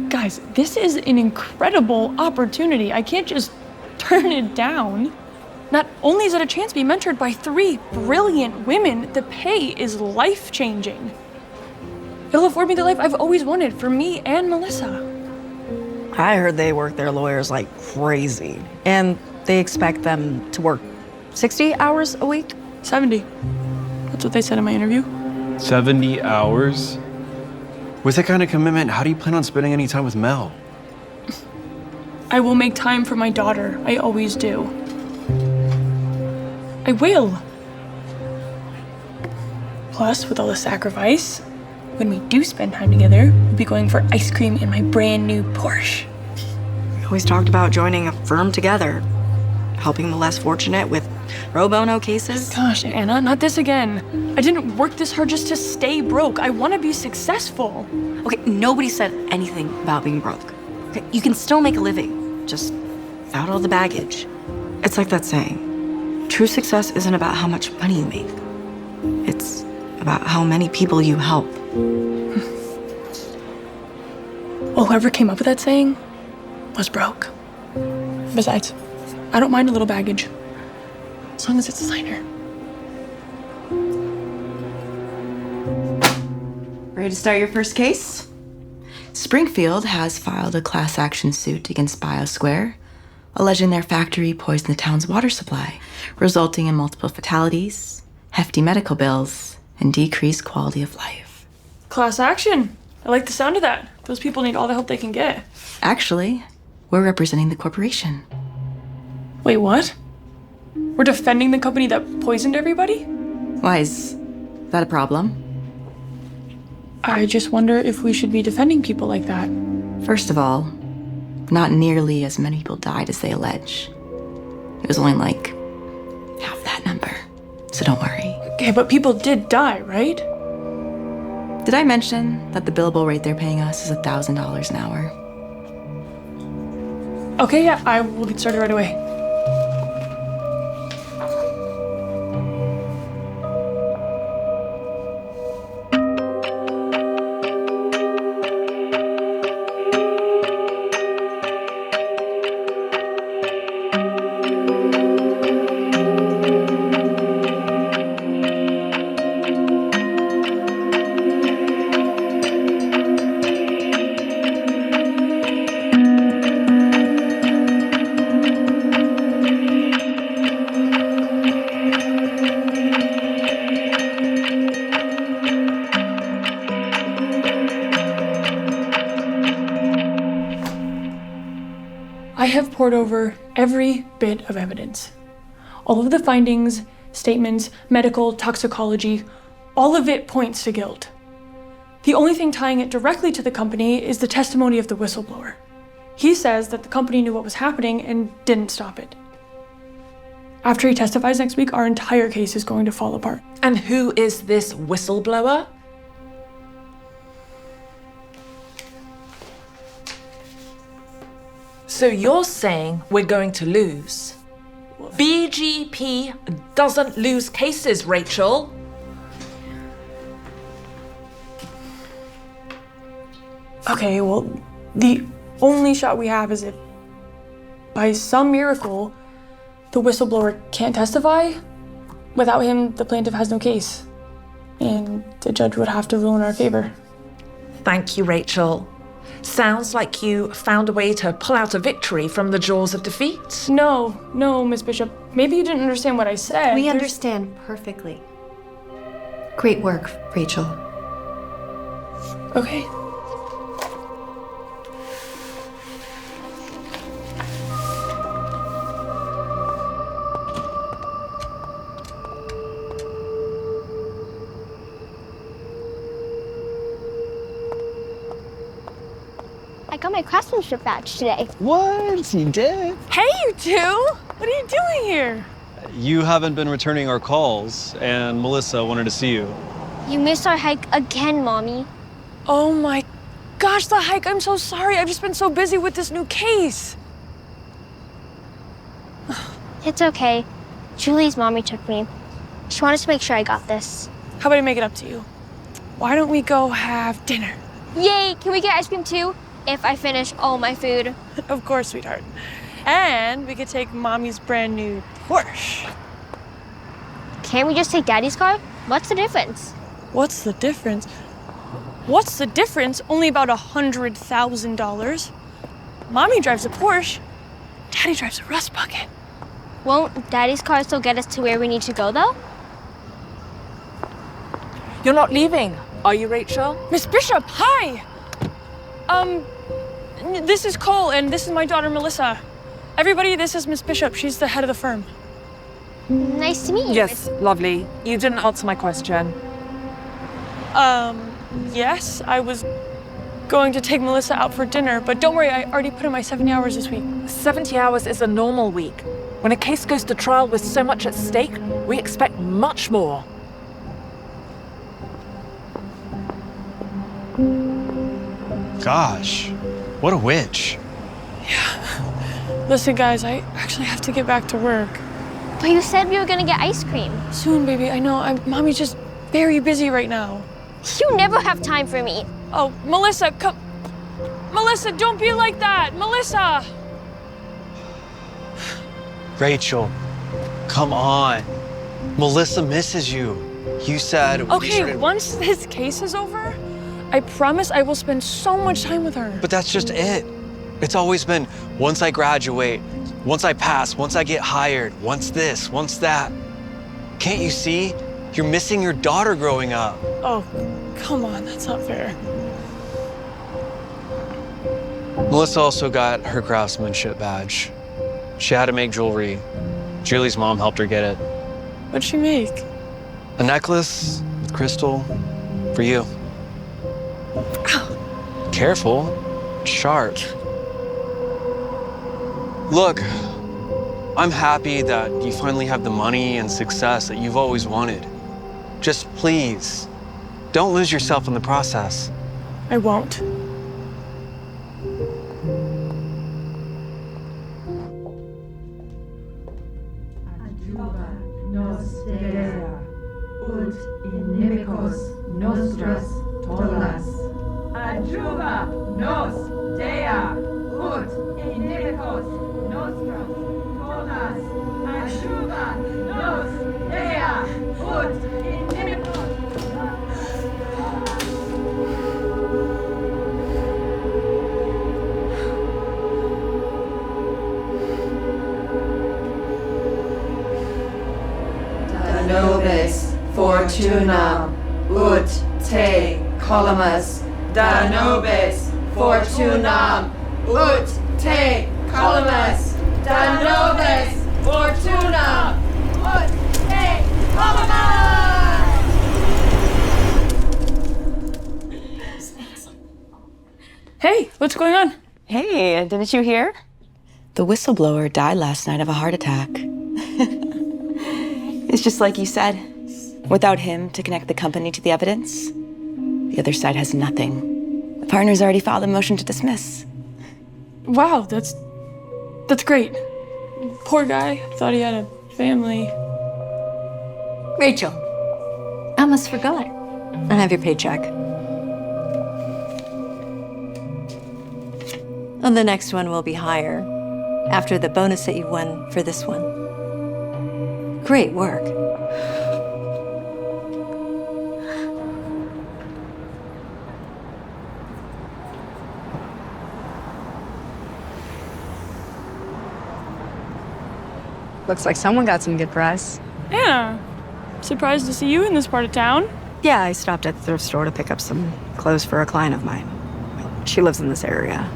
Speaker 11: Guys, this is an incredible opportunity. I can't just turn it down. Not only is it a chance to be mentored by 3 brilliant women, the pay is life-changing. It'll afford me the life I've always wanted for me and Melissa.
Speaker 24: I heard they work their lawyers like crazy. And they expect them to work 60 hours a week?
Speaker 11: 70. That's what they said in my interview.
Speaker 3: 70 hours? With that kind of commitment, how do you plan on spending any time with Mel?
Speaker 11: I will make time for my daughter. I always do. I will. Plus, with all the sacrifice, when we do spend time together, we'll be going for ice cream in my brand new Porsche.
Speaker 24: We always talked about joining a firm together, helping the less fortunate with pro bono cases.
Speaker 11: Gosh, Anna, not this again. I didn't work this hard just to stay broke. I want to be successful.
Speaker 24: Okay, nobody said anything about being broke. Okay, you can still make a living, just without all the baggage. It's like that saying, true success isn't about how much money you make. It's about how many people you help.
Speaker 11: Well, whoever came up with that saying was broke. Besides, I don't mind a little baggage, as long as it's a designer.
Speaker 24: Ready to start your first case? Springfield has filed a class action suit against BioSquare, alleging their factory poisoned the town's water supply, resulting in multiple fatalities, hefty medical bills, and decreased quality of life.
Speaker 11: Class action. I like the sound of that. Those people need all the help they can get.
Speaker 24: Actually, we're representing the corporation.
Speaker 11: Wait, what? We're defending the company that poisoned everybody?
Speaker 24: Why, is that a problem?
Speaker 11: I just wonder if we should be defending people like that.
Speaker 24: First of all, not nearly as many people died as they allege. It was only like half that number, so don't worry.
Speaker 11: Okay, but people did die, right?
Speaker 24: Did I mention that the billable rate they're paying us is $1,000 an hour?
Speaker 11: Okay, yeah, I will get started right away. I have pored over every bit of evidence. All of the findings, statements, medical, toxicology, all of it points to guilt. The only thing tying it directly to the company is the testimony of the whistleblower. He says that the company knew what was happening and didn't stop it. After he testifies next week, our entire case is going to fall apart.
Speaker 23: And who is this whistleblower? So you're saying we're going to lose? BGP doesn't lose cases, Rachel.
Speaker 11: Okay, well, the only shot we have is if, by some miracle, the whistleblower can't testify. Without him, the plaintiff has no case. And the judge would have to rule in our favor.
Speaker 23: Thank you, Rachel. Sounds like you found a way to pull out a victory from the jaws of defeat.
Speaker 11: No, Miss Bishop. Maybe you didn't understand what I said.
Speaker 5: We understand perfectly. Great work, Rachel.
Speaker 11: Okay.
Speaker 19: I got my craftsmanship badge today.
Speaker 3: What? You did?
Speaker 11: Hey, you two! What are you doing here?
Speaker 3: You haven't been returning our calls, and Melissa wanted to see you.
Speaker 19: You missed our hike again, Mommy.
Speaker 11: Oh my gosh, the hike. I'm so sorry. I've just been so busy with this new case.
Speaker 19: It's okay. Julie's mommy took me. She wanted to make sure I got this.
Speaker 11: How about I make it up to you? Why don't we go have dinner?
Speaker 19: Yay! Can we get ice cream too? If I finish all my food.
Speaker 11: Of course, sweetheart. And we could take Mommy's brand new Porsche.
Speaker 19: Can't we just take Daddy's car? What's the difference?
Speaker 11: What's the difference? What's the difference? Only about $100,000. Mommy drives a Porsche. Daddy drives a rust bucket.
Speaker 19: Won't Daddy's car still get us to where we need to go, though?
Speaker 23: You're not leaving, are you, Rachel?
Speaker 11: Miss Bishop, hi! This is Cole, and this is my daughter, Melissa. Everybody, this is Miss Bishop. She's the head of the firm.
Speaker 19: Nice to meet you.
Speaker 23: Yes, lovely. You didn't answer my question.
Speaker 11: Yes, I was going to take Melissa out for dinner, but don't worry, I already put in my 70 hours this week.
Speaker 23: 70 hours is a normal week. When a case goes to trial with so much at stake, we expect much more.
Speaker 3: Gosh, what a witch.
Speaker 11: Listen, guys, I actually have to get back to work.
Speaker 19: But you said we were gonna get ice cream.
Speaker 11: Soon, baby, I know. Mommy's just very busy right now.
Speaker 19: You never have time for me.
Speaker 11: Oh, Melissa, come. Melissa, don't be like that. Melissa!
Speaker 3: Rachel, come on. Melissa misses you. You said...
Speaker 11: Okay, once this case is over, I promise I will spend so much time with her.
Speaker 3: But that's just it. It's always been, once I graduate, once I pass, once I get hired, once this, once that. Can't you see? You're missing your daughter growing up.
Speaker 11: Oh, come on, that's not fair.
Speaker 3: Melissa also got her craftsmanship badge. She had to make jewelry. Julie's mom helped her get it.
Speaker 11: What'd she make?
Speaker 3: A necklace with crystal for you. Careful, sharp. Look, I'm happy that you finally have the money and success that you've always wanted. Just please, don't lose yourself in the process.
Speaker 11: I won't.
Speaker 6: Adjuva nos dea ut inimicos nostros todas. Adjuva nos dea ut inimicos.
Speaker 24: Da nobis fortunam ut te colamus. Da nobis fortunam ut te colamus.
Speaker 11: What's going on?
Speaker 24: Hey, didn't you hear? The whistleblower died last night of a heart attack. It's just like you said. Without him to connect the company to the evidence, the other side has nothing. The partners already filed a motion to dismiss.
Speaker 11: Wow, that's great. Poor guy. Thought he had a family.
Speaker 9: Rachel, I almost forgot. I have your paycheck. And the next one will be higher after the bonus that you won for this one. Great work.
Speaker 20: Looks like someone got some good press.
Speaker 11: Yeah. Surprised to see you in this part of town.
Speaker 20: Yeah, I stopped at the thrift store to pick up some clothes for a client of mine. She lives in this area.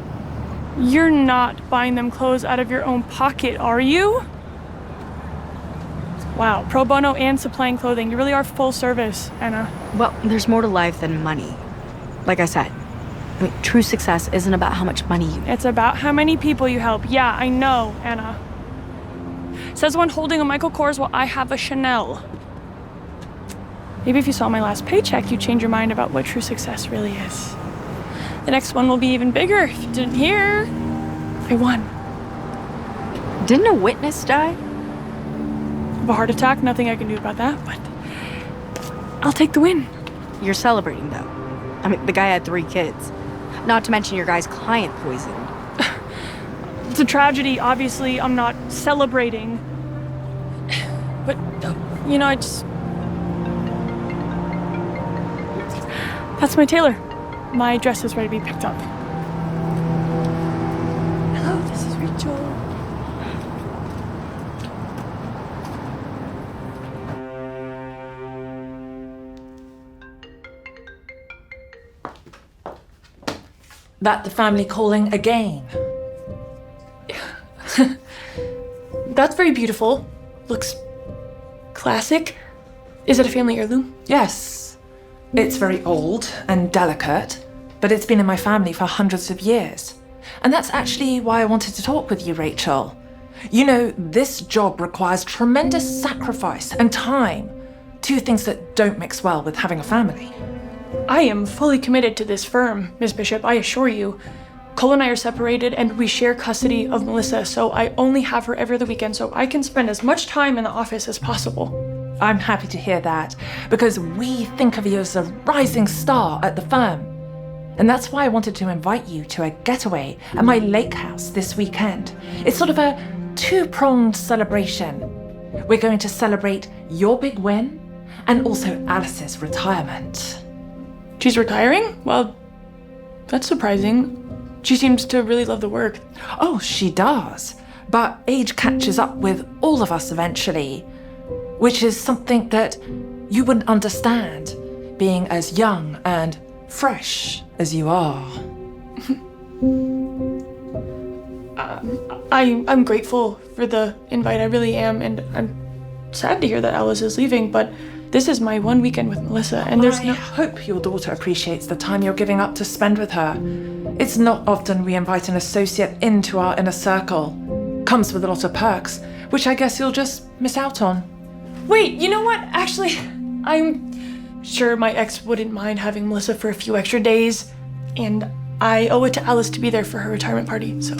Speaker 11: You're not buying them clothes out of your own pocket, are you? Wow, pro bono and supplying clothing. You really are full service, Anna.
Speaker 20: Well, there's more to life than money. Like I said, true success isn't about how much money you...
Speaker 11: It's about how many people you help. Yeah, I know, Anna. Says the one holding a Michael Kors while I have a Chanel. Maybe if you saw my last paycheck, you'd change your mind about what true success really is. The next one will be even bigger. If you didn't hear, I won.
Speaker 20: Didn't a witness die?
Speaker 11: Of a heart attack, nothing I can do about that, but I'll take the win.
Speaker 20: You're celebrating, though. I mean, the guy had 3 kids. Not to mention your guy's client poisoned.
Speaker 11: It's a tragedy, obviously. I'm not celebrating. But, you know, I just... That's my tailor. My dress is ready to be picked up. Hello, this is Rachel.
Speaker 23: That the family calling again.
Speaker 11: That's very beautiful. Looks classic. Is it a family heirloom?
Speaker 23: Yes. It's very old and delicate, but it's been in my family for hundreds of years. And that's actually why I wanted to talk with you, Rachel. You know, this job requires tremendous sacrifice and time. 2 things that don't mix well with having a family.
Speaker 11: I am fully committed to this firm, Ms. Bishop, I assure you. Cole and I are separated and we share custody of Melissa, so I only have her every other weekend so I can spend as much time in the office as possible.
Speaker 23: I'm happy to hear that, because we think of you as a rising star at the firm. And that's why I wanted to invite you to a getaway at my lake house this weekend. It's sort of a 2-pronged celebration. We're going to celebrate your big win and also Alice's retirement.
Speaker 11: She's retiring? Well, that's surprising. She seems to really love the work.
Speaker 23: Oh, she does. But age catches up with all of us eventually, which is something that you wouldn't understand, being as young and fresh as you are.
Speaker 11: I'm grateful for the invite, I really am, and I'm sad to hear that Alice is leaving, but this is my 1 weekend with Melissa, and there's
Speaker 23: I hope your daughter appreciates the time you're giving up to spend with her. It's not often we invite an associate into our inner circle. Comes with a lot of perks, which I guess you'll just miss out on.
Speaker 11: Wait, you know what? Actually, I'm sure my ex wouldn't mind having Melissa for a few extra days, and I owe it to Alice to be there for her retirement party, so...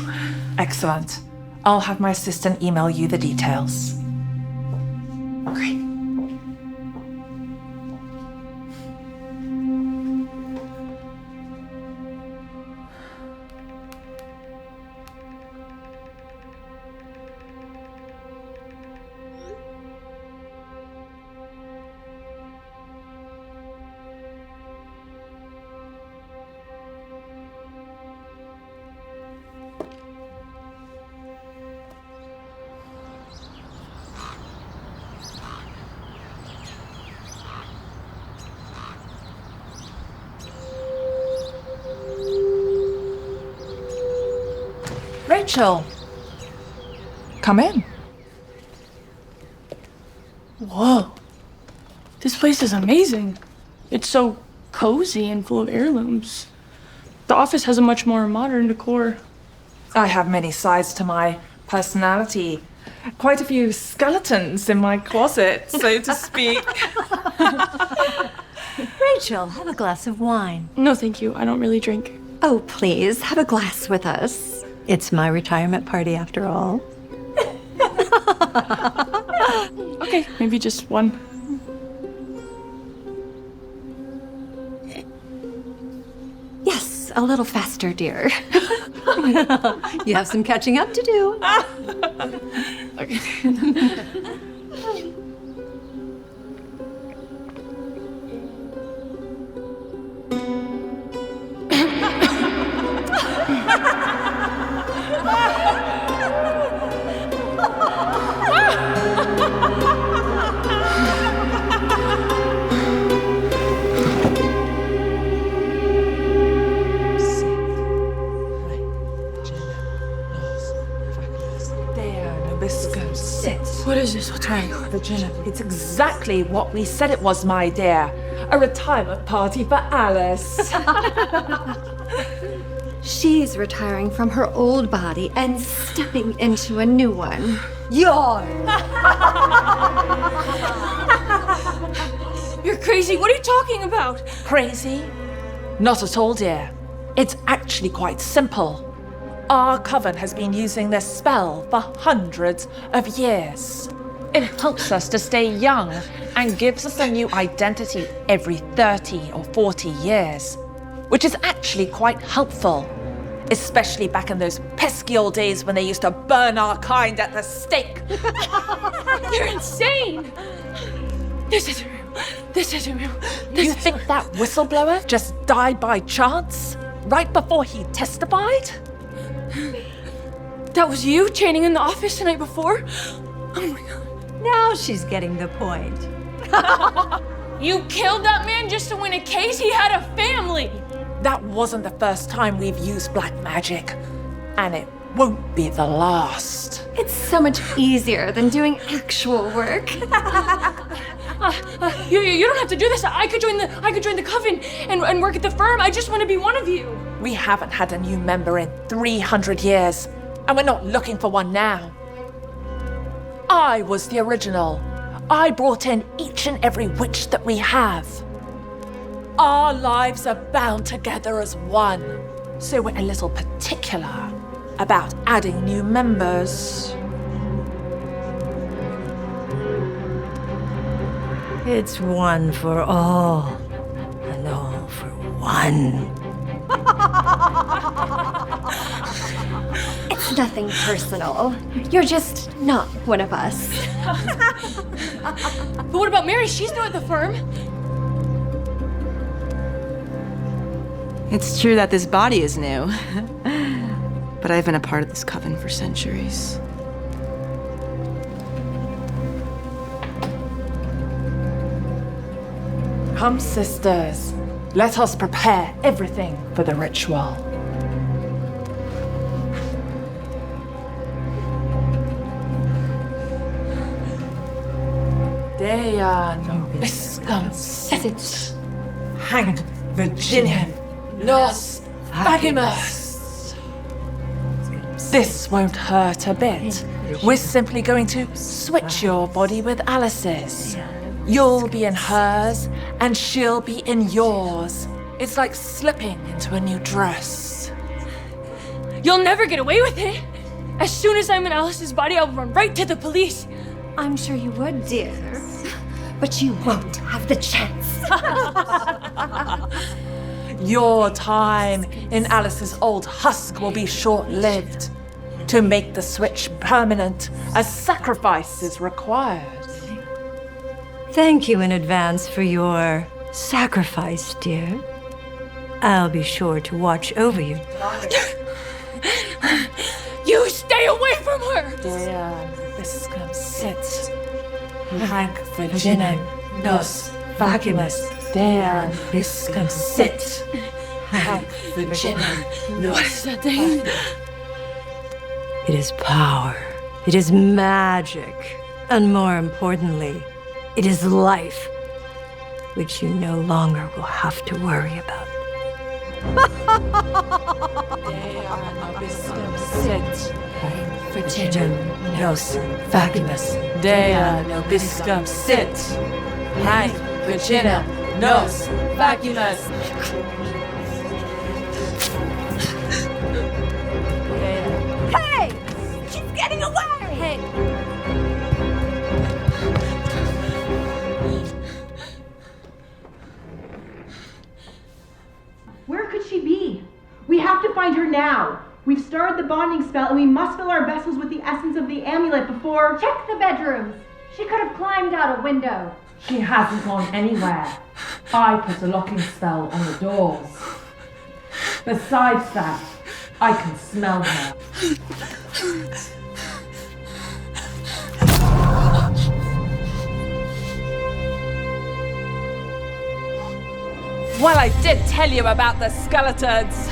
Speaker 23: Excellent. I'll have my assistant email you the details.
Speaker 11: Great.
Speaker 23: Rachel, come in.
Speaker 11: Whoa. This place is amazing. It's so cozy and full of heirlooms. The office has a much more modern decor.
Speaker 23: I have many sides to my personality. Quite a few skeletons in my closet, so to speak.
Speaker 10: Rachel, have a glass of wine.
Speaker 11: No, thank you. I don't really drink.
Speaker 10: Oh, please, have a glass with us. It's my retirement party after all.
Speaker 11: Okay, maybe just one.
Speaker 10: Yes, a little faster, dear. You have some catching up to do.
Speaker 11: Okay.
Speaker 23: What is this? Virginia, it's exactly what we said it was, my dear. A retirement party for Alice.
Speaker 10: She's retiring from her old body and stepping into a new one. Yours!
Speaker 11: You're crazy. What are you talking about?
Speaker 23: Crazy? Not at all, dear. It's actually quite simple. Our coven has been using this spell for hundreds of years. It helps us to stay young and gives us a new identity every 30 or 40 years, which is actually quite helpful, especially back in those pesky old days when they used to burn our kind at the stake.
Speaker 11: You're insane! This isn't real. This isn't real.
Speaker 23: You think that whistleblower just died by chance, right before he testified?
Speaker 11: That was you chaining in the office the night before? Oh my god.
Speaker 10: Now she's getting the point.
Speaker 11: You killed that man just to win a case? He had a family!
Speaker 23: That wasn't the first time we've used black magic, and it won't be the last.
Speaker 10: It's so much easier than doing actual work.
Speaker 11: You don't have to do this. I could join the coven and work at the firm. I just want to be one of you.
Speaker 23: We haven't had a new member in 300 years, and we're not looking for one now. I was the original. I brought in each and every witch that we have. Our lives are bound together as one, so we're a little particular about adding new members.
Speaker 10: It's one for all, and all for one. It's nothing personal. You're just not one of us.
Speaker 11: But what about Mary? She's new at the firm.
Speaker 24: It's true that this body is new, but I've been a part of this coven for centuries.
Speaker 23: Come, sisters. Let us prepare everything for the ritual. Dea nobiscum sit. Hanc Virginiam nos fagimus. This won't hurt a bit. We're simply going to switch your body with Alice's. You'll be in hers, and she'll be in yours. It's like slipping into a new dress.
Speaker 11: You'll never get away with it. As soon as I'm in Alice's body, I'll run right to the police.
Speaker 10: I'm sure you would, dear. But you won't have the chance.
Speaker 23: Your time in Alice's old husk will be short-lived. To make the switch permanent, a sacrifice is required.
Speaker 10: Thank you in advance for your sacrifice, dear. I'll be sure to watch over you.
Speaker 11: You stay away from her!
Speaker 23: Dea nobiscum sit. Hanc Virginiam nos fagimus. Dea nobiscum sit. Hanc Virginiam nos.
Speaker 11: What is that thing?
Speaker 10: It is power. It is magic. And more importantly, it is life, which you no longer will have to worry about.
Speaker 23: Sit. Frigidum nos facimus. Dea nobiscum sit. Hai frigidum nos facimus.
Speaker 19: Hey! She's getting away! Hey.
Speaker 5: Where could she be? We have to find her now. We've started the bonding spell and we must fill our vessels with the essence of the amulet before...
Speaker 1: Check the bedrooms. She could have climbed out a window.
Speaker 23: She hasn't gone anywhere. I put a locking spell on the doors. Besides that, I can smell her. Well, I did tell you about the skeletons.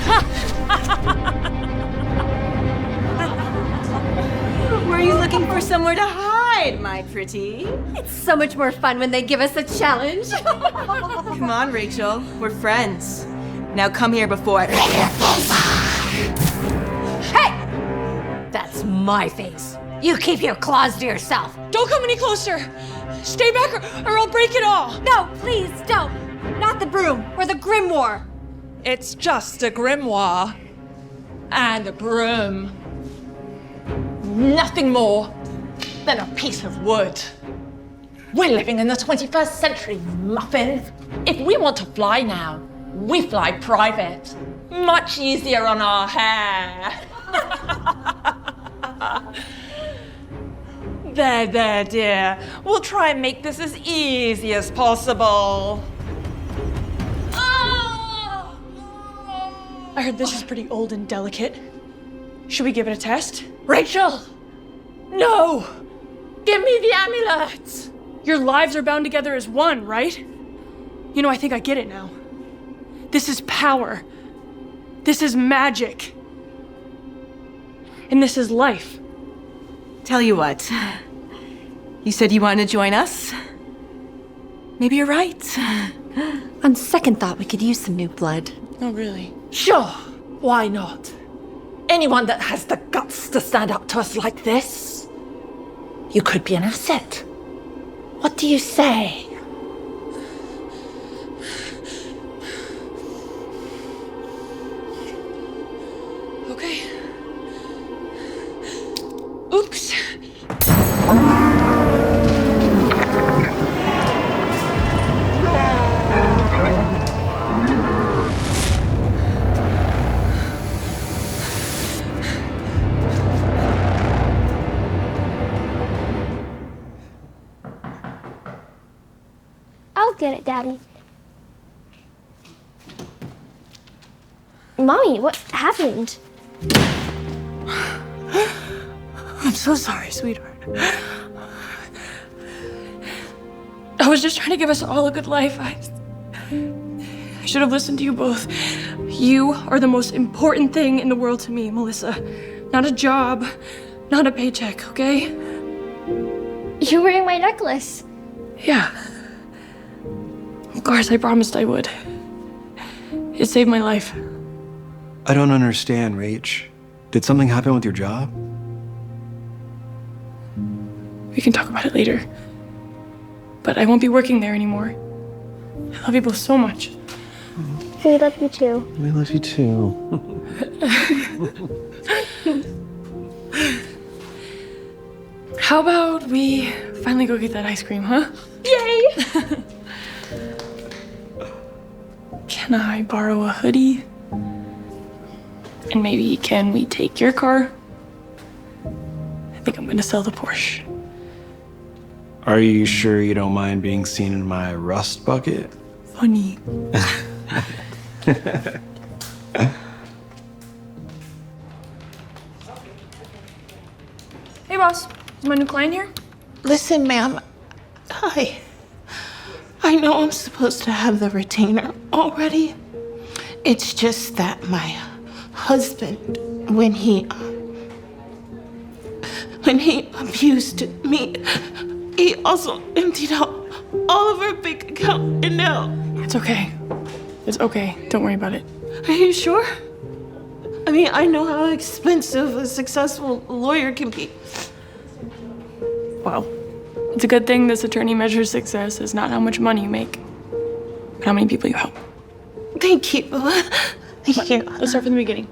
Speaker 24: Were you looking for somewhere to hide, my pretty?
Speaker 19: It's so much more fun when they give us a challenge.
Speaker 24: Come on, Rachel. We're friends. Now come here before I...
Speaker 1: Hey! That's my face. You keep your claws to yourself.
Speaker 11: Don't come any closer. Stay back or I'll break it all.
Speaker 19: No, please, don't. Not the broom or the grimoire.
Speaker 23: It's just a grimoire. And a broom. Nothing more than a piece of wood. We're living in the 21st century, muffin. If we want to fly now, we fly private. Much easier on our hair. There, dear. We'll try and make this as easy as possible.
Speaker 11: I heard this is pretty old and delicate. Should we give it a test?
Speaker 23: Rachel! No! Give me the amulet!
Speaker 11: Your lives are bound together as one, right? You know, I think I get it now. This is power. This is magic. And this is life.
Speaker 24: Tell you what. You said you wanted to join us? Maybe you're right.
Speaker 10: On second thought, we could use some new blood.
Speaker 11: Oh, really?
Speaker 23: Sure, why not? Anyone that has the guts to stand up to us like this, you could be an asset. What do you say?
Speaker 11: Okay. Oops.
Speaker 19: I'll get it, Daddy. Mommy, what happened?
Speaker 11: I'm so sorry, sweetheart. I was just trying to give us all a good life. I should have listened to you both. You are the most important thing in the world to me, Melissa. Not a job, not a paycheck, okay?
Speaker 19: You're wearing my necklace.
Speaker 11: Yeah. Of course, I promised I would. It saved my life.
Speaker 3: I don't understand, Rach. Did something happen with your job?
Speaker 11: We can talk about it later. But I won't be working there anymore. I love you both so much.
Speaker 19: We love you too.
Speaker 3: We love you too.
Speaker 11: How about we finally go get that ice cream, huh?
Speaker 19: Yay!
Speaker 11: Can I borrow a hoodie? And maybe can we take your car? I think I'm gonna sell the Porsche.
Speaker 3: Are you sure you don't mind being seen in my rust bucket?
Speaker 11: Funny. Hey, boss. Is my new client here?
Speaker 12: Listen, ma'am. Hi. I know I'm supposed to have the retainer already. It's just that my husband, when he abused me, he also emptied out all of our bank account, and now...
Speaker 11: It's okay. It's okay. Don't worry about it.
Speaker 7: Are you sure? I mean, I know how expensive a successful lawyer can be.
Speaker 11: Well, it's a good thing this attorney measures success as not how much money you make, but how many people you help.
Speaker 7: Thank you. Thank you.
Speaker 11: Let's start from the beginning.